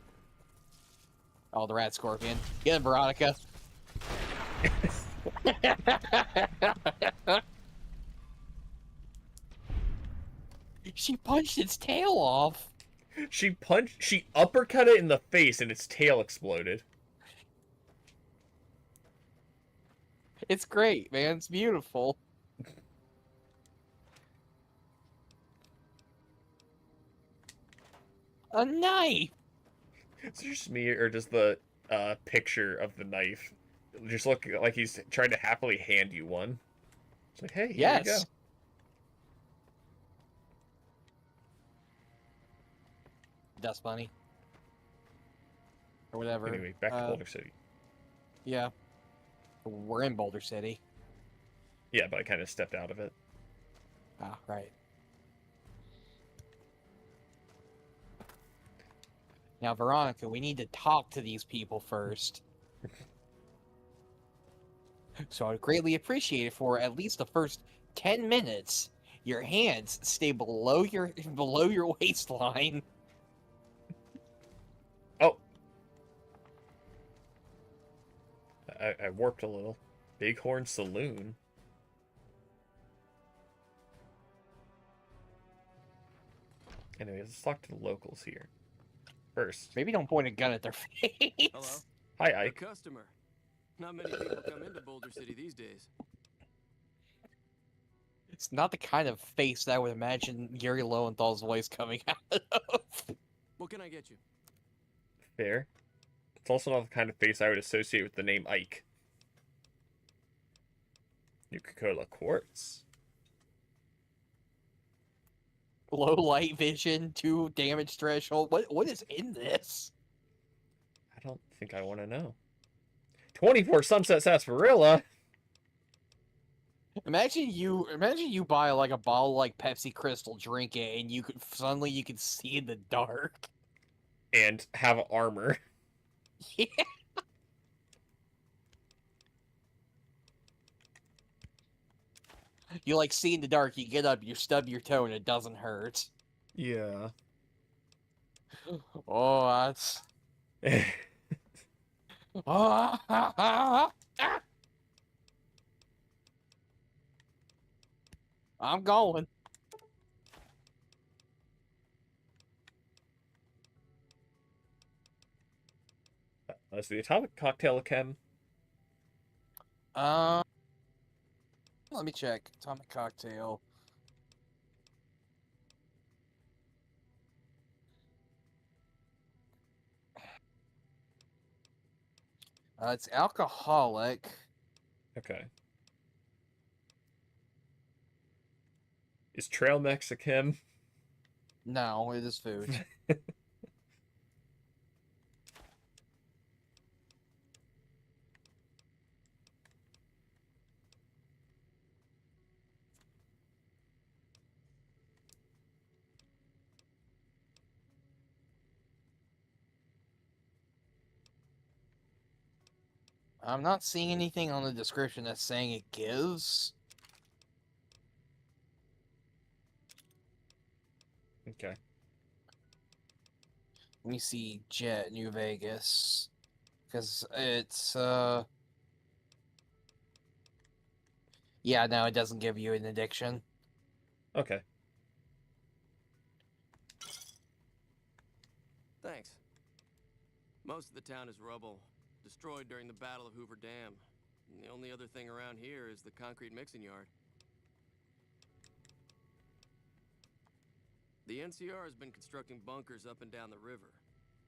Oh, the rat scorpion. Get him, Veronica. She punched its tail off. She uppercut it in the face and its tail exploded. It's great, man. It's beautiful. A knife! Is it just me, or does the picture of the knife just look like he's trying to happily hand you one? It's like, hey, here you go. Yes. That's funny. Or whatever. Anyway, back to Boulder City. Yeah. We're in Boulder City. Yeah, but I kind of stepped out of it. Ah, right. Now, Veronica, we need to talk to these people first. So I'd greatly appreciate it for at least the first 10 minutes. Your hands stay below your waistline. Oh. I warped a little. Bighorn Saloon. Anyway, let's talk to the locals here. First. Maybe don't point a gun at their face. Hello? Hi, Ike. A customer. Not many people come into Boulder City these days. It's not the kind of face that I would imagine Gary Lowenthal's voice coming out of. What can I get you? Fair. It's also not the kind of face I would associate with the name Ike. Nuka-Cola Quartz. Low light vision, 2 damage threshold. What is in this? I don't think I want to know. 24 Sunset Sarsaparilla. Imagine you buy like a bottle like Pepsi Crystal, drink it, and you could see in the dark. And have armor. Yeah. You like see in the dark, you get up, you stub your toe, and it doesn't hurt. Yeah. Oh, that's... I'm going. That's the Atomic Cocktail Chem. Let me check. Atomic Cocktail. It's alcoholic. Okay. Is Trail Mix a chem? No, it is food. I'm not seeing anything on the description that's saying it gives. Okay. Let me see Jet New Vegas. Because it's, yeah, no, it doesn't give you an addiction. Okay. Thanks. Most of the town is rubble, destroyed during the Battle of Hoover Dam. And the only other thing around here is the concrete mixing yard. The NCR has been constructing bunkers up and down the river.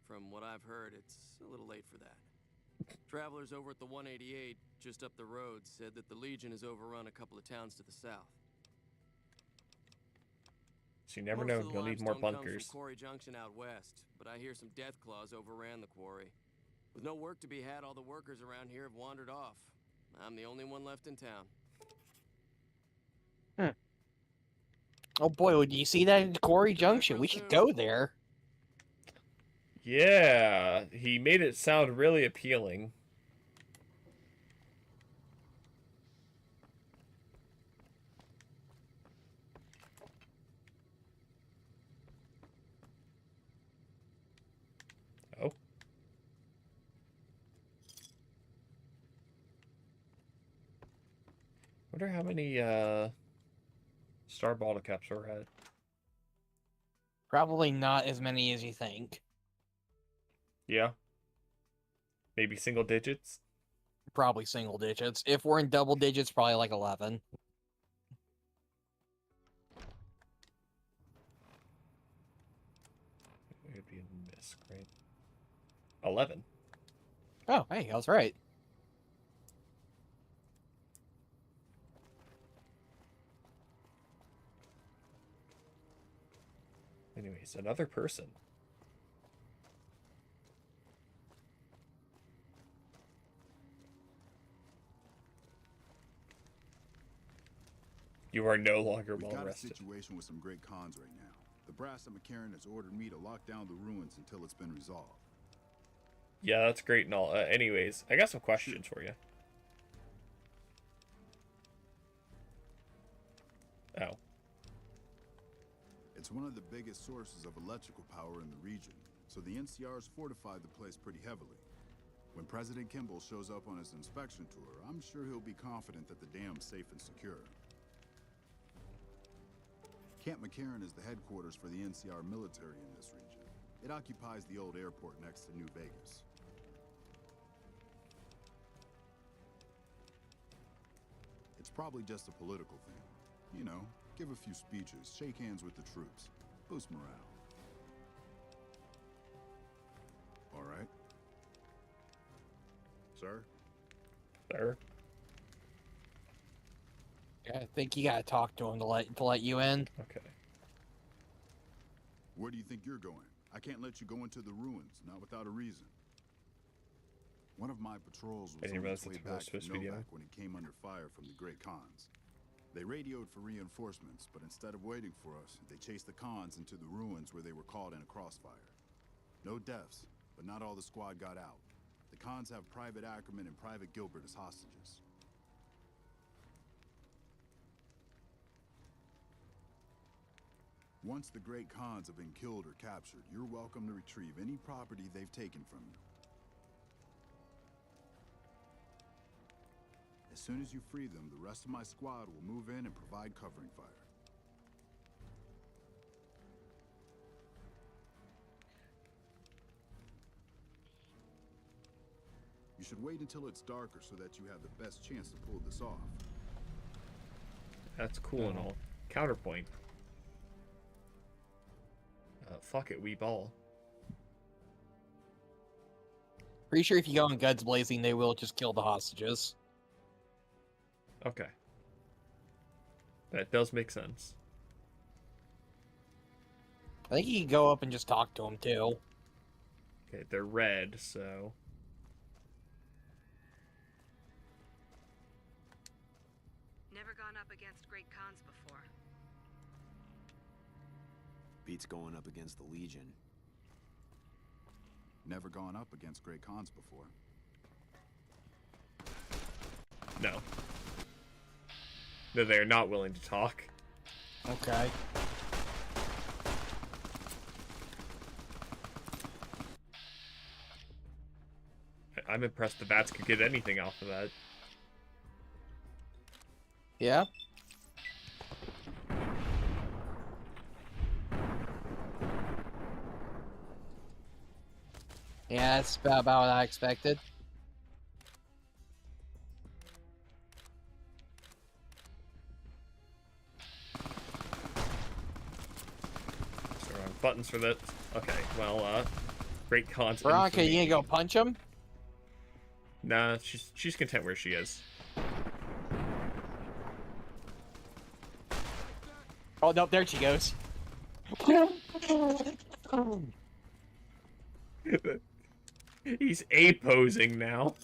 From what I've heard, it's a little late for that. Travelers over at the 188, just up the road, said that the Legion has overrun a couple of towns to the south. So you never know, you'll need more Most of the limestone bunkers. comes from Quarry Junction out west, but I hear some death claws overran the quarry. With no work to be had, all the workers around here have wandered off. I'm the only one left in town. Oh boy, would you see that in Quarry Junction? We should go there. Yeah, he made it sound really appealing. Oh. Wonder how many Star Bottle Caps are at. Probably not as many as you think. Yeah. Maybe single digits? Probably single digits. If we're in double digits, probably like 11. It would be a misc, right? 11. Oh, hey, I was right. Anyways, another person. You are no longer We've well got rested. a situation with some great cons right now. The brass at McCarran has ordered me to lock down the ruins until it's been resolved. Yeah, that's great and all. Anyways, I got some questions for you. Oh. It's one of the biggest sources of electrical power in the region, so the NCR's fortified the place pretty heavily. When President Kimball shows up on his inspection tour, I'm sure he'll be confident that the dam's safe and secure. Camp McCarran is the headquarters for the NCR military in this region. It occupies the old airport next to New Vegas. It's probably just a political thing. You know, give a few speeches, shake hands with the troops, boost morale. All right. Sir? Sir? I think you gotta talk to him to let you in. Okay. Where do you think you're going? I can't let you go into the ruins, not without a reason. One of my patrols was on its way back to Novak when it came under fire from the Great Khans. They radioed for reinforcements, but instead of waiting for us, they chased the Khans into the ruins where they were caught in a crossfire. No deaths, but not all the squad got out. The Khans have Private Ackerman and Private Gilbert as hostages. Once the Great Khans have been killed or captured, you're welcome to retrieve any property they've taken from you. As soon as you free them, the rest of my squad will move in and provide covering fire. You should wait until it's darker so that you have the best chance to pull this off. That's cool and all. Counterpoint. Fuck it, we ball. Pretty sure if you go in guns blazing, they will just kill the hostages. Okay. That does make sense. I think you can go up and just talk to them too. Okay, they're red, so... Never gone up against Great Khans before. Beats going up against the Legion. Never gone up against Great Khans before. No. No, they're not willing to talk. Okay. I'm impressed the bats could get anything off of that. Yeah. Yeah, that's about what I expected. So wrong buttons for that. Okay, well, Great Khans. Veronica, you gonna go punch him? Nah, she's content where she is. Oh, nope, there she goes. He's A-posing now.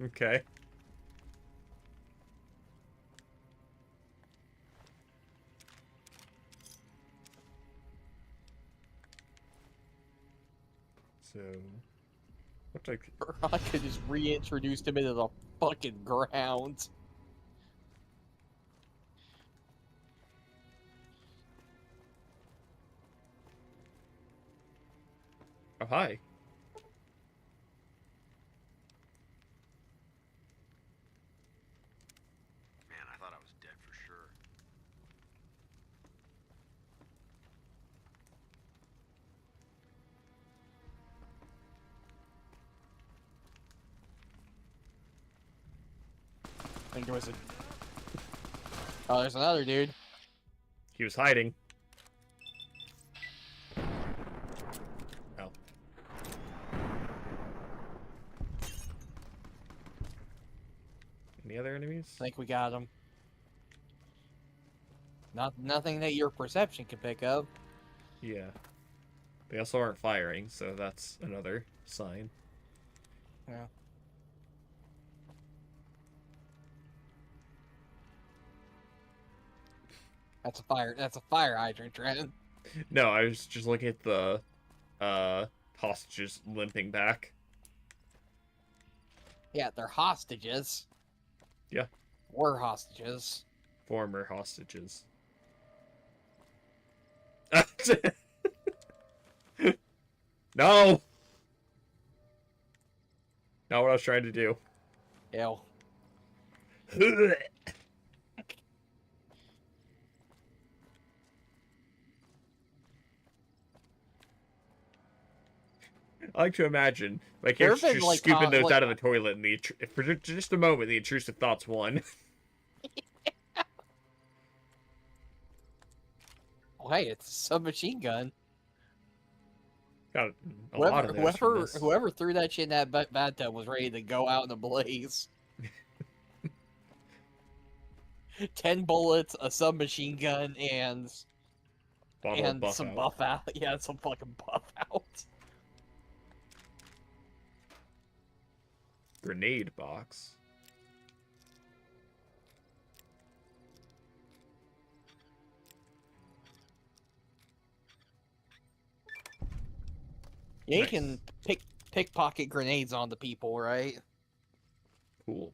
Okay. So, what like Veronica just reintroduced him into the fucking ground. Oh, hi. Man, I thought I was dead for sure. I think there was a... Oh, there's another dude. He was hiding. Oh. Any other enemies? I think we got him. Nothing that your perception can pick up. Yeah. They also aren't firing, so that's another sign. Yeah. That's a fire hydrant, Trent. No, I was just looking at the hostages limping back. Yeah, they're hostages. Yeah. Were hostages. Former hostages. No! Not what I was trying to do. Ew. I like to imagine my character's been, just like, scooping those like- out of the toilet, and for just a moment, the intrusive thoughts won. Oh, hey, it's a submachine gun. Got a lot of those from this. Whoever threw that shit in that bathtub was ready to go out in a blaze. 10 bullets, a submachine gun, and Bottle of buff some out. buff out. Yeah, some fucking buff out. Grenade box. Yeah, you Nice. can pickpocket grenades onto people, right? Cool.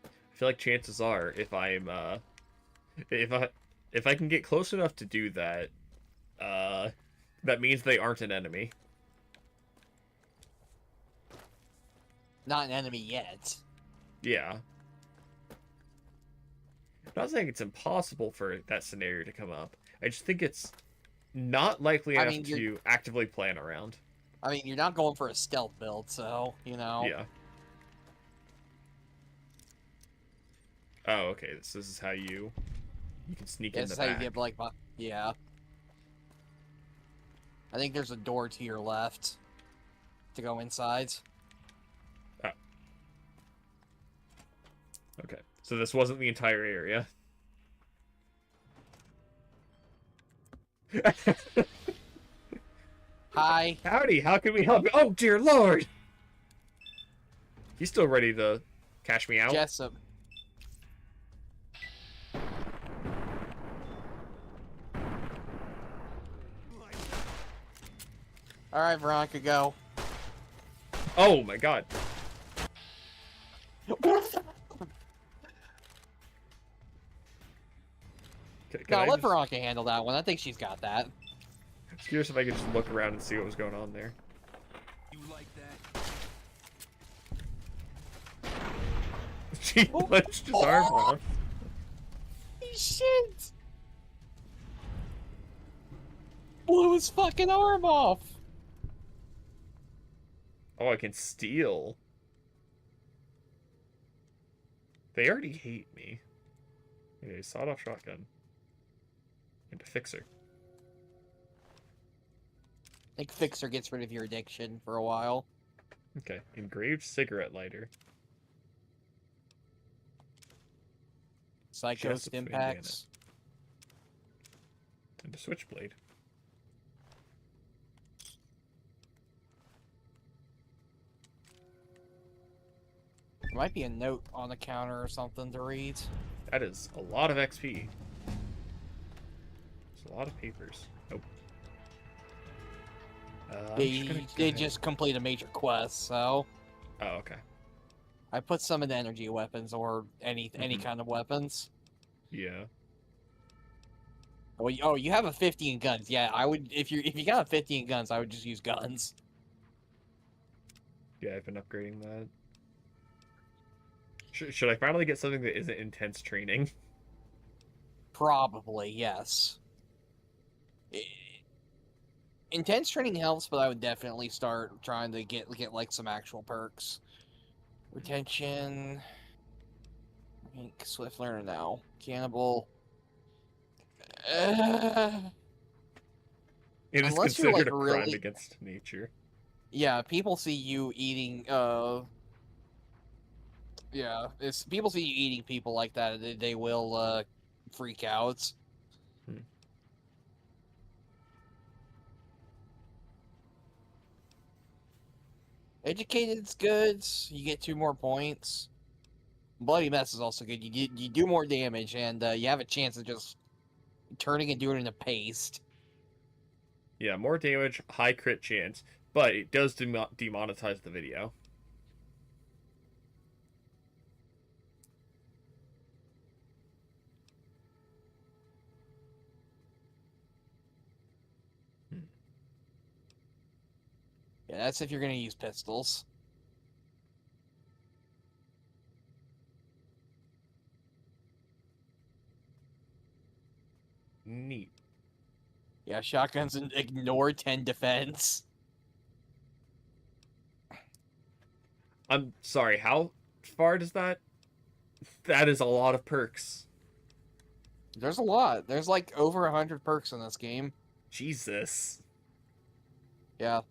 I feel like chances are, if I'm if I can get close enough to do that, that means they aren't an enemy. Not an enemy yet. Yeah. I'm not saying it's impossible for that scenario to come up. I just think it's not likely I enough mean, to actively plan around. I mean, you're not going for a stealth build, so, you know. Yeah. Oh, okay. This is how you can sneak in This the is how you back. get, like, yeah. I think there's a door to your left to go inside. Oh. Okay. So this wasn't the entire area. Hi. Howdy, how can we help you? Oh, dear lord! He's still ready to cash me out. Jessup. Alright, Veronica, go. Oh my god. Can No, I let just- Veronica handle that one. I think she's got that. I was curious if I could just look around and see what was going on there. You like that? She punched his arm off. Shit! Blew his fucking arm off! Oh, I can steal. They already hate me. Okay, sawed-off shotgun. And a fixer. I think Fixer gets rid of your addiction for a while. Okay, engraved cigarette lighter. Psycho Chest of Stimpaks. And a switchblade. There might be a note on the counter or something to read. That is a lot of XP. It's a lot of papers. Nope. I'm just gonna go They ahead. just complete a major quest, so Oh, okay. I put some in energy weapons or any kind of weapons. Yeah. Oh, you have a 50 in guns. Yeah, I would if you got a 50 in guns, I would just use guns. Yeah, I've been upgrading that. Should I finally get something that isn't intense training? Probably, yes. Intense training helps, but I would definitely start trying to get like some actual perks. Retention. Ink, Swift Learner now. Cannibal. It is Unless you're, considered like, a crime really... against nature. Yeah, people see you eating, yeah, if people see you eating people like that, they will, freak out. Educated's good. You get 2 more points. Bloody Mess is also good. You do more damage, and you have a chance of just turning and doing it into paste. Yeah, more damage, high crit chance, but it does demonetize the video. Yeah, that's if you're going to use pistols. Neat. Yeah, shotguns and ignore 10 defense. I'm sorry, how far does that? That is a lot of perks. There's a lot. There's like over 100 perks in this game. Jesus. Yeah.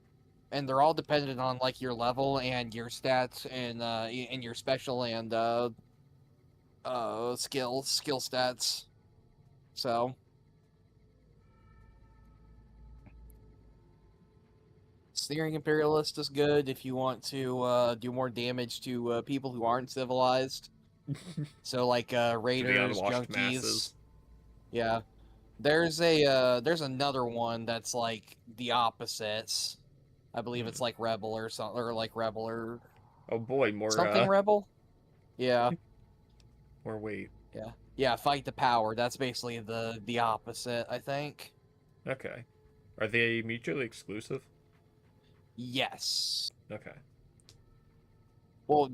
And they're all dependent on like your level and your stats and your special and skill stats. So Sneering Imperialist is good if you want to do more damage to people who aren't civilized. So like raiders, junkies. Masses. Yeah. There's another one that's like the opposites. I believe it's like Rebel or something, or like Rebel or... Oh boy, more... Something Rebel? Yeah. More weight. Yeah. Yeah, Fight the Power. That's basically the opposite, I think. Okay. Are they mutually exclusive? Yes. Okay. Well,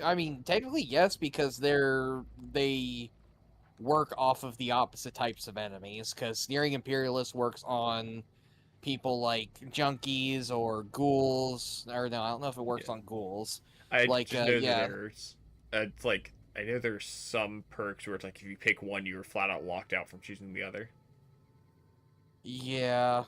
I mean, technically yes, because they work off of the opposite types of enemies, because Sneering Imperialist works on people like junkies or ghouls, or no, I don't know if it works on ghouls. I like, just know yeah. that there's, it's like, I know there's some perks where it's like if you pick one, you're flat out locked out from choosing the other. Yeah.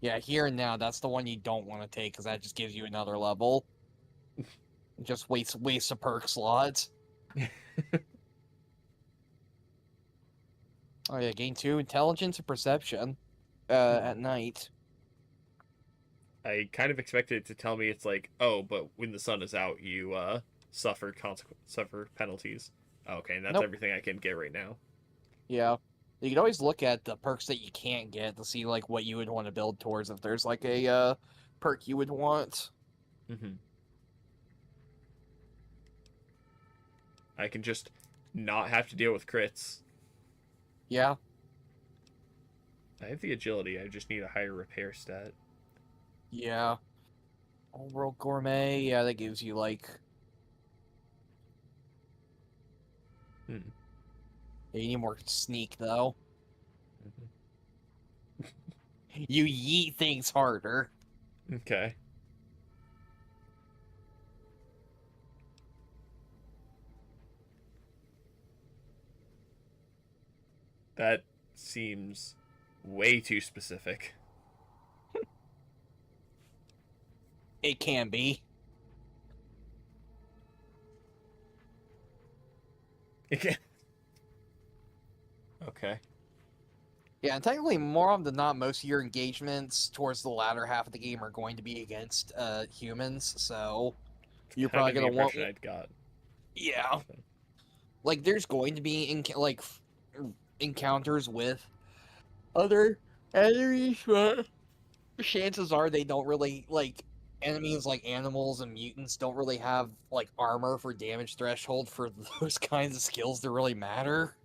Yeah, Here and Now, that's the one you don't want to take, because that just gives you another level. Just waste a perk slot. Oh yeah, gain 2 intelligence and perception at night. I kind of expected it to tell me it's like, oh, but when the sun is out, you suffer penalties. Okay, and that's everything I can get right now. Yeah. You can always look at the perks that you can't get to see like what you would want to build towards if there's like a perk you would want. I can just not have to deal with crits. Yeah. I have the agility, I just need a higher repair stat. Yeah. Old World Gourmet, yeah, that gives you like... Yeah, you need more sneak, though. You yeet things harder. Okay. That seems way too specific. It can be. It can. Okay. Yeah, and technically, more often than not, most of your engagements towards the latter half of the game are going to be against humans, so you're probably going to want... I'd got. Yeah. Like, there's going to be, encounters with other enemies, but chances are they don't really, like, enemies like animals and mutants don't really have, like, armor for damage threshold for those kinds of skills to really matter.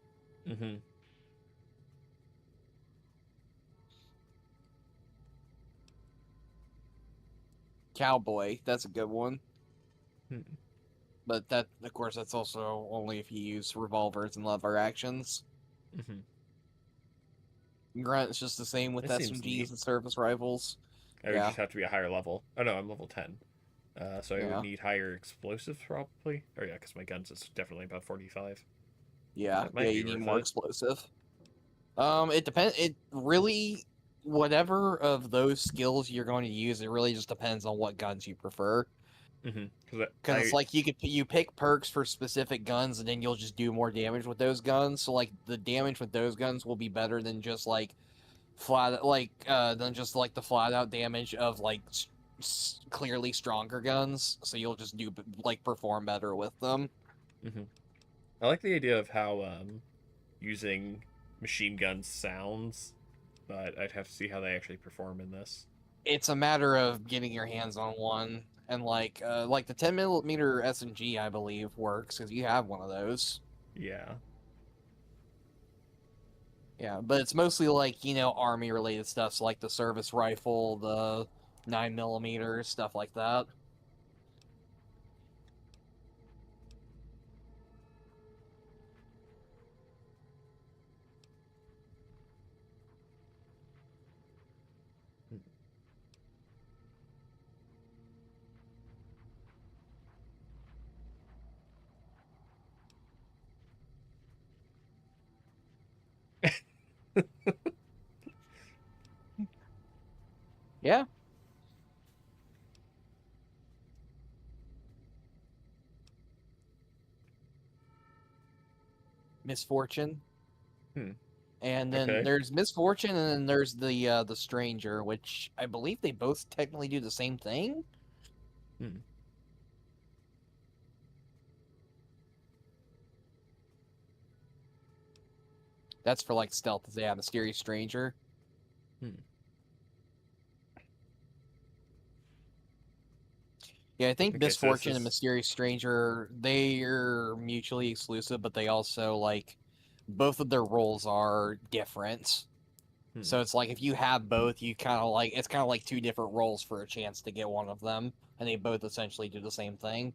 Cowboy, that's a good one. But that, of course, that's also only if you use revolvers and lever actions. Grunt is just the same with That seems SMGs neat. and service rifles. I would just have to be a higher level. Oh no, I'm level 10. So I would need higher explosives probably. Oh yeah, because my guns is definitely about 45. Yeah, you need more explosive. It depends. It really, whatever of those skills you're going to use, it really just depends on what guns you prefer. Because it's like you pick perks for specific guns, and then you'll just do more damage with those guns. So like the damage with those guns will be better than just like the flat out damage of like clearly stronger guns. So you'll just do like perform better with them. I like the idea of how using machine guns sounds, but I'd have to see how they actually perform in this. It's a matter of getting your hands on one, and like the 10mm SMG, I believe, works because you have one of those. Yeah. Yeah, but it's mostly like, you know, army related stuff, so like the service rifle, the 9mm, stuff like that. Yeah. Misfortune. And then there's Misfortune, and then there's the Stranger, which I believe they both technically do the same thing. That's for like stealth. Yeah, Mysterious Stranger. Yeah, I think Misfortune and Mysterious Stranger, they're mutually exclusive, but they also like both of their roles are different. So it's like if you have both, you kind of like it's kind of like two different roles for a chance to get one of them, and they both essentially do the same thing.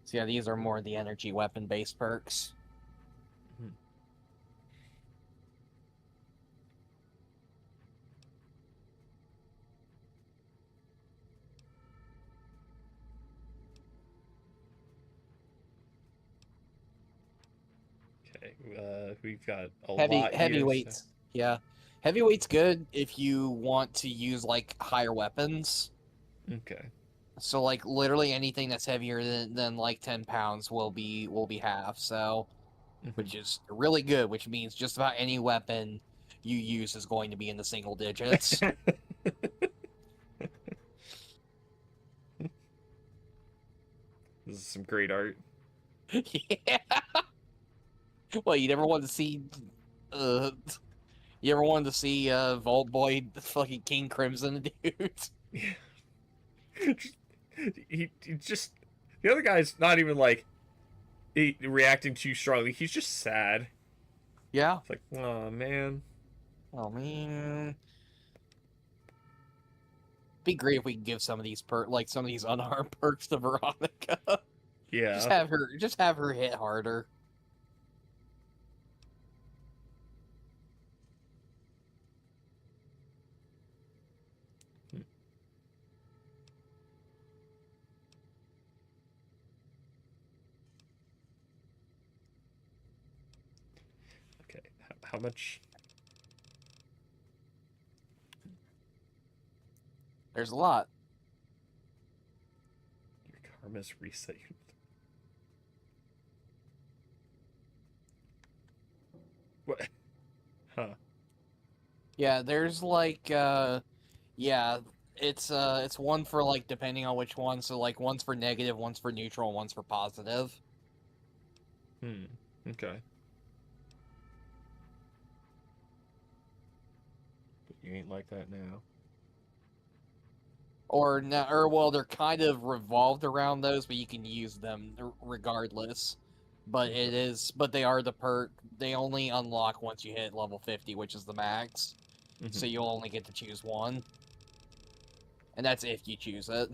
So yeah, these are more the energy weapon based perks. We've got a lot heavyweights. Here, Yeah, heavyweight's good if you want to use like higher weapons. Okay. So like literally anything that's heavier than like 10 pounds will be half. So, which is really good. Which means just about any weapon you use is going to be in the single digits. This is some great art. Yeah. Well, you never wanted to see, you ever wanted to see Vault Boy fucking King Crimson, dude? Yeah. he just the other guy's not even like reacting too strongly. He's just sad. Yeah. It's like, oh man. Oh man. Be great if we could give some of these some of these unarmed perks to Veronica. Yeah. Just have her hit harder. Okay. How much? There's a lot. Your karma's reset. What? Huh. Yeah, there's like yeah, it's one for like depending on which one, so like one's for negative, one's for neutral, and one's for positive. Okay. But you ain't like that now. Or well, they're kind of revolved around those, but you can use them regardless. But they are the perk. They only unlock once you hit level 50, which is the max. So you'll only get to choose one. And that's if you choose it.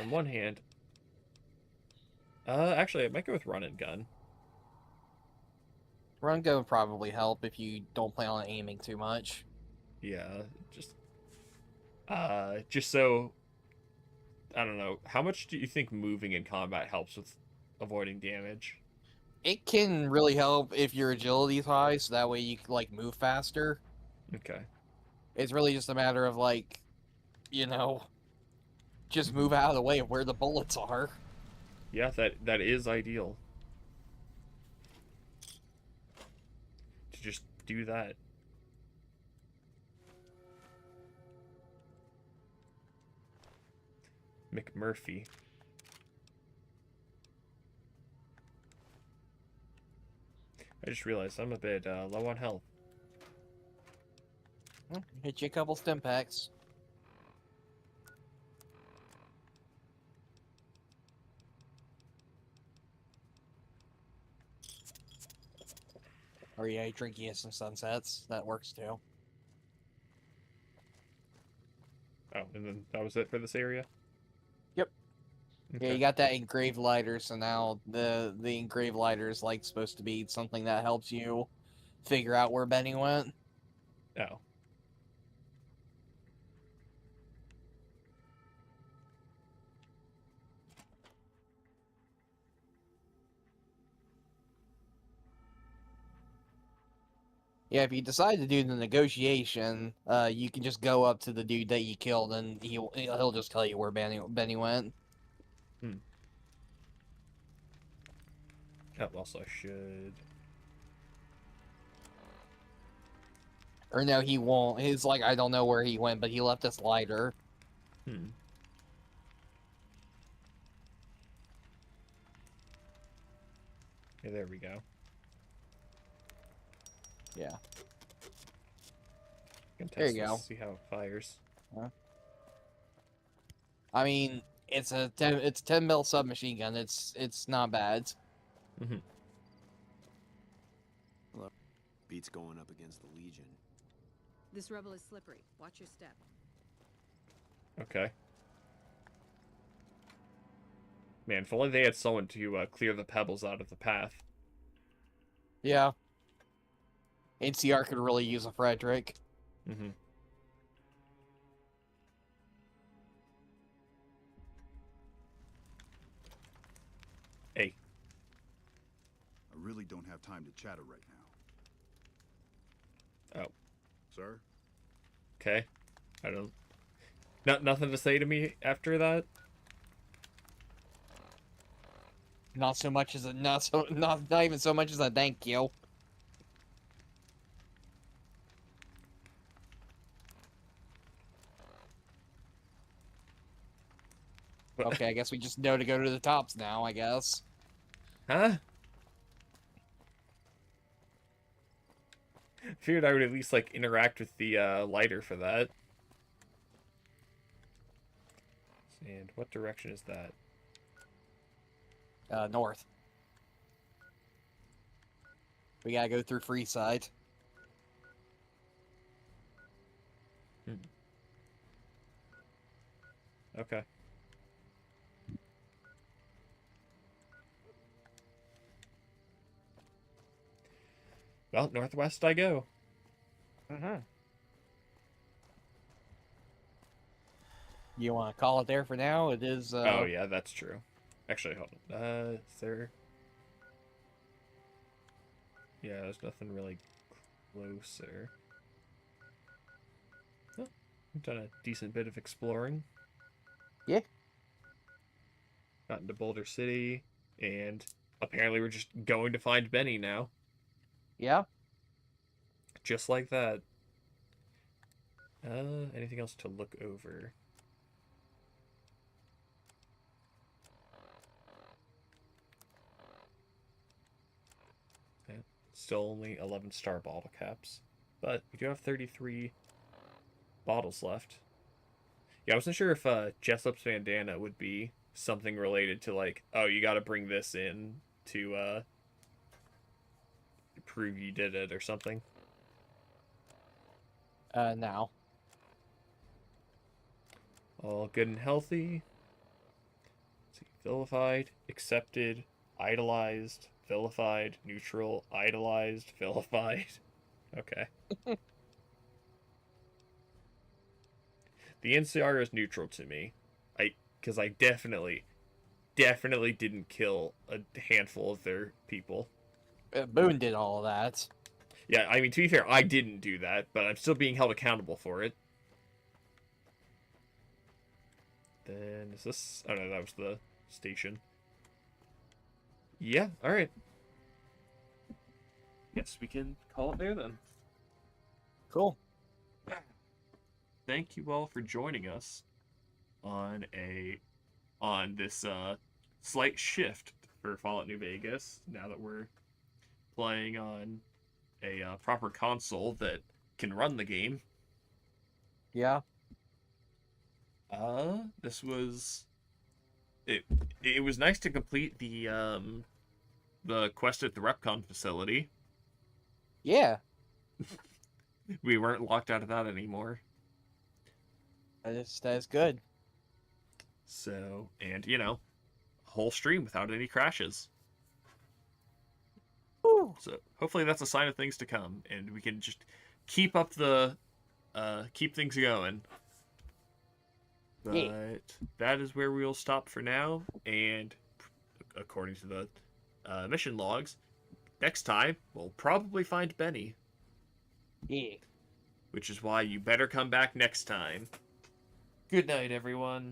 On one hand, actually, I might go with run and gun. Run gun would probably help if you don't plan on aiming too much. Yeah, just so, I don't know, how much do you think moving in combat helps with avoiding damage? It can really help if your agility is high, so that way you can, like, move faster. Okay. It's really just a matter of, like, just move out of the way of where the bullets are. Yeah, that is ideal. To just do that. McMurphy. I just realized I'm a bit low on health. Hit you a couple stim packs. Or yeah, drinking you some sunsets. That works too. Oh, and then that was it for this area? Yep. Okay. Yeah, you got that engraved lighter, so now the engraved lighter is like supposed to be something that helps you figure out where Benny went. Oh. Yeah, if you decide to do the negotiation, you can just go up to the dude that you killed, and he'll just tell you where Benny went. Oh, also I should... Or no, he won't. He's like, I don't know where he went, but he left this lighter. Okay, there we go. Yeah. Can test There you go. this, see how it fires. I mean, it's a 10 mil submachine gun. It's not bad. Beats going up against the Legion. This rebel is slippery. Watch your step. Okay. Man, if only they had someone to clear the pebbles out of the path. Yeah. NCR could really use a Frederick. Hey. I really don't have time to chatter right now. Oh. Sir? Okay. I don't... Nothing to say to me after that? Not so much as a not even so much as a thank you. Okay, I guess we just know to go to the tops now, I guess. Huh? Figured I would at least, like, interact with the lighter for that. And what direction is that? North. We gotta go through Freeside. Okay. Well, northwest I go. You want to call it there for now? It is. Oh yeah, that's true. Actually, hold on. Is there? Yeah, there's nothing really closer. Oh, we've done a decent bit of exploring. Yeah. Got into Boulder City, and apparently we're just going to find Benny now. Yeah. Just like that. Anything else to look over? Still only 11 star bottle caps, but we do have 33 bottles left. Yeah, I wasn't sure if Jessup's bandana would be something related to, like, oh, you got to bring this in to prove you did it or something. Now. All good and healthy. Vilified, accepted, idolized, vilified, neutral, idolized, vilified. Okay. The NCR is neutral to me. Because I definitely didn't kill a handful of their people. Boone did all of that. Yeah, I mean, to be fair, I didn't do that, but I'm still being held accountable for it. Then, is this... Oh, no, that was the station. Yeah, alright. Guess we can call it there, then. Cool. Thank you all for joining us on this slight shift for Fallout New Vegas, now that we're playing on a proper console that can run the game. Yeah. This was... It was nice to complete the quest at the Repcon facility. Yeah. We weren't locked out of that anymore. That's good. So, and, you know, whole stream without any crashes. Ooh. So, hopefully that's a sign of things to come, and we can just keep up the, keep things going. But that is where we'll stop for now, and according to the mission logs, next time we'll probably find Benny. Yeah. Which is why you better come back next time. Good night, everyone.